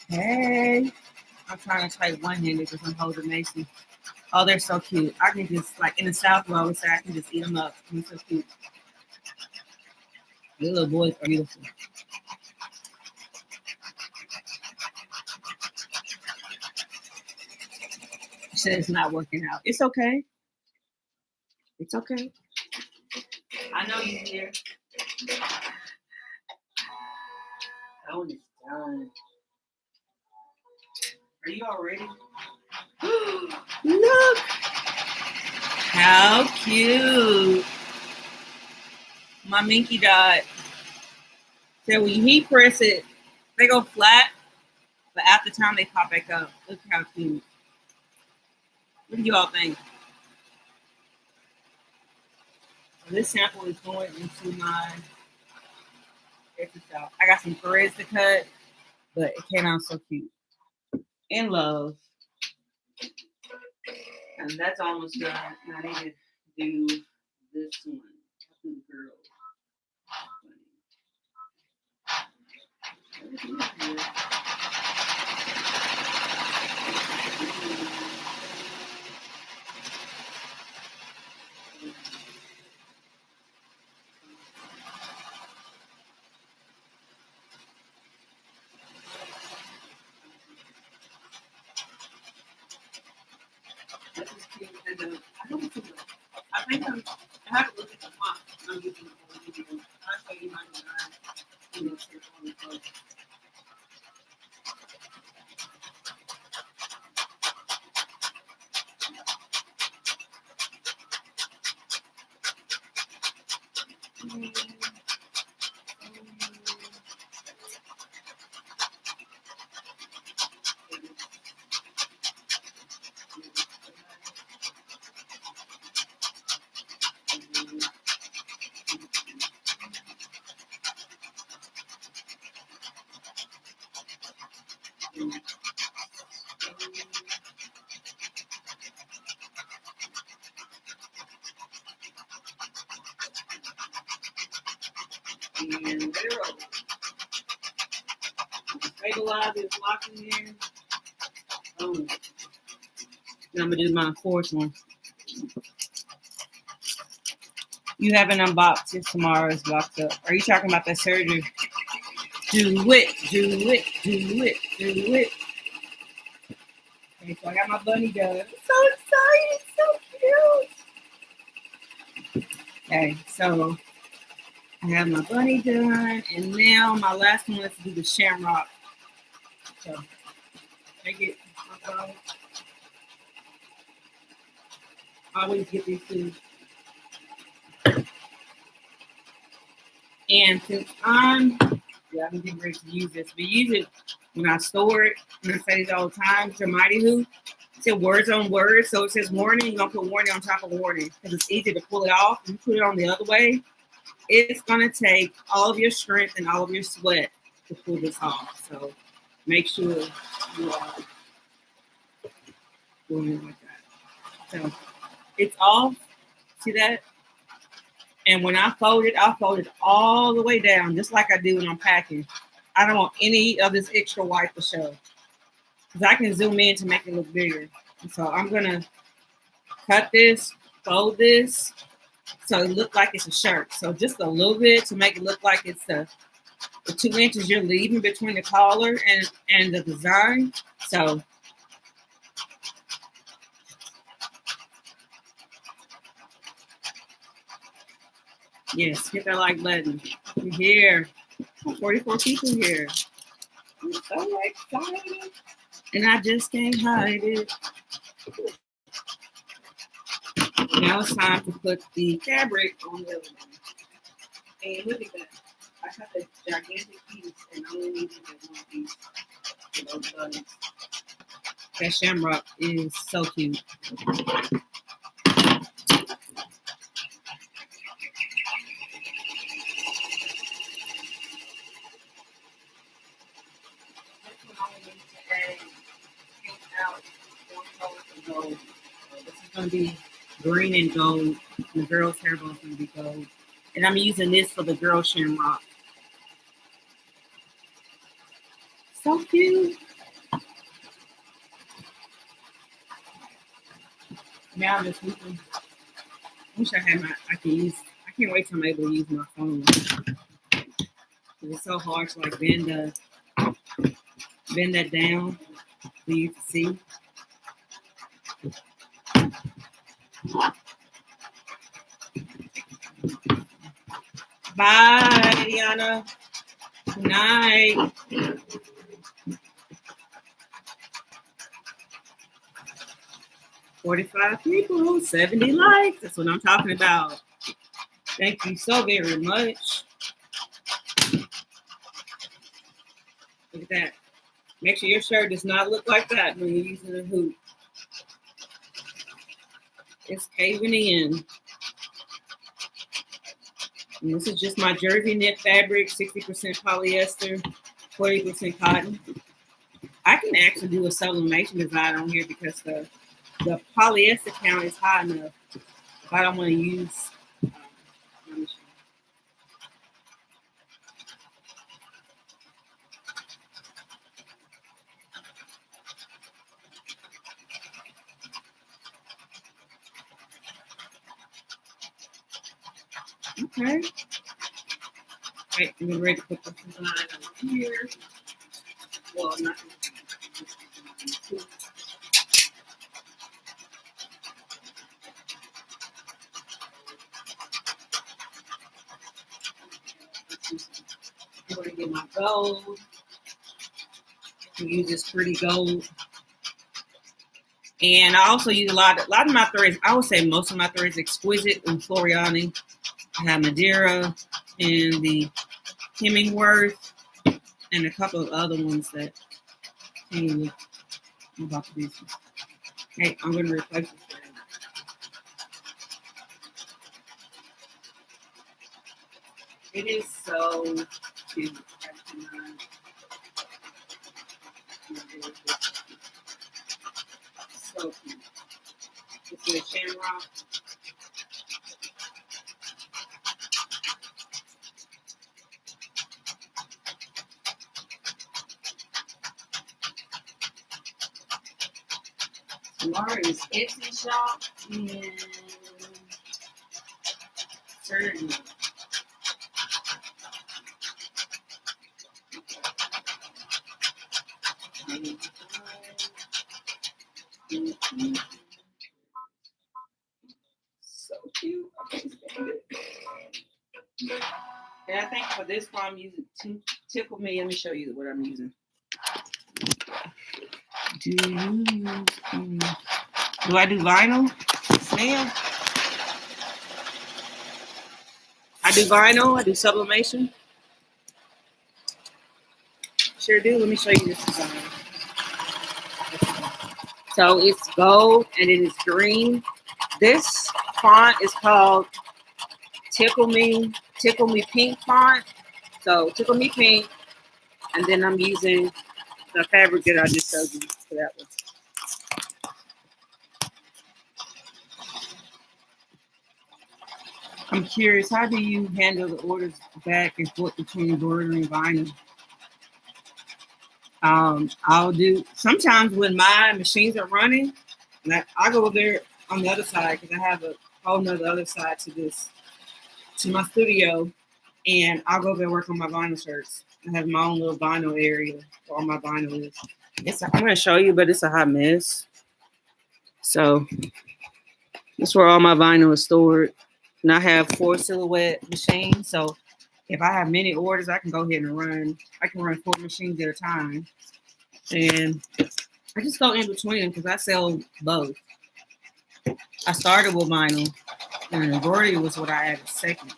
Hey. I'm trying to type one-handed because I'm holding Mason. Oh, they're so cute. I can just, like, in the South, I always say I can just eat them up. They're so cute. The little boys are beautiful. She said it's not working out. It's okay. It's okay. I know you're here. Oh, it's done. Are you all ready? Look! How cute. My Minky Dot. So when you heat press it, they go flat. But after time, they pop back up. Look how cute. What do you all think? So this sample is going into my extra shop. I got some threads to cut, but it came out so cute. In love. And that's almost done. And I need to do this one. Do the girl. This is cute. And I think I have to look at the font. I'm using the whole video. I'll show you my design. And zero. Stabilize is locking in. Oh. Now I'm gonna do my fourth one. You haven't unboxed it. Tomorrow is locked up. Are you talking about that surgery? Do it, do it, do it, do it. Okay, so I got my bunny done. I'm so excited, so cute. Okay, so I have my bunny done, and now my last one is to do the shamrock. So take it. I always get these two. And since I'm getting ready to use this, but use it when I store it. And I say this all the time. It's a Mighty Who. It said words on words. So it says warning. You're going to put warning on top of warning because it's easy to pull it off. And you put it on the other way. It's going to take all of your strength and all of your sweat to pull this off. So make sure you are doing it like that. So it's off. See that? And when I fold it all the way down, just like I do when I'm packing. I don't want any of this extra white to show. Because I can zoom in to make it look bigger. And so I'm going to cut this, fold this, so it looks like it's a shirt. So just a little bit to make it look like it's the 2 inches you're leaving between the collar and the design. So yes, hit that like button. We're here. 44 people here. I'm so excited. And I just can't hide it. Now it's time to put the fabric on the other one. And look at that. I got a gigantic piece and I only need to get one piece for those buttons. That shamrock is so cute. This is going to be green and gold. The girl's hair bone is going to be gold. And I'm using this for the girl shamrock. So cute. Now I'm just looking. I wish I had I can't wait till I'm able to use my phone. It's so hard to like bend that down for you to see. Bye, Diana. Good night. $45 people, 70 likes. That's what I'm talking about. Thank you so very much. Look at that. Make sure your shirt does not look like that when you're using a hoop. It's caving in. And this is just my jersey knit fabric, 60% polyester, 40% cotton. I can actually do a sublimation design on here because the polyester count is high enough if I don't want to use my machine. Okay. Right, and we're ready to put the design on here. Well, not. I'm going to get my gold. I use this pretty gold. And I also use a lot of my threads. I would say most of my threads exquisite and Floriani. I have Madeira and the Hemingworth and a couple of other ones that came with about the business. Okay, I'm going to replace this thread. It is so cute. So cute. It's a shamrock. Tomorrow is Etsy shop and certain. So cute. And I think for this one I'm using Tickle Me. Let me show you what I'm using. Do I do vinyl? Snail? I do vinyl. I do sublimation. Sure do. Let me show you this design. So it's gold and it is green. This font is called Tickle Me Pink font. So Tickle Me Pink, and then I'm using the fabric that I just showed you for that one. I'm curious, how do you handle the orders back and forth between embroidery and vinyl? I'll do sometimes when my machines are running, and I go over there on the other side because I have a whole nother other side to my studio, and I'll go over there and work on my vinyl shirts. I have my own little vinyl area where all my vinyl is. I'm going to show you, but it's a hot mess. So this is where all my vinyl is stored. And I have 4 silhouette machines. So if I have many orders, I can go ahead and run. I can run 4 machines at a time. And I just go in between them because I sell both. I started with vinyl, and embroidery was what I added second.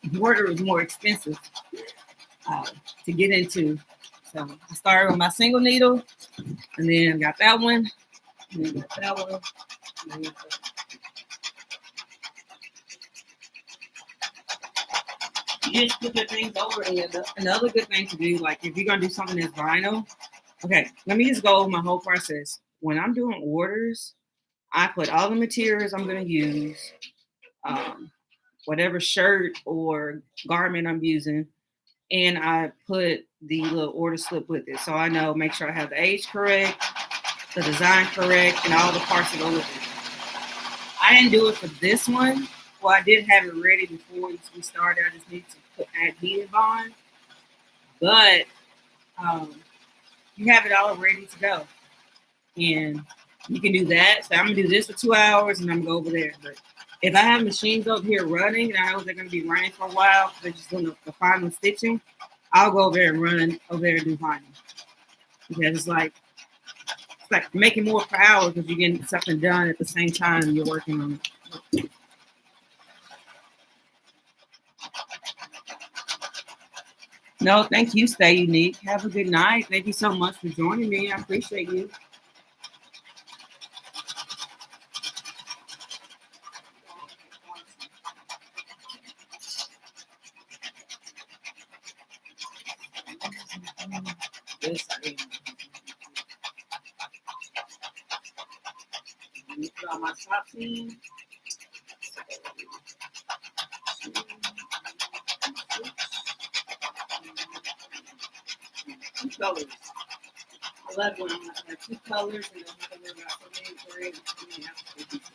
Embroidery was more expensive to get into. So I started with my single needle, and then got that one, and then got that one. And then you just put your things over there. Another good thing to do, like if you're gonna do something that's vinyl, okay, let me just go over my whole process. When I'm doing orders, I put all the materials I'm gonna use, whatever shirt or garment I'm using, and I put the little order slip with it. So I know, make sure I have the age correct, the design correct, and all the parts that go with it. I didn't do it for this one. Well, I did have it ready before we started. I just need to add heated bond. But you have it all ready to go. And you can do that. So I'm going to do this for 2 hours, and I'm going to go over there. But if I have machines over here running, and I know they're going to be running for a while, they're just doing the final stitching, I'll go over there and run over there and do vinyl. Because it's like making more per hour because you're getting something done at the same time you're working on it. No, thank you. Stay unique. Have a good night. Thank you so much for joining me. I appreciate you. Yes, I am. Let me put on my top team. Two colors. I love when I have two colors and then I got so many threads and so many appliques.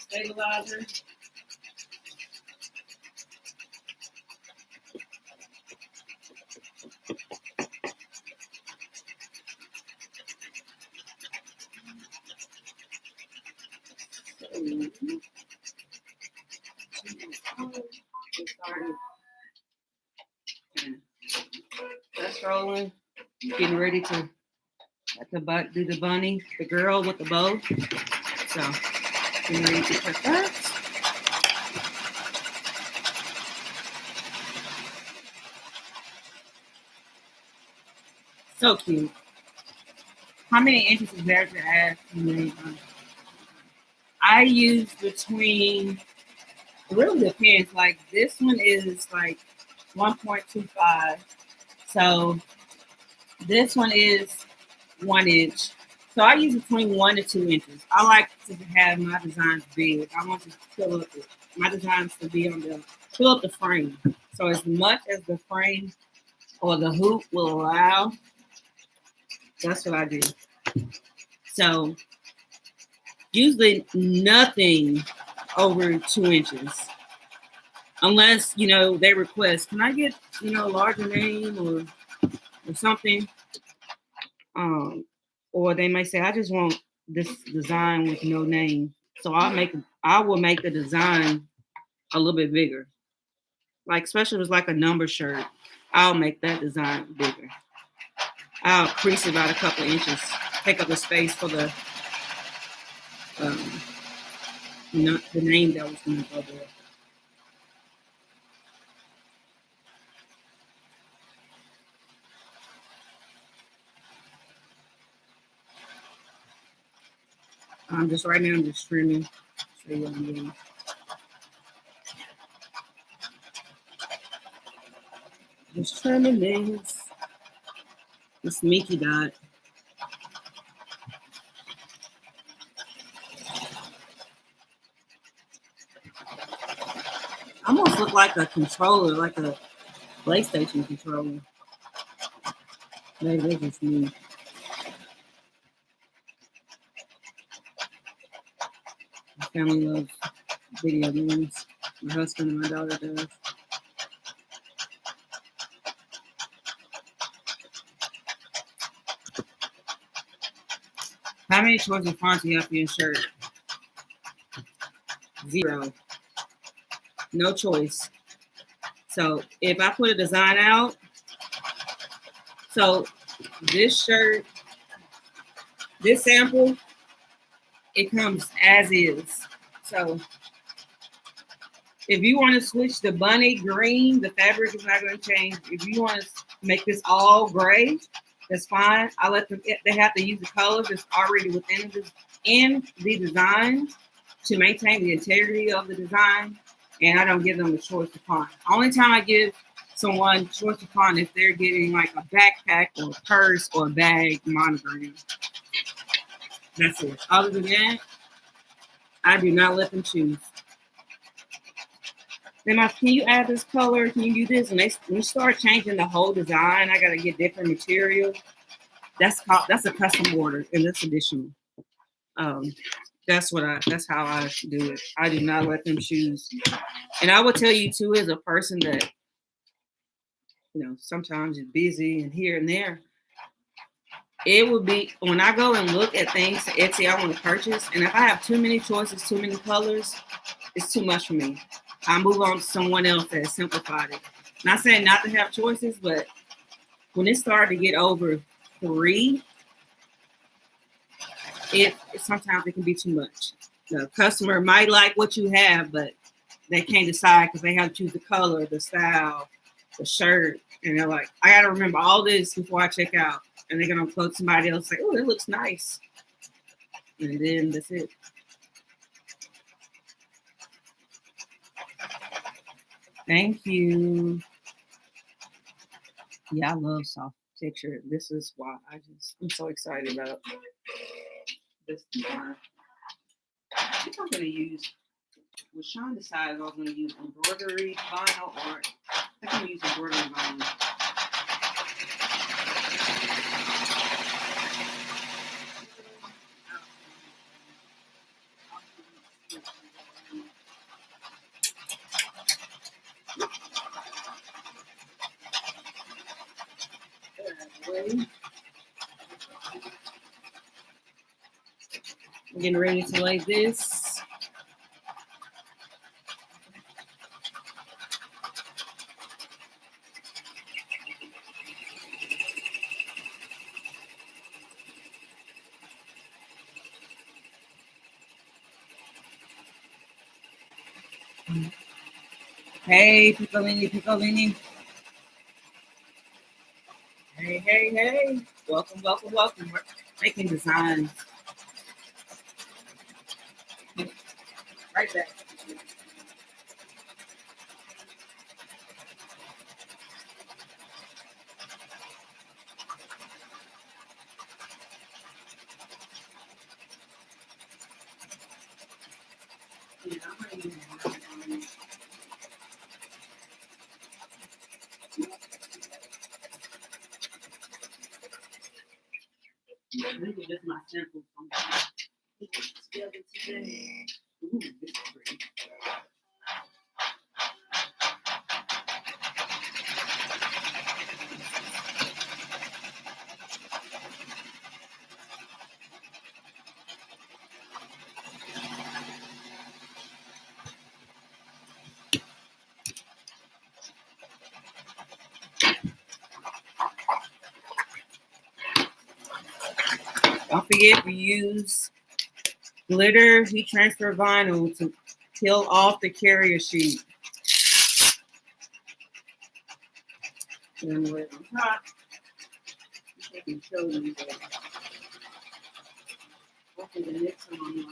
Stabilizer. That's rolling. Getting ready to do the bunny, the girl with the bow. So getting ready to cut that. So cute. How many inches is there to add? I use between, it really depends. Like this one is like 1.25. So this one is 1 inch. So I use between 1 to 2 inches. I like to have my designs big. I want to fill up my designs to be on fill up the frame. So as much as the frame or the hoop will allow, that's what I do. So usually nothing over 2 inches. Unless, they request, can I get, a larger name or something? Or they may say, I just want this design with no name. So I will make the design a little bit bigger. Like, especially if it's like a number shirt, I'll make that design bigger. I'll crease it about a couple of inches, take up the space for the name that was going to go there. Just right now, I'm just trimming. Show you what I'm doing. Just trimming this Mickey dot. Almost look like a controller, like a PlayStation controller. Maybe that's just me. My family loves video games. My husband and my daughter does. How many choices of fonts do you have for your shirt? 0. No choice. So if I put a design out, so this shirt, this sample, it comes as is. So if you want to switch the bunny green, the fabric is not going to change. If you want to make this all gray, that's fine. I let them, they have to use the colors that's already within the design to maintain the integrity of the design. And I don't give them the choice to font. Only time I give someone choice to font if they're getting like a backpack or a purse or a bag monogram. That's it. Other than that, I do not let them choose. Then can you add this color? Can you do this? And when you start changing the whole design, I gotta get different material. That's a custom order, and that's additional. That's how I do it. I do not let them choose. And I will tell you too, as a person that, sometimes is busy and here and there, it would be when I go and look at things Etsy I want to purchase, and if I have too many choices, too many colors, it's too much for me. I'll move on to someone else that simplified it. Not saying not to have choices, but when it started to get over 3, sometimes it can be too much. The customer might like what you have, but they can't decide because they have to choose the color, the style, the shirt, and they're like, I gotta remember all this before I check out. And they're gonna quote somebody else, say, oh, that looks nice. And then that's it. Thank you. Yeah, I love soft texture. This is why I'm so excited about this design. I think I'm gonna use, was Sean decided I was gonna use embroidery vinyl, or I think I'm gonna use embroidery vinyl. I'm getting ready to lay this. Hey, Piccolini. Hey. Welcome. We're making designs. Right back. These are just my samples from together today. Ooh, this is pretty. Don't forget, we use glitter heat transfer vinyl to peel off the carrier sheet. And we're on top. I can show you that. Hopefully the next one online.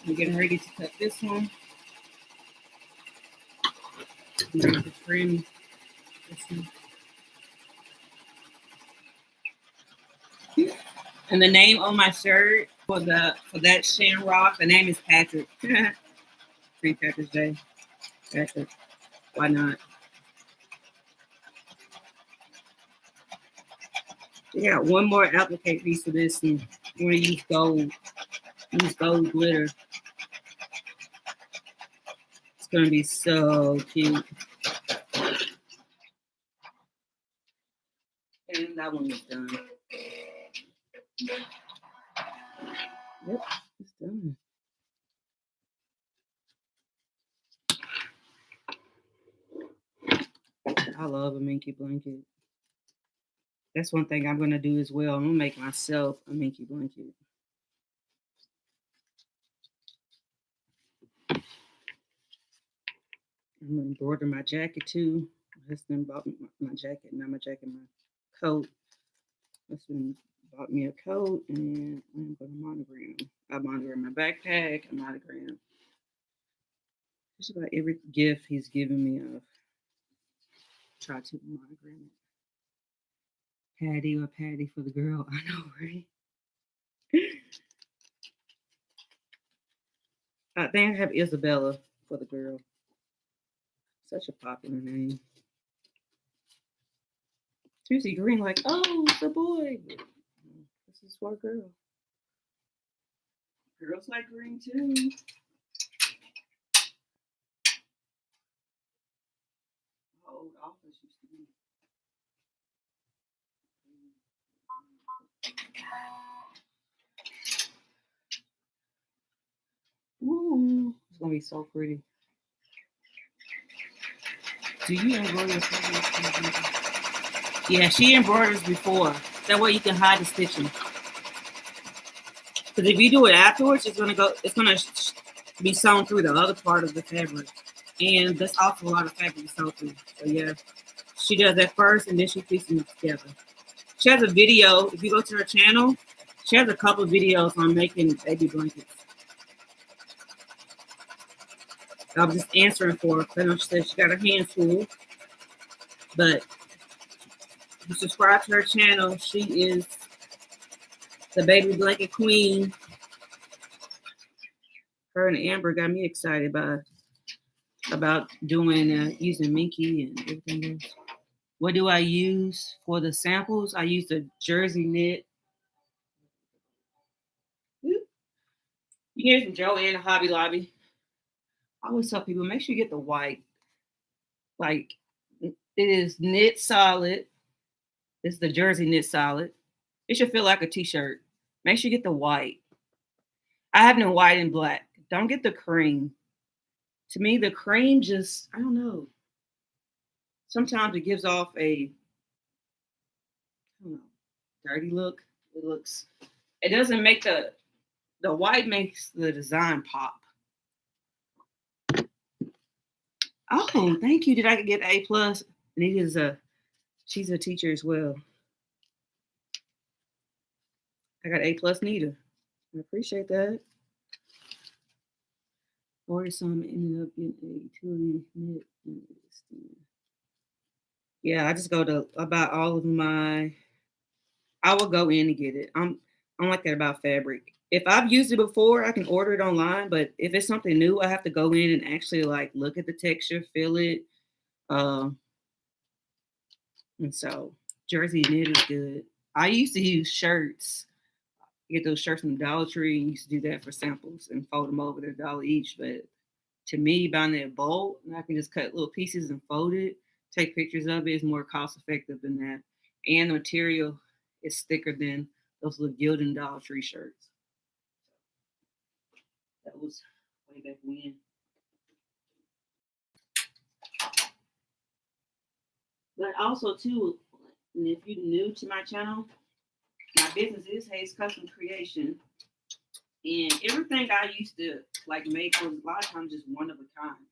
I'm getting ready to cut this one. I'm going to trim this one. And the name on my shirt for that shamrock, the name is Patrick. St. Patrick's Day. Patrick. Why not? We got one more applique piece for this, and we're gonna use gold. Use gold glitter. It's gonna be so cute. And that one is done. Yep, it's done. I love a minky blanket. That's one thing I'm gonna do as well. I'm gonna make myself a minky blanket. I'm gonna embroider my jacket too. My husband bought me my jacket, not my jacket, my coat. My husband bought me a coat, and I'm gonna monogram. I monogram my backpack, a monogram. Just about every gift he's given me, I've tried to monogram it. Patty for the girl. I know, right? I think I have Isabella for the girl. Such a popular name. Susie Green, like, oh, it's a boy. This is for a girl. Girls like green too. old office used to be. Ooh, it's gonna be so pretty. Do you embroider? Yeah, she embroiders before. That way you can hide the stitching. Because if you do it afterwards, it's gonna be sewn through the other part of the fabric, and that's also a lot of fabric to sew through. So yeah, she does that first, and then she pieces it together. She has a video. If you go to her channel, she has a couple of videos on making baby blankets. I was just answering for her. I know she said she got her hands full, but if you subscribe to her channel, she is the baby blanket queen. Her and Amber got me excited about doing using Minky and everything else. What do I use for the samples? I use the jersey knit. You get it from Joann and Hobby Lobby. I always tell people, make sure you get the white. Like, it is knit solid. It's the jersey knit solid. It should feel like a t-shirt. Make sure you get the white. I have no white and black. Don't get the cream. To me, the cream just, I don't know. Sometimes it gives off a, I don't know, dirty look. It doesn't make the white makes the design pop. Oh, thank you. Did I get A+? And she's a teacher as well. I got A+ Nita. I appreciate that. Or some ended up getting a utility knit. Yeah, I just go to about all of my. I will go in and get it. I'm like that about fabric. If I've used it before, I can order it online. But if it's something new, I have to go in and actually like look at the texture, feel it. And so jersey knit is good. I used to use shirts. Get those shirts from Dollar Tree and used to do that for samples and fold them over to $1 each. But to me, buying that bulk, I can just cut little pieces and fold it, take pictures of it is more cost effective than that. And the material is thicker than those little Gildan Dollar Tree shirts. That was way back when. But also too, and if you're new to my channel, my business is Hayes Custom Creation. And everything I used to like make was a lot of times just one of a kind.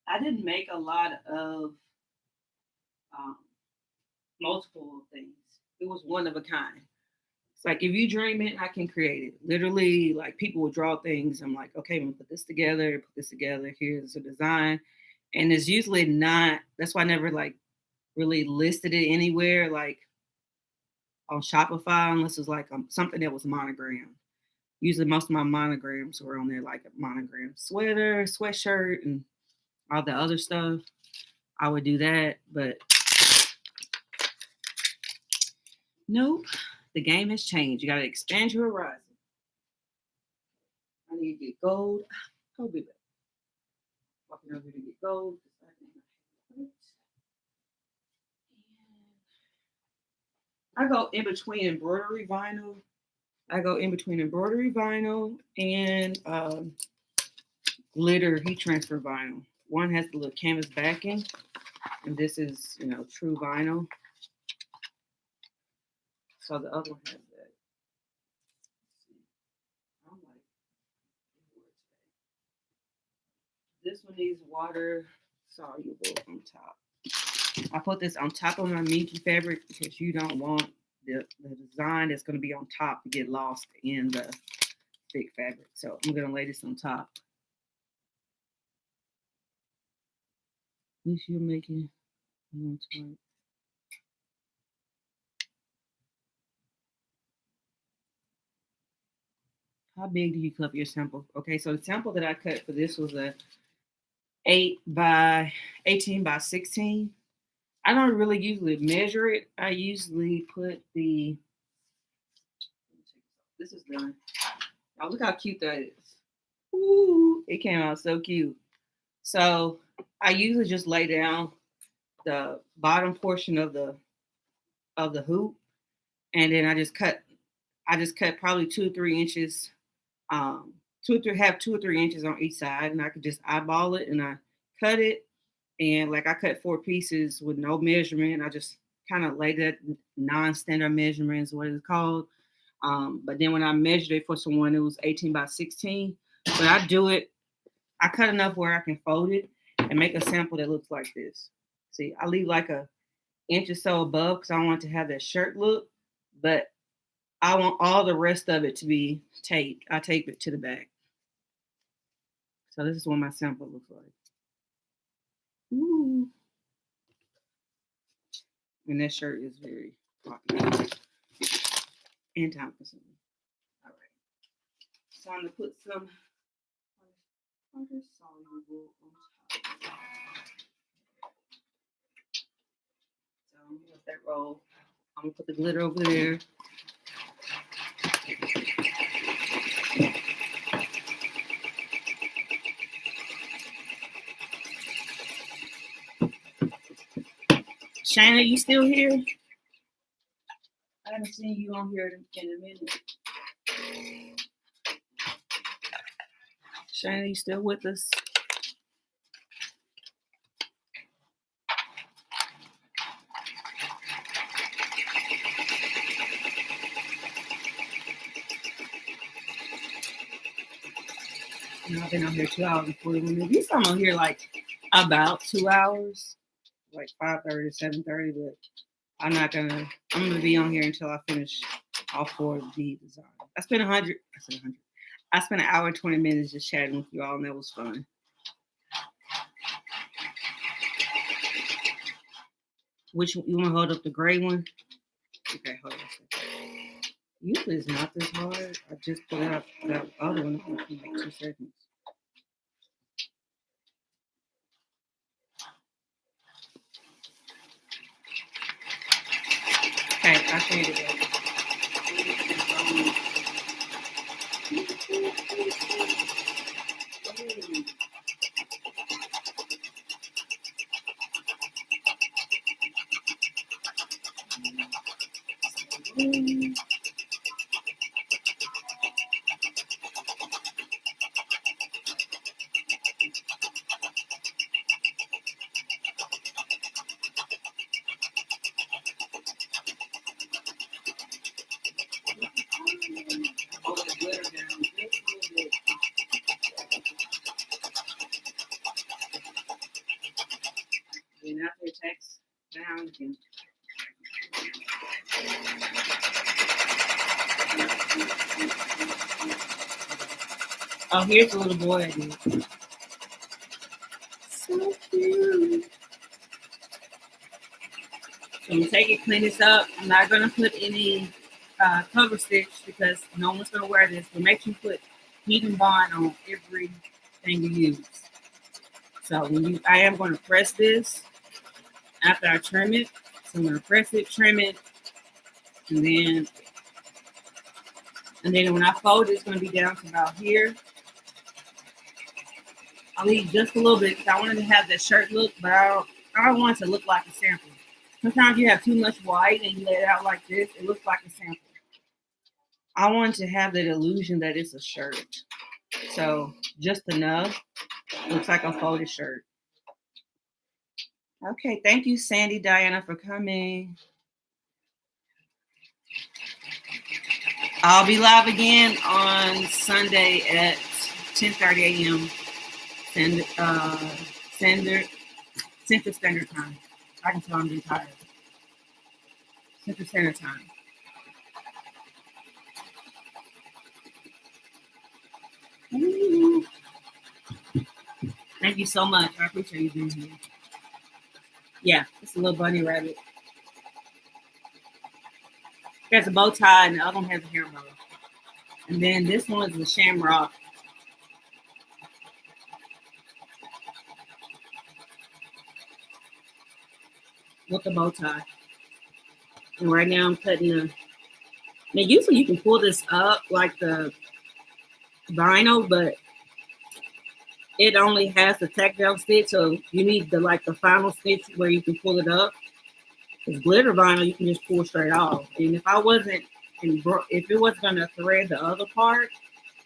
I didn't make a lot of multiple things. It was one of a kind. It's like if you dream it, I can create it. Literally, like people will draw things. I'm like, okay, I'm gonna put this together, Here's a design. And it's usually not, that's why I never like really listed it anywhere, like on Shopify, unless it's like something that was monogrammed. Usually most of my monograms were on there, like a monogram sweater, sweatshirt, and all the other stuff. I would do that, but nope. The game has changed. You got to expand your horizon. I need to get gold. Go be back. Walking over here to get gold. I go in between embroidery vinyl. And glitter heat transfer vinyl. One has the little canvas backing, and this is, true vinyl. So the other one has that. This one needs water soluble on top. I put this on top of my Minky fabric because you don't want the design that's going to be on top to get lost in the thick fabric. So I'm going to lay this on top. At least you're making How big do you cut your sample? Okay, so the sample that I cut for this was a 18 by 16. I don't really usually measure it. I usually put this is done. Oh, look how cute that is. Ooh, it came out so cute. So I usually just lay down bottom portion of the hoop, and then I just cut probably 2 or 3 inches, 2 or 3 inches on each side, and I could just eyeball it, and I cut it, and like I cut 4 pieces with no measurement. I just kind of laid that non-standard measurement is what it's called. But then when I measured it for someone, it was 18 by 16. But I cut enough where I can fold it and make a sample that looks like this. See, I leave like a inch or so above because I want it to have that shirt look, but I want all the rest of it to be taped. I tape it to the back. So this is what my sample looks like. Ooh. And that shirt is very popular and time consuming. All right. So I'm going to put some water soluble on top. So I'm going to let that roll. I'm going to put the glitter over there. Shana, you still here? I haven't seen you on here in a minute. Shana, you still with us? I've been on here 2 hours and 41 minutes. These I'm on here like about 2 hours, like 5:30 to 7:30, but I'm gonna be on here until I finish all 4 of the designs. I spent an hour and 20 minutes just chatting with you all, and that was fun. Which you want to hold up the gray one? Okay, hold on a second. Usually it's not this hard. I just put out that other one in like 2 seconds. Okay, I figured it out. And after it takes down, you can. Oh, here's a little boy I did. So cute. So you take it, clean this up. I'm not going to put any cover stitch because no one's going to wear this. But make sure you put heat and bond on everything you use. So I am going to press this after I trim it. So I'm going to press it, trim it, and then when I fold it, it's going to be down to about here. I'll leave just a little bit because I wanted to have that shirt look, but I don't want it to look like a sample. Sometimes you have too much white and you lay it out like this, it looks like a sample. I want to have that illusion that it's a shirt. So just enough. Looks like a folded shirt. Okay, thank you, Sandy Diana, for coming. I'll be live again on Sunday at 10:30 a.m. Central Standard Time. I can tell I'm getting tired. Central Standard Time. Thank you so much. I appreciate you being here. Yeah, it's a little bunny rabbit. It has a bow tie and the other one has a hair bow. And then this one is a shamrock. With the bow tie. And right now I'm cutting the. Now usually you can pull this up like the vinyl, but it only has the tack down stitch, so you need the final stitch where you can pull it up. Because glitter vinyl, you can just pull straight off. And if if it was gonna thread the other part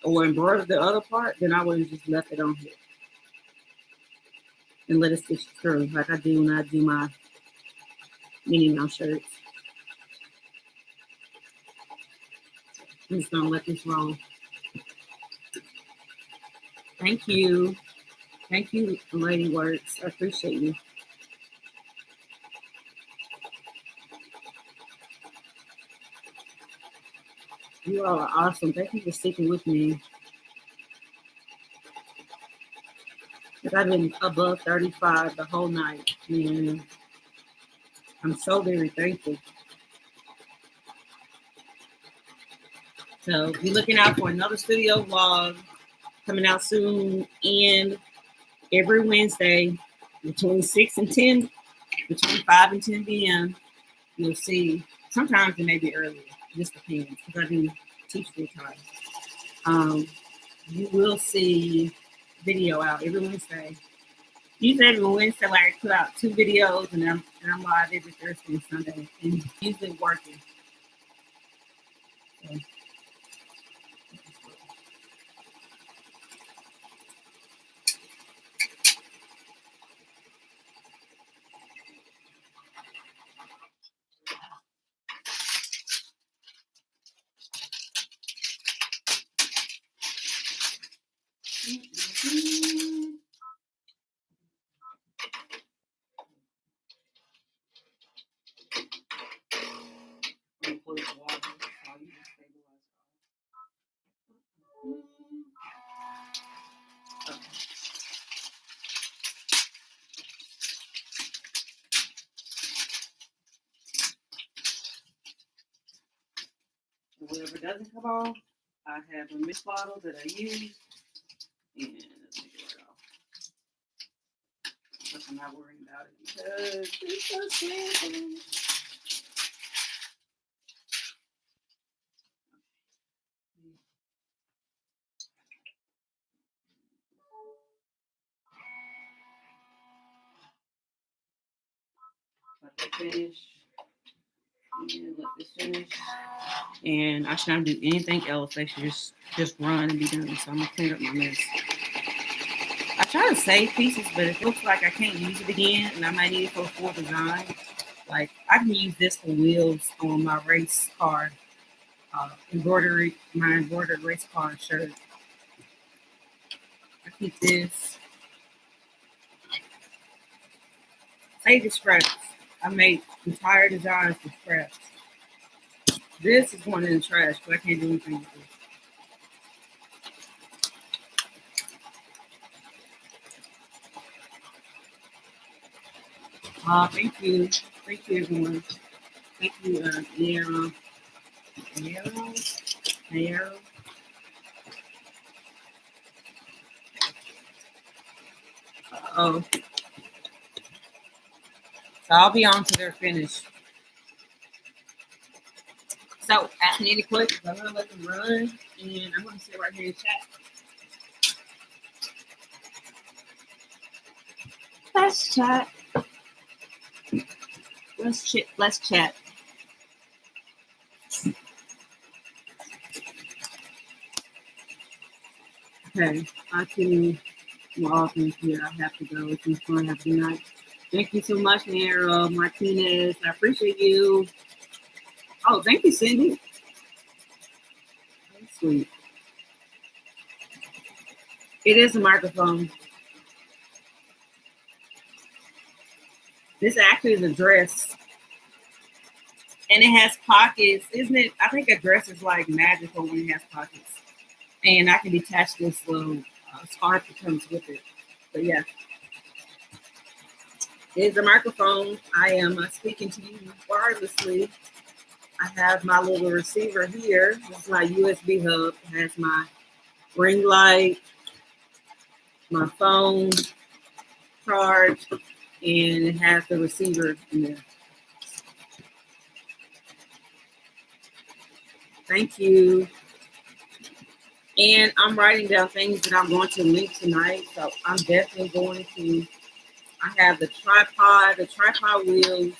or embroider the other part, then I would have just left it on here and let it stitch through, like I do when I do my Minnie Mouse shirts. I'm just gonna let this roll. Thank you. Thank you, Lady Works. I appreciate you. You all are awesome. Thank you for sticking with me. Because I've been above 35 the whole night. And I'm so very thankful. So be looking out for another studio vlog coming out soon. And every Wednesday between 6 and 10, between 5 and 10 p.m., you'll see. Sometimes it may be earlier. It just depends because I do teach full time. You will see video out every Wednesday. Usually every Wednesday, like I put out 2 videos, and I'm live every Thursday and Sunday, and usually working. So. Whatever doesn't come off, I have a mist bottle that I use, and let's take it right off. But I'm not worrying about it because it's so simple. Let that finish. And let this finish. And I shouldn't do anything else. They should just run and be done. So I'm gonna clean up my mess. I try to save pieces, but it looks like I can't use it again, and I might need it for a full design. Like I can use this for wheels on my race car embroidered race car shirt. I keep this. Save the scraps. I made entire designs with scraps. This is going in the trash, but I can't do anything with it. Thank you. Thank you, everyone. Thank you, Nero. Oh. So I'll be on to their finish. So ask me any questions. I'm gonna let them run, and I'm gonna sit right here and chat. Let's chat. Let's chat. Okay, I can more often here. I have to go. It's been fun. Have a good night. Thank you so much, Nero Martinez. I appreciate you. Oh, thank you, Cindy. That's sweet. It is a microphone. This actually is a dress. And it has pockets, isn't it? I think a dress is like magical when it has pockets. And I can detach this little scarf that comes with it. But yeah. It's a microphone. I am speaking to you wirelessly. I have my little receiver here. This is my USB hub. It has my ring light, my phone charge, and it has the receiver in there. Thank you. And I'm writing down things that I'm going to link tonight. So I'm definitely going to, I have the tripod wheels.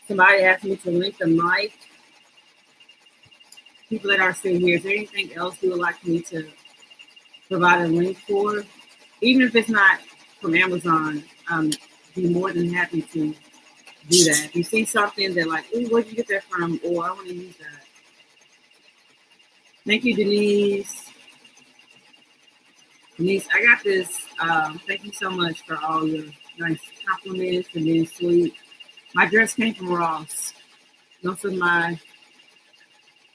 Somebody asked me to link the mic. People that are still here, is there anything else you would like me to provide a link for? Even if it's not from Amazon, be more than happy to do that. If you see something that like, ooh, where'd you get that from? Or I want to use that. Thank you, Denise. Denise, I got this. Thank you so much for all your nice compliments and being sweet. My dress came from Ross. Most of my,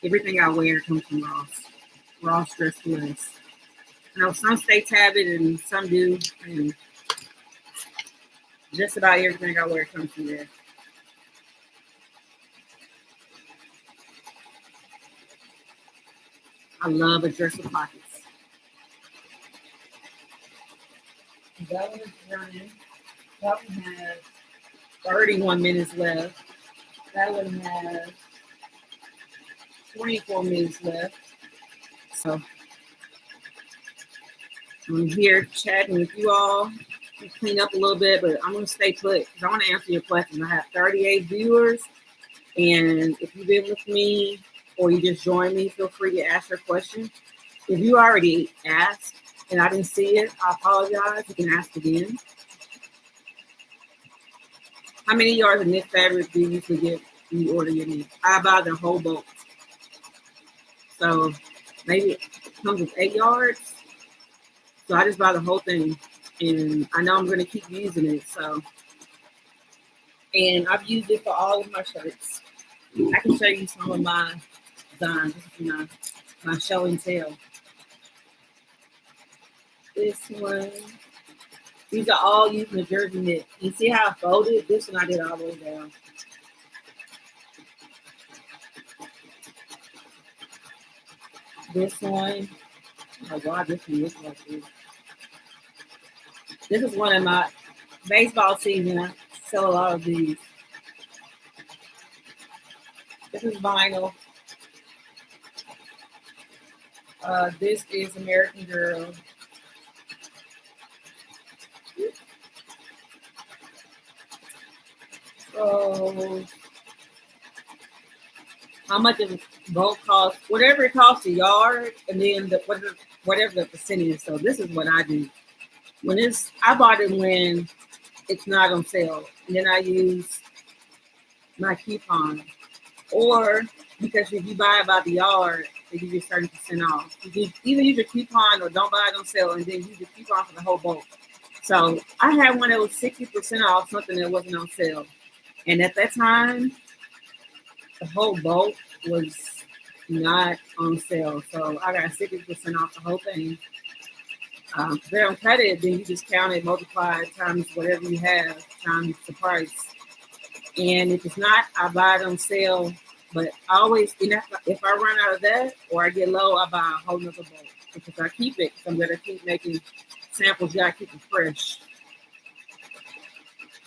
everything I wear comes from Ross. Ross Dress for Less. I know some states have it and some do. And just about everything I wear comes from there. I love a dress with pockets. That one is running. That one has 31 minutes left. That one has 24 minutes left. So I'm here chatting with you all. Clean up a little bit, but I'm going to stay put because I want to answer your questions. I have 38 viewers, and if you've been with me or you just joined me, feel free to ask your question. If you already asked and I didn't see it, I apologize. You can ask again. How many yards of knit fabric do you usually get when you order your knit? I buy the whole bulk. So maybe it comes with 8 yards. So I just buy the whole thing. And I know I'm going to keep using it. So, and I've used it for all of my shirts. I can show you some of my designs. This is my show and tell. This one. These are all using the jersey knit. You see how I folded? This one I did all the way down. This one. Oh God, this one looks like this. This is one of my baseball season. I sell a lot of these. This is vinyl. This is American Girl. So, how much does both cost? Whatever it costs a yard, and then whatever the percentage is. So this is what I do. I bought it when it's not on sale, and then I use my coupon. Or because if you buy by the yard, they give you 30% off. You can either use your coupon or don't buy it on sale, and then use your coupon for the whole bulk. So I had one that was 60% off something that wasn't on sale. And at that time, the whole bulk was not on sale. So I got 60% off the whole thing. If they don't cut it, then you just count it, multiply it times whatever you have, times the price. And if it's not, I buy it on sale. But I always, if I run out of that or I get low, I buy a whole nother bulk because I keep it. So I'm going to keep making samples. You got to keep it fresh.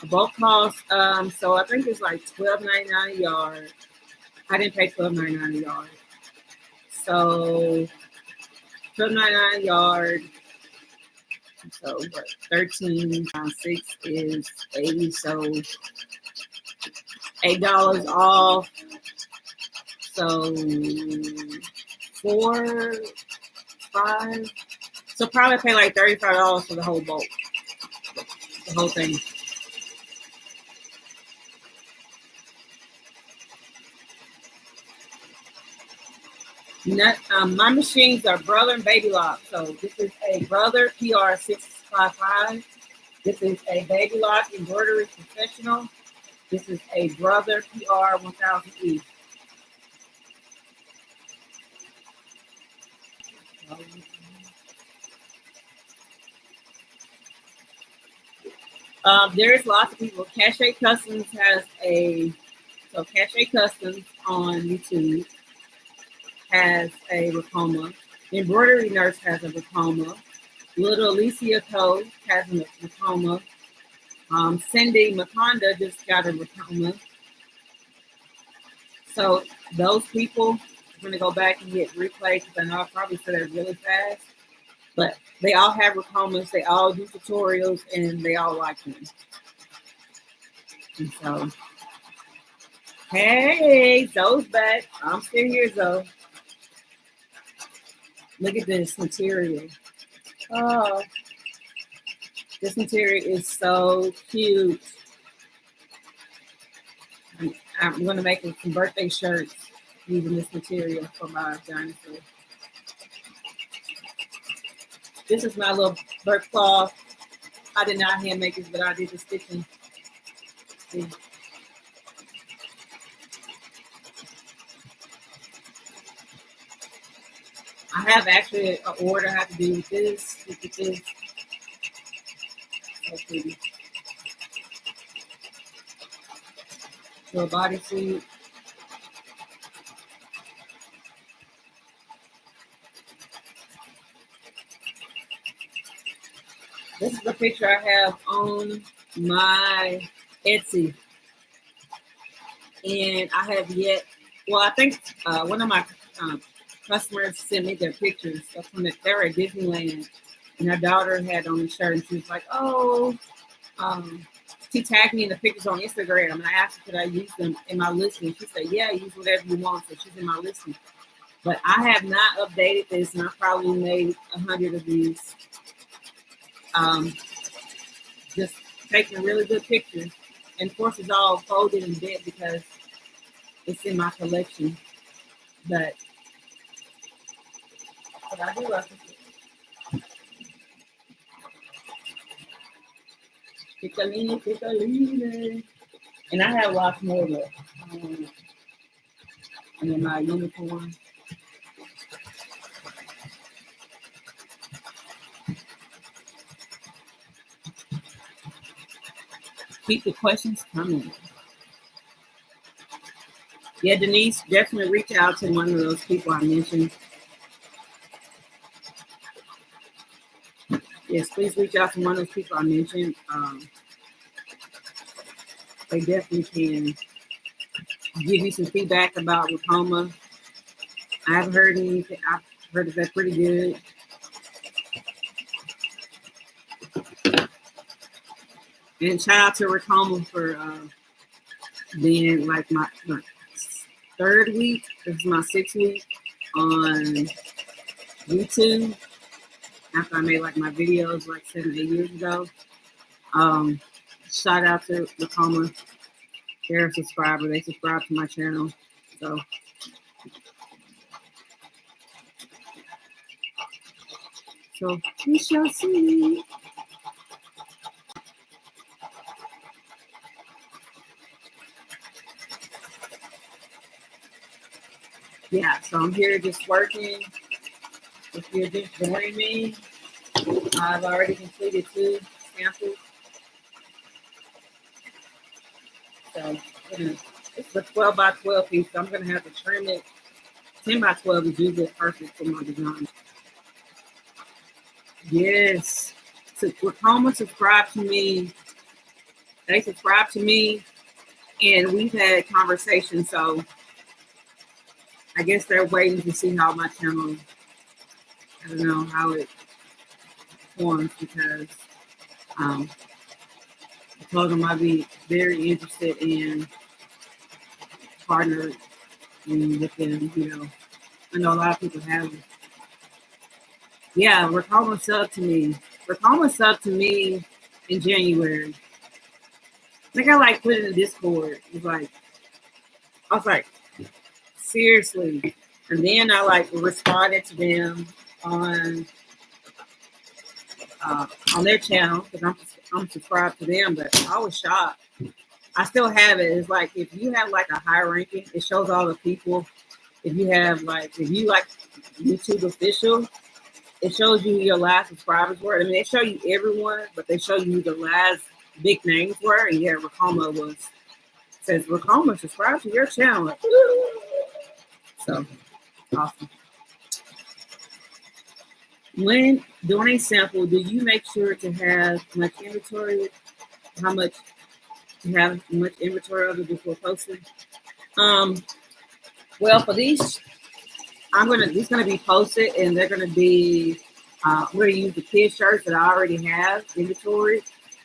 A bulk cost, so I think it's like $12.99 a yard. I didn't pay $12.99 a yard. So $12.99 a yard. So what? 13 times 6 is 80. So $8 off. So 4, 5. So probably pay like $35 for the whole bulk. The whole thing. My machines are Brother and Baby Lock. So this is a Brother PR655. This is a Baby Lock Embroidery Professional. This is a Brother PR1000E. There's lots of people. Cachet Customs has Cachet Customs on YouTube has a Racoma. Embroidery Nurse has a Racoma. Little Alicia Co. has a Racoma. Cindy Makonda just got a Racoma. So those people, going to go back and get replays because I know I probably said it really fast. But they all have recombas. They all do tutorials, and they all like them. And so, hey, Zoe's back. I'm still here, Zoe. Look at this material. Oh, this material is so cute. I'm going to make some birthday shirts using this material for my dinosaur. This is my little bird cloth. I did not hand make this, but I did the stitching. See? I have actually an order I have to do with this. Look at this. So pretty. For a bodysuit. This is the picture I have on my Etsy. And I have yet, well, I think one of my customers sent me their pictures from they were at Disneyland. And her daughter had on the shirt and she was like, oh, she tagged me in the pictures on Instagram. And I asked her, could I use them in my listing? She said, yeah, use whatever you want. So she's in my listing. But I have not updated this, and I probably made 100 of these. Just taking really good pictures. And of course, it's all folded and bent because it's in my collection. But I do love it. Piccolini. And I have lots more, but and then my unicorn. Keep the questions coming. Yeah, Denise, definitely reach out to one of those people I mentioned. Yes, please reach out to one of those people I mentioned. They definitely can give you some feedback about Racoma. I haven't heard anything. I've heard that they're pretty good. And shout out to Racoma for being like my third week. This is my 6th week on YouTube. After I made like my videos like 7-8 years ago. Shout out to Racoma. They're a subscriber. They subscribe to my channel. So we shall see. Yeah, so I'm here just working. If you're just joining me, I've already completed 2 samples. So it's a 12 by 12 piece, so I'm going to have to trim it. 10 by 12 is usually perfect for my design. Yes. So Racoma subscribed to me. They subscribed to me, and we've had conversations, so I guess they're waiting to see how my channel, I don't know how it forms, because I told them I'd be very interested in partnering with them. You know, I know a lot of people have them. Yeah, Racoma subbed to me. Racoma subbed to me in January. I think I like put it in the Discord. It's like, I was like, seriously. And then I like responded to them on their channel because I'm subscribed to them, but I was shocked. I still have it. It's like if you have like a high ranking, it shows all the people. If you like YouTube official, it shows you your last subscribers were. I mean, they show you everyone, but they show you the last big names were. And yeah, Racoma says Racoma subscribe to your channel. Like, so awesome. When doing a sample, do you make sure to have much inventory? How much you have much inventory of it before posting? Well, for these these gonna be posted, and they're gonna be. We're gonna use the kids shirts that I already have inventory.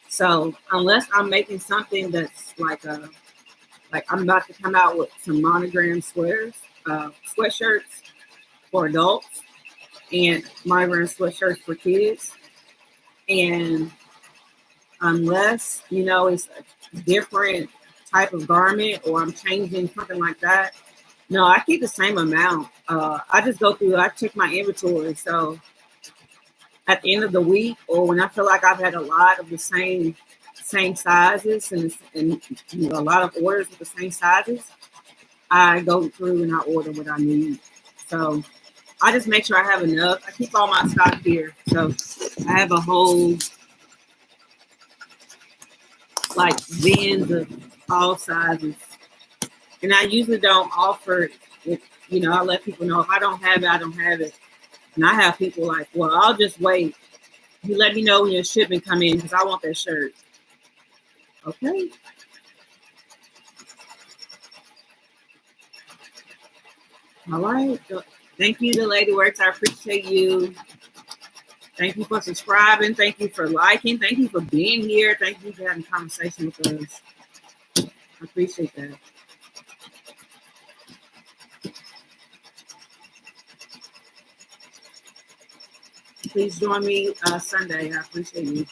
So unless I'm making something that's like I'm about to come out with some monogram sweaters, sweatshirts for adults, and monogram sweatshirts for kids. And unless it's a different type of garment or I'm changing something like that, no, I keep the same amount. I just go through. I check my inventory. So at the end of the week, or when I feel like I've had a lot of the same sizes and a lot of orders with the same sizes, I go through and I order what I need. So I just make sure I have enough. I keep all my stock here. So I have a whole like bins of all sizes. And I usually don't offer it. I let people know if I don't have it, I don't have it. And I have people like, well, I'll just wait. You let me know when your shipment come in because I want that shirt. Okay. All right. Thank you, the Lady Works. I appreciate you. Thank you for subscribing. Thank you for liking. Thank you for being here. Thank you for having a conversation with us. I appreciate that. Please join me Sunday. I appreciate you.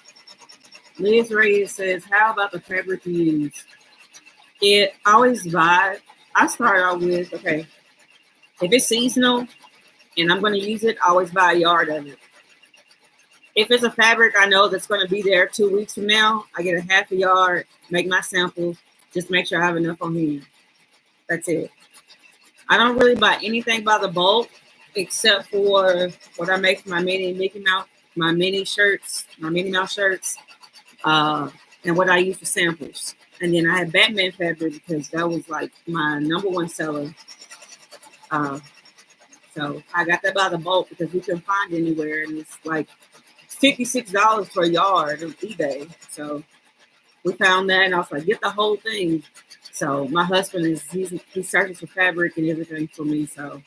Liz Reyes says, how about the fabric you use? It always vibe. I start out with, okay, if it's seasonal and I'm going to use it, I always buy a yard of it. If it's a fabric I know that's going to be there 2 weeks from now, I get a half a yard, make my samples, just make sure I have enough on hand. That's it. I don't really buy anything by the bulk except for what I make for my Mickey Mouse, my Minnie shirts, my Minnie Mouse shirts, and what I use for samples. And then I had Batman fabric because that was like my #1 seller. So I got that by the bulk because we couldn't find it anywhere, and it's like $56 for a yard on eBay. So we found that, and I was like, get the whole thing. So my husband he's searching for fabric and everything for me. So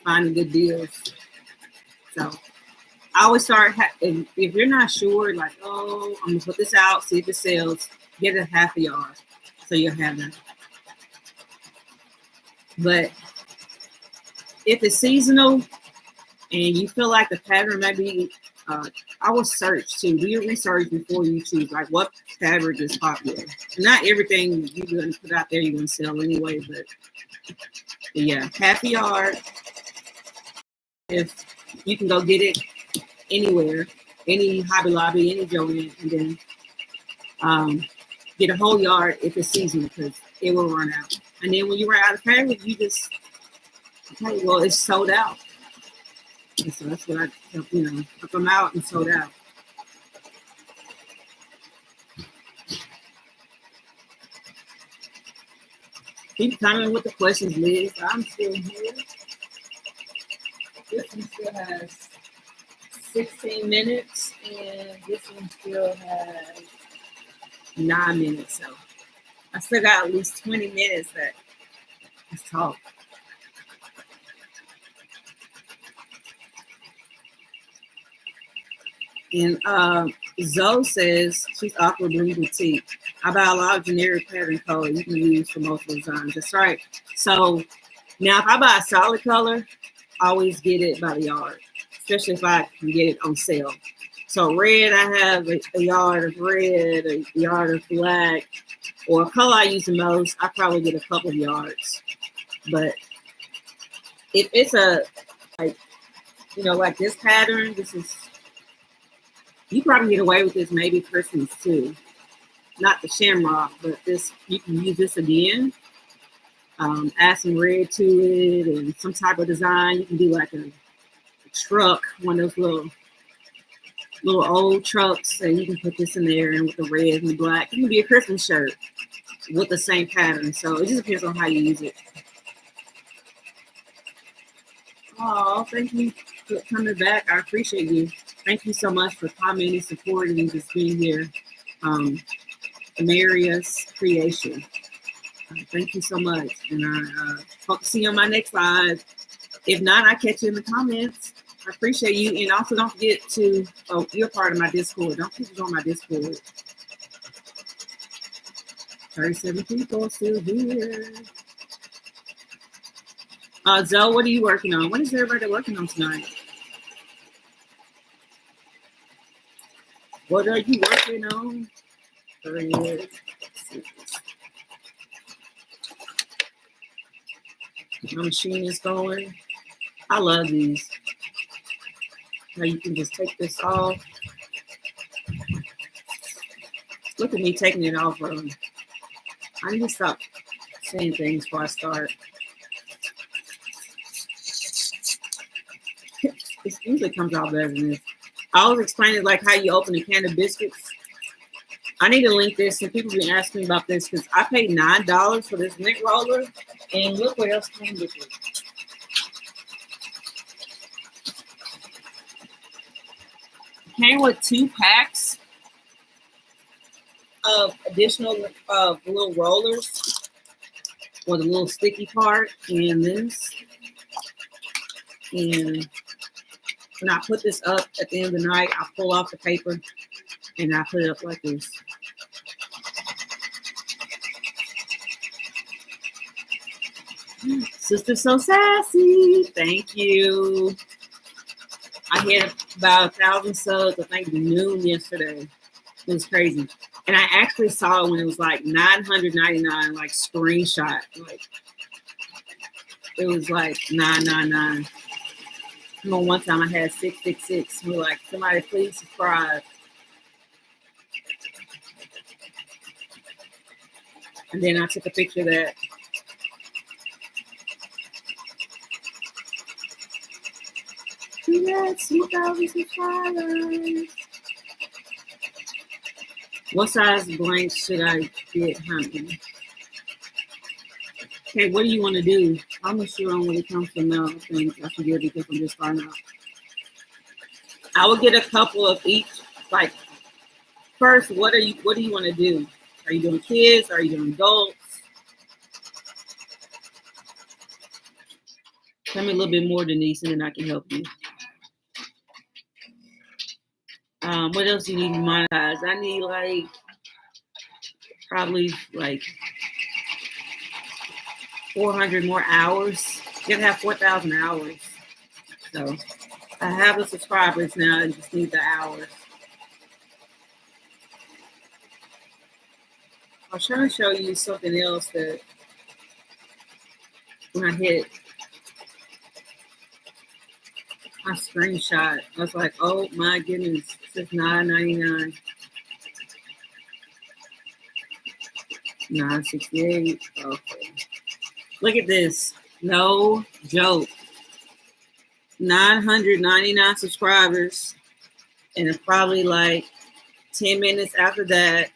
finding good deals. So I always start, if you're not sure, like, oh, I'm gonna put this out, see if it sells, get a half a yard. So you'll have that. But if it's seasonal and you feel like the pattern may be, I will search too. Do your research before you choose, like what fabric is popular. And not everything you're going to put out there you're going to sell anyway, but yeah, half a yard. If you can go get it anywhere, any Hobby Lobby, any Joann, and then get a whole yard if it's seasonal because it will run out. And then when you run out of fabric, you just, okay, well, it's sold out. And so that's what I, took them out and sold out. Keep coming with the questions, Liz. I'm still here. This one still has 16 minutes, and this one still has 9 minutes. So I still got at least 20 minutes that let's talk. And Zoe says she's awkwardly boutique. I buy a lot of generic pattern color you can use for multiple designs. That's right. So now if I buy a solid color, I always get it by the yard, especially if I can get it on sale. So red, I have a yard of red, a yard of black, or a color I use the most, I probably get a couple of yards. But if it's a, like, like this pattern, this is, you probably get away with this maybe Christmas too. Not the shamrock, but this, you can use this again. Add some red to it and some type of design. You can do like a truck, one of those little old trucks, and you can put this in there and with the red and the black. It can be a Christmas shirt with the same pattern. So it just depends on how you use it. Oh, thank you for coming back. I appreciate you. Thank you so much for commenting, supporting, and just being here. Amaria's Creation. Thank you so much. And I hope to see you on my next live. If not, I'll catch you in the comments. I appreciate you. And also don't forget to, oh, you're part of my Discord. Don't forget to join my Discord. 37 people still here. Zoe, what are you working on? What is everybody working on tonight? What are you working on? My machine is going. I love these. Now you can just take this off. Look at me taking it off. I need to stop saying things before I start. It usually comes out better than this. I was explaining like how you open a can of biscuits. I need to link this, and people been asking me about this because I paid $9 for this lint roller, and look what else came with it. It came with 2 packs of additional little rollers for the little sticky part, and this. And when I put this up at the end of the night, I pull off the paper and I put it up like this. Sister So Sassy, thank you. I had about 1,000 subs, I think noon yesterday. It was crazy. And I actually saw it when it was like $9.99, like screenshot. Like it was like $9.99. You know, one time I had 666. We were like, somebody please subscribe. And then I took a picture of that. Yes, 2,000 subscribers. What size blank should I get, honey? Okay, what do you want to do? I'm not sure on when it comes to mail things. I should get because I'm just starting out. I will get a couple of each. Like, first, what do you want to do? Are you doing kids? Are you doing adults? Tell me a little bit more, Denise, and then I can help you. What else do you need to monetize? I need like probably like 400 more hours. You gotta have 4,000 hours. So I have the subscribers now. I just need the hours. I was trying to show you something else that when I hit my screenshot, I was like, oh my goodness, this is $9.99. $9.68. Okay. Look at this. No joke. 999 subscribers. And it's probably like 10 minutes after that,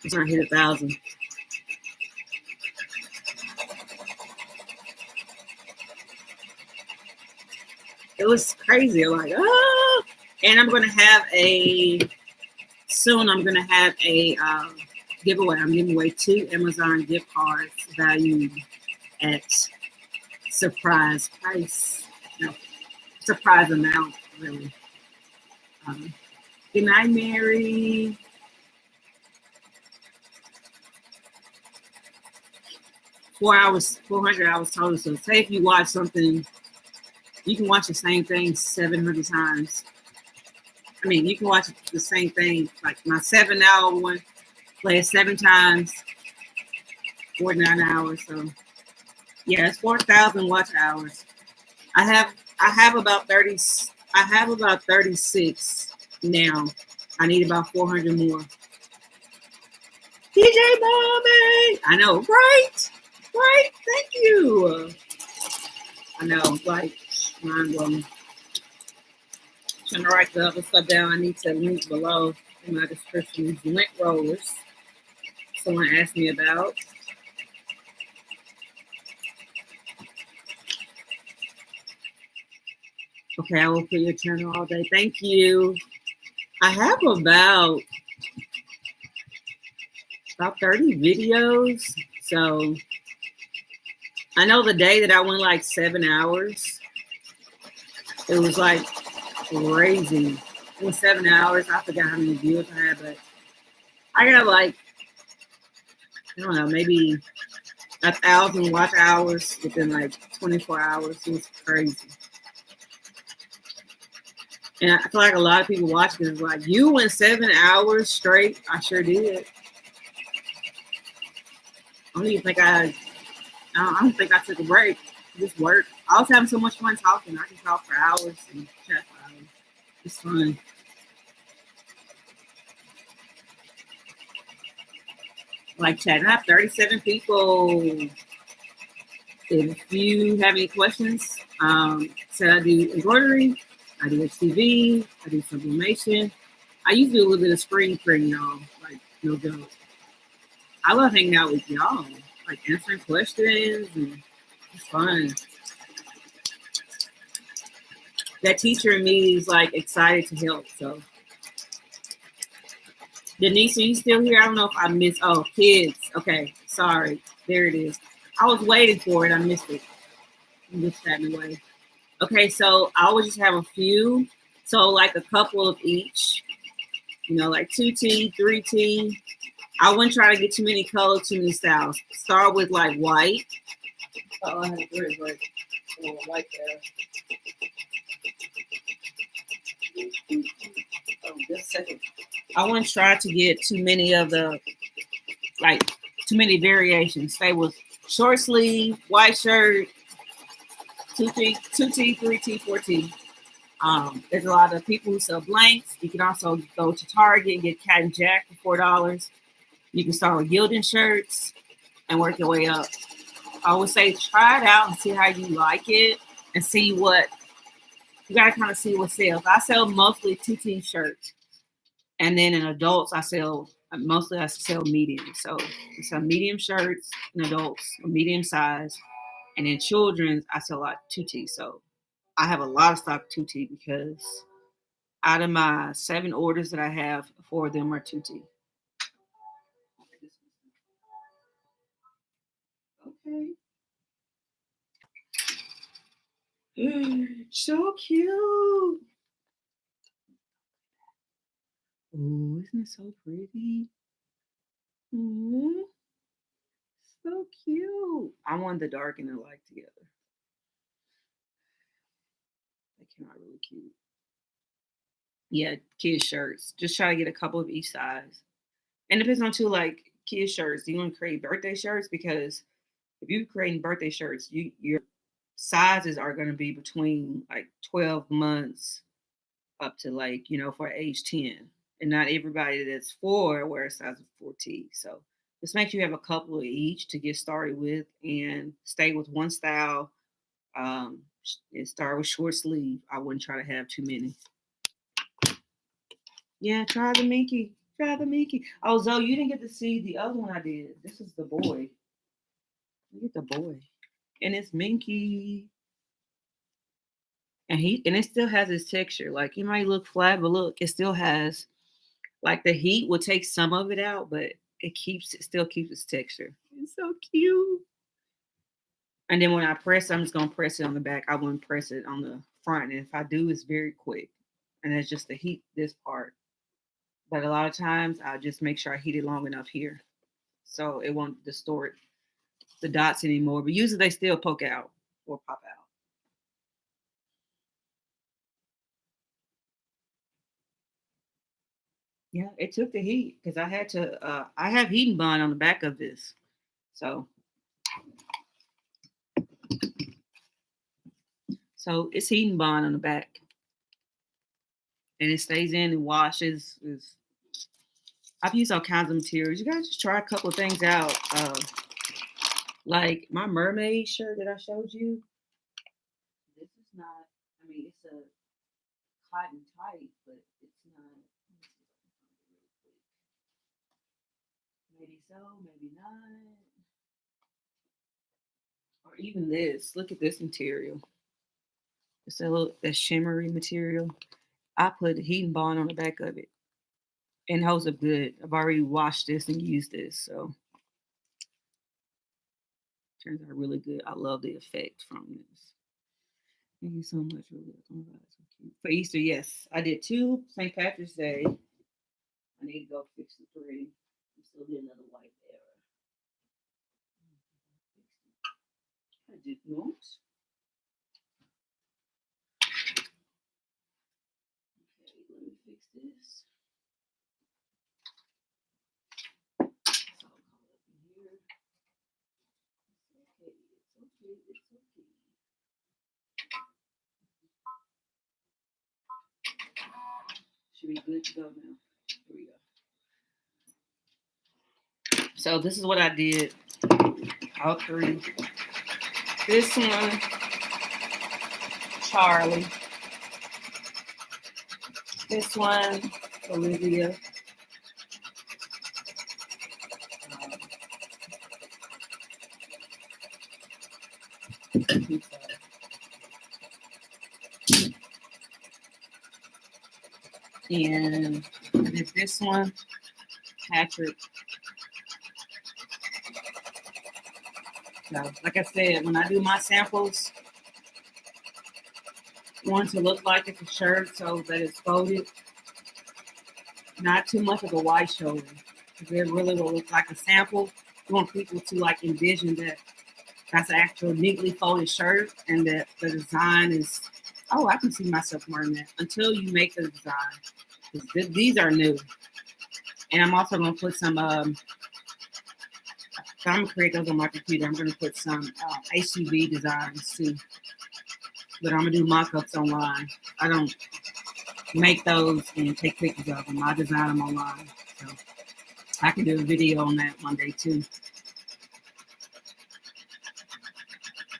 it's gonna hit 1,000. It was crazy. I'm like, oh, and I'm gonna have soon. I'm gonna have a giveaway. I'm giving away 2 Amazon gift cards valued at surprise price. No, surprise amount, really. Good night, Mary. $4 hours, 400 hours total. So say if you watch something, you can watch the same thing 700 times. I mean, you can watch the same thing, like my 7-hour one, play it 7 times, 49 hours. So yeah, it's 4,000 watch hours. I have about 30. I have about 36 now. I need about 400 more. DJ Bobby, I know, right? Right? Thank you. I know, like, mind blowing. Trying to write the other stuff down. I need to link below in my description. These lint rollers someone asked me about. Okay, I will put your channel all day. Thank you. I have about about 30 videos. So I know the day that I went like 7 hours, it was like crazy. It was 7 hours. I forgot how many views I had, but I got like, I don't know, maybe 1,000 watch hours within like 24 hours. It was crazy. And I feel like a lot of people watching is like, you went 7 hours straight. I sure did. I don't even think I don't think I took a break. Just work. I was having so much fun talking. I can talk for hours and chat for hours. It's fun. Like chatting. I have 37 people. If you have any questions, so I do embroidery, I do HTV, I do sublimation. I used to do a little bit of screen printing, y'all. Like, no joke. I love hanging out with y'all, like answering questions, and it's fun. That teacher in me is like excited to help. So, Denise, are you still here? I don't know if I missed. Oh, kids. Okay, sorry. There it is. I was waiting for it. I missed it. I missed that away. Okay, so I always just have a few. So like a couple of each. You know, like 2T, 3T. I wouldn't try to get too many colors, too many styles. Start with like white. Oh, I have gray, but white there. Oh, just a second. I wouldn't try to get too many of the, like, too many variations. Stay with short sleeve, white shirt, 2T, 3T, 4T. There's a lot of people who sell blanks. You can also go to Target and get Cat and Jack for $4. You can start with gilded shirts and work your way up. I would say try it out and see how you like it and see what, you gotta kind of see what sells. I sell mostly 2T shirts. And then in adults, I sell medium. So I sell medium shirts in adults, medium size. And in children's, I sell a lot 2T. So I have a lot of stock 2T because out of my 7 orders that I have, 4 of them are 2T. Okay. So cute. Oh, isn't it so pretty? So cute. I want the dark and the light together. They came out really cute. Yeah, kids shirts. Just try to get a couple of each size. And it depends on too, like kids shirts. Do you want to create birthday shirts? Because if you're creating birthday shirts, your sizes are going to be between like 12 months up to like, for age 10. And not everybody that's 4 wears size of 4T. So just make sure you have a couple of each to get started with and stay with one style. And start with short sleeve. I wouldn't try to have too many. Yeah, try the Mickey. Try the Mickey. Oh, Zoe, you didn't get to see the other one I did. This is the boy. Look at the boy. And it's Minky. And it still has its texture. Like it might look flat, but look, it still has like the heat will take some of it out, but it still keeps its texture. It's so cute. And then when I press, I'm just gonna press it on the back. I wouldn't press it on the front. And if I do, it's very quick. And it's just the heat this part. But a lot of times I just make sure I heat it long enough here so it won't distort the dots anymore. But usually they still poke out or pop out. Yeah, it took the heat because I have heating bond on the back of this. So it's heating bond on the back. And it stays in and washes. I've used all kinds of materials. You guys just try a couple of things out. Like my mermaid shirt that I showed you. This is not, I mean, it's a cotton tight, but it's not. Maybe so, maybe not. Or even this. Look at this material. It's a little that shimmery material. I put heat and bond on the back of it. and holds up good. I've already washed this and used this, so turns out really good. I love the effect from this. Thank you so much. Oh my God, so cute. For Easter, yes, I did 2 St. Patrick's Day. I need to go fix the 3. I still did another white error. I did not. Okay, let me fix this. So I'll come up here. It's okay. It's okay. It's okay. Should be good to go now. Here we go. So this is what I did. All 3. This one, Charlie. This one, Olivia. And I did this one, Patrick. So, like I said, when I do my samples, I want it to look like it's a shirt so that it's folded. Not too much of a wide shoulder, because it really will look like a sample. You want people to like envision that that's an actual neatly folded shirt and that the design is, oh, I can see myself wearing that until you make the design. These are new. And I'm also going to put some, I'm going to create those on my computer. I'm going to put some HTV designs too. But I'm going to do mock-ups online. I don't make those and take pictures of them. I design them online. So I can do a video on that one day too.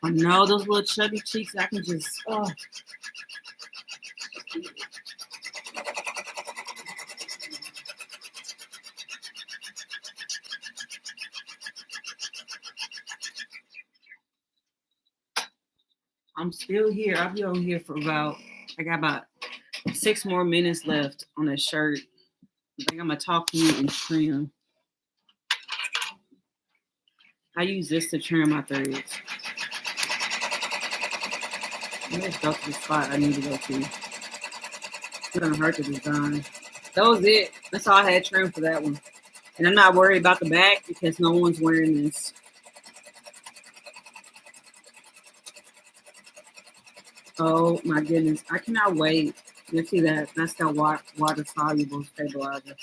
I know those little chubby cheeks, I can just, oh. I'm still here. I'll be on here for about, I got about 6 more minutes left on this shirt. I think I'm going to talk to you and trim. I use this to trim my threads. Let's go to the spot I need to go to. It's going to hurt the design. That was it. That's all I had trimmed for that one. And I'm not worried about the back because no one's wearing this. Oh my goodness. I cannot wait. You see that? That's that water soluble stabilizer.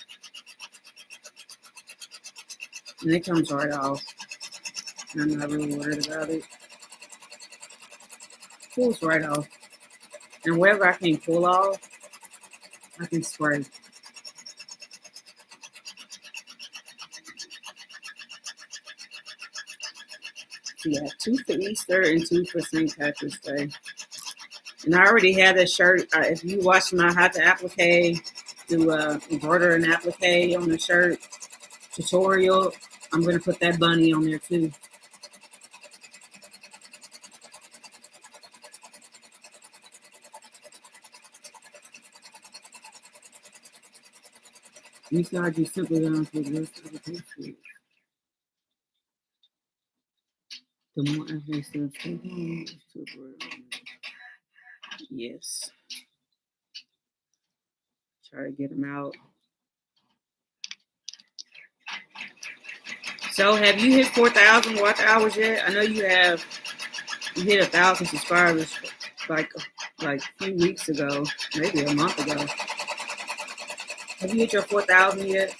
And it comes right off. And I'm not really worried about it. Pulls right off. And wherever I can pull off, I can spray. So yeah, 2 for Easter and 2 for St. Patrick's Day. And I already had that shirt. If you watch my how to applique, do embroider an applique on the shirt tutorial, I'm going to put that bunny on there too. You start just simply down for the rest of the picture. The more I say yes. Try to get them out. So have you hit 4,000 watch hours yet? I know you have. You hit 1,000 subscribers like a few weeks ago, maybe a month ago. Have you hit your 4,000 yet?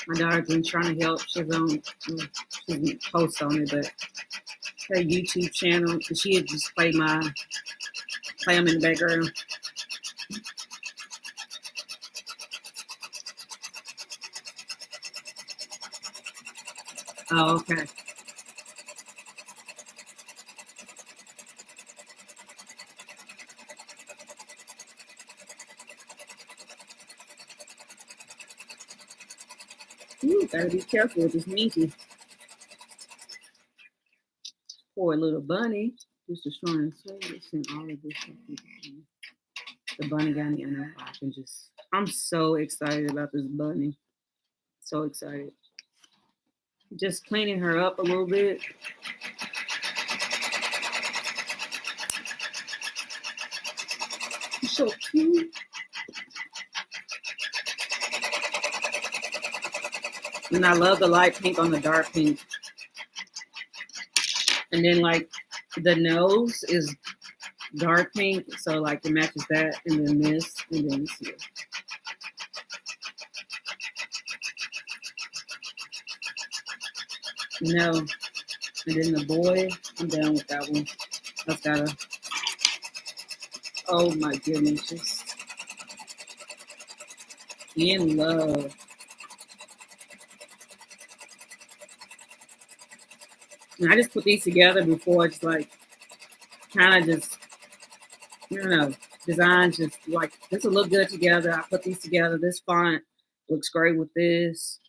My daughter's been trying to help. She didn't post on it, but her YouTube channel, she had just play them in the background. Oh, okay. Ooh, gotta be careful with this minky. Poor little bunny. Just destroying service and all of this stuff. The bunny got me in I can just. I'm so excited about this bunny. So excited. Just cleaning her up a little bit. She's so cute. And I love the light pink on the dark pink. And then like the nose is dark pink, so like it matches that, and then this, and then this here. You know, and then the boy, I'm done with that one. I've got a, oh my goodness, just in love. And I just put these together before it's like kind of just, I don't know, design just like this will look good together. I put these together. This font looks great with this.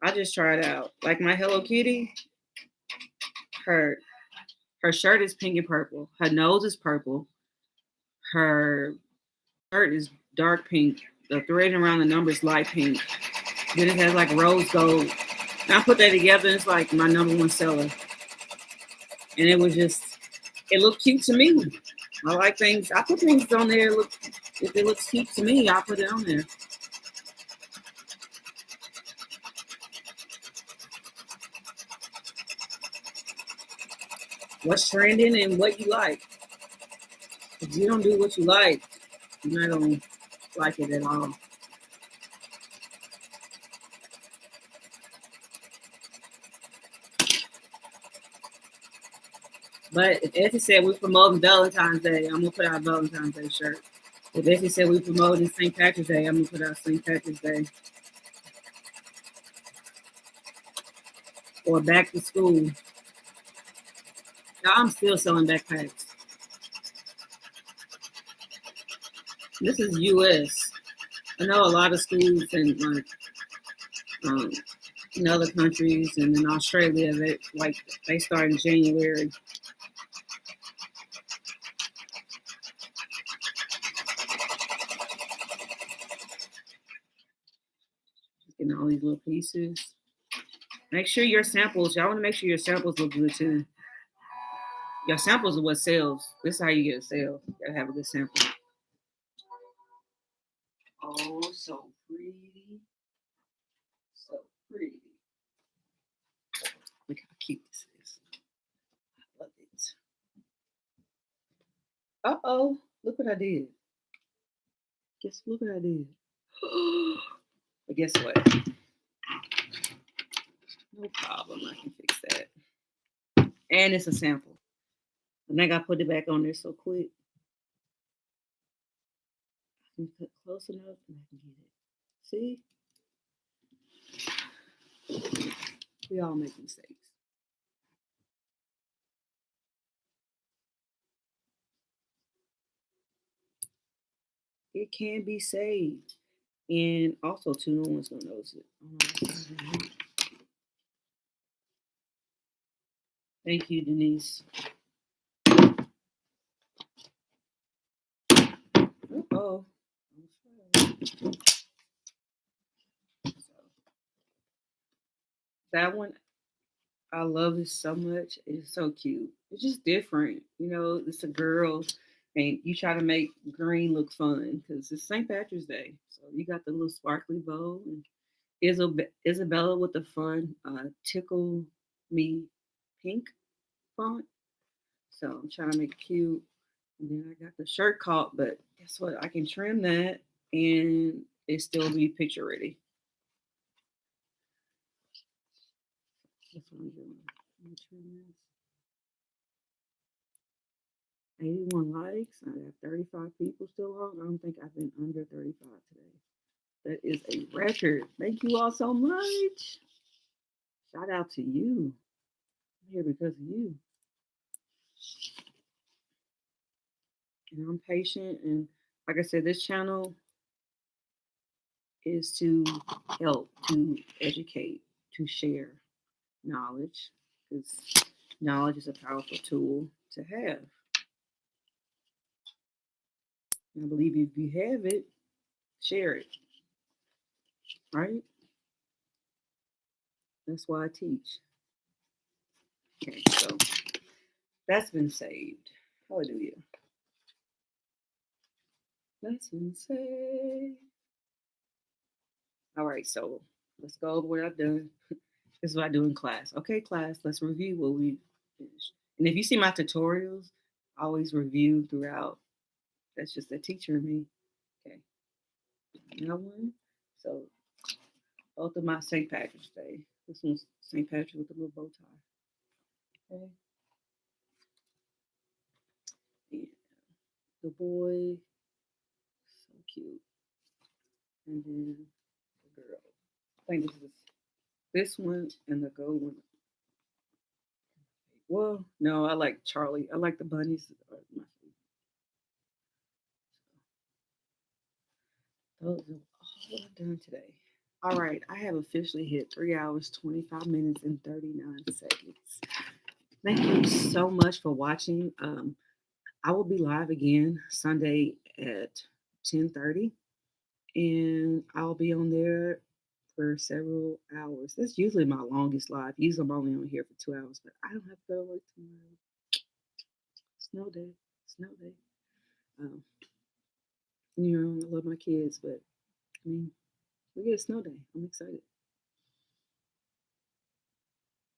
I just try it out. Like my Hello Kitty, her shirt is pink and purple. Her nose is purple. Her shirt is dark pink. The thread around the number is light pink. Then it has like rose gold. And I put that together. And it's like my #1 seller. And it was just, it looked cute to me. I like things. I put things on there. Look, if it looks cute to me, I'll put it on there. What's trending and what you like. If you don't do what you like, you're not going to like it at all. But if Effie said we're promoting Valentine's Day, I'm going to put out a Valentine's Day shirt. If Effie said we're promoting St. Patrick's Day, I'm going to put out St. Patrick's Day. Or back to school. I'm still selling backpacks. This is U.S. I know a lot of schools in like in other countries and in Australia they start in January. Getting all these little pieces. Make sure your samples. Y'all want to make sure your samples look good too. Your samples are what sells. This is how you get a sale. You gotta have a good sample. Oh, so pretty. So pretty. Look how cute this is. I love it. Uh-oh. Look what I did. Look what I did. But guess what? No problem. I can fix that. And it's a sample. I think I put it back on there so quick. I can put close enough and I can get it. See? We all make mistakes. It can be saved. And also, too, no one's going to notice it. Thank you, Denise. Uh-oh. That one, I love it so much. It's so cute. It's just different. You know, it's a girl, and you try to make green look fun because it's St. Patrick's Day. So you got the little sparkly bow and Isabella with the fun tickle me pink font. So I'm trying to make it cute. And then I got the shirt caught, but guess what? I can trim that and it still be picture ready. That's what I'm doing. I'm gonna trim this. 81 likes. I got 35 people still on. I don't think I've been under 35 today. That is a record. Thank you all so much. Shout out to you. I'm here because of you. And I'm patient. And like I said, this channel is to help, to educate, to share knowledge. Because knowledge is a powerful tool to have. I believe if you have it, share it, right? That's why I teach. Okay, so that's been saved. Hallelujah. That's been saved. All right, so let's go over what I've done. This is what I do in class. Okay, class, let's review what we finished. And if you see my tutorials, I always review throughout. That's just the teacher in me. Okay. Another one. So both of my St. Patrick's Day. This one's St. Patrick with a little bow tie. Okay. And the boy, so cute. And then the girl. I think this one and the gold one. Well, no, I like Charlie. I like the bunnies. Those are all I've done today. All right, I have officially hit 3 hours, 25 minutes, and 39 seconds. Thank you so much for watching. I will be live again Sunday at 10:30, and I'll be on there for several hours. That's usually my longest live. Usually I'm only on here for 2 hours, but I don't have to go to work tomorrow. Snow day, snow day. Um, I love my kids, but I mean, we get a snow day. I'm excited.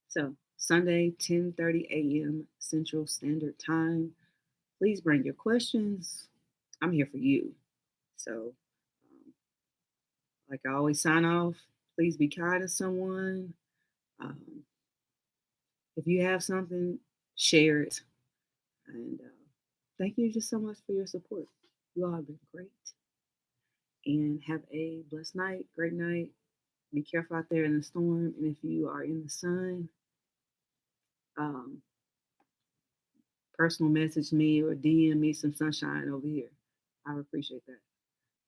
So Sunday, 10:30 a.m. Central Standard Time. Please bring your questions. I'm here for you. So, like I always sign off, please be kind to someone. Um, if you have something, share it. And thank you just so much for your support. You all have been great. And have a blessed night, great night. Be careful out there in the storm. And if you are in the sun, um, personal message me or DM me some sunshine over here. I would appreciate that.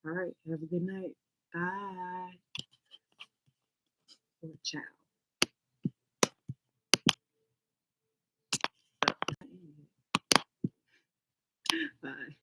All right. Have a good night. Bye. Or ciao. Bye.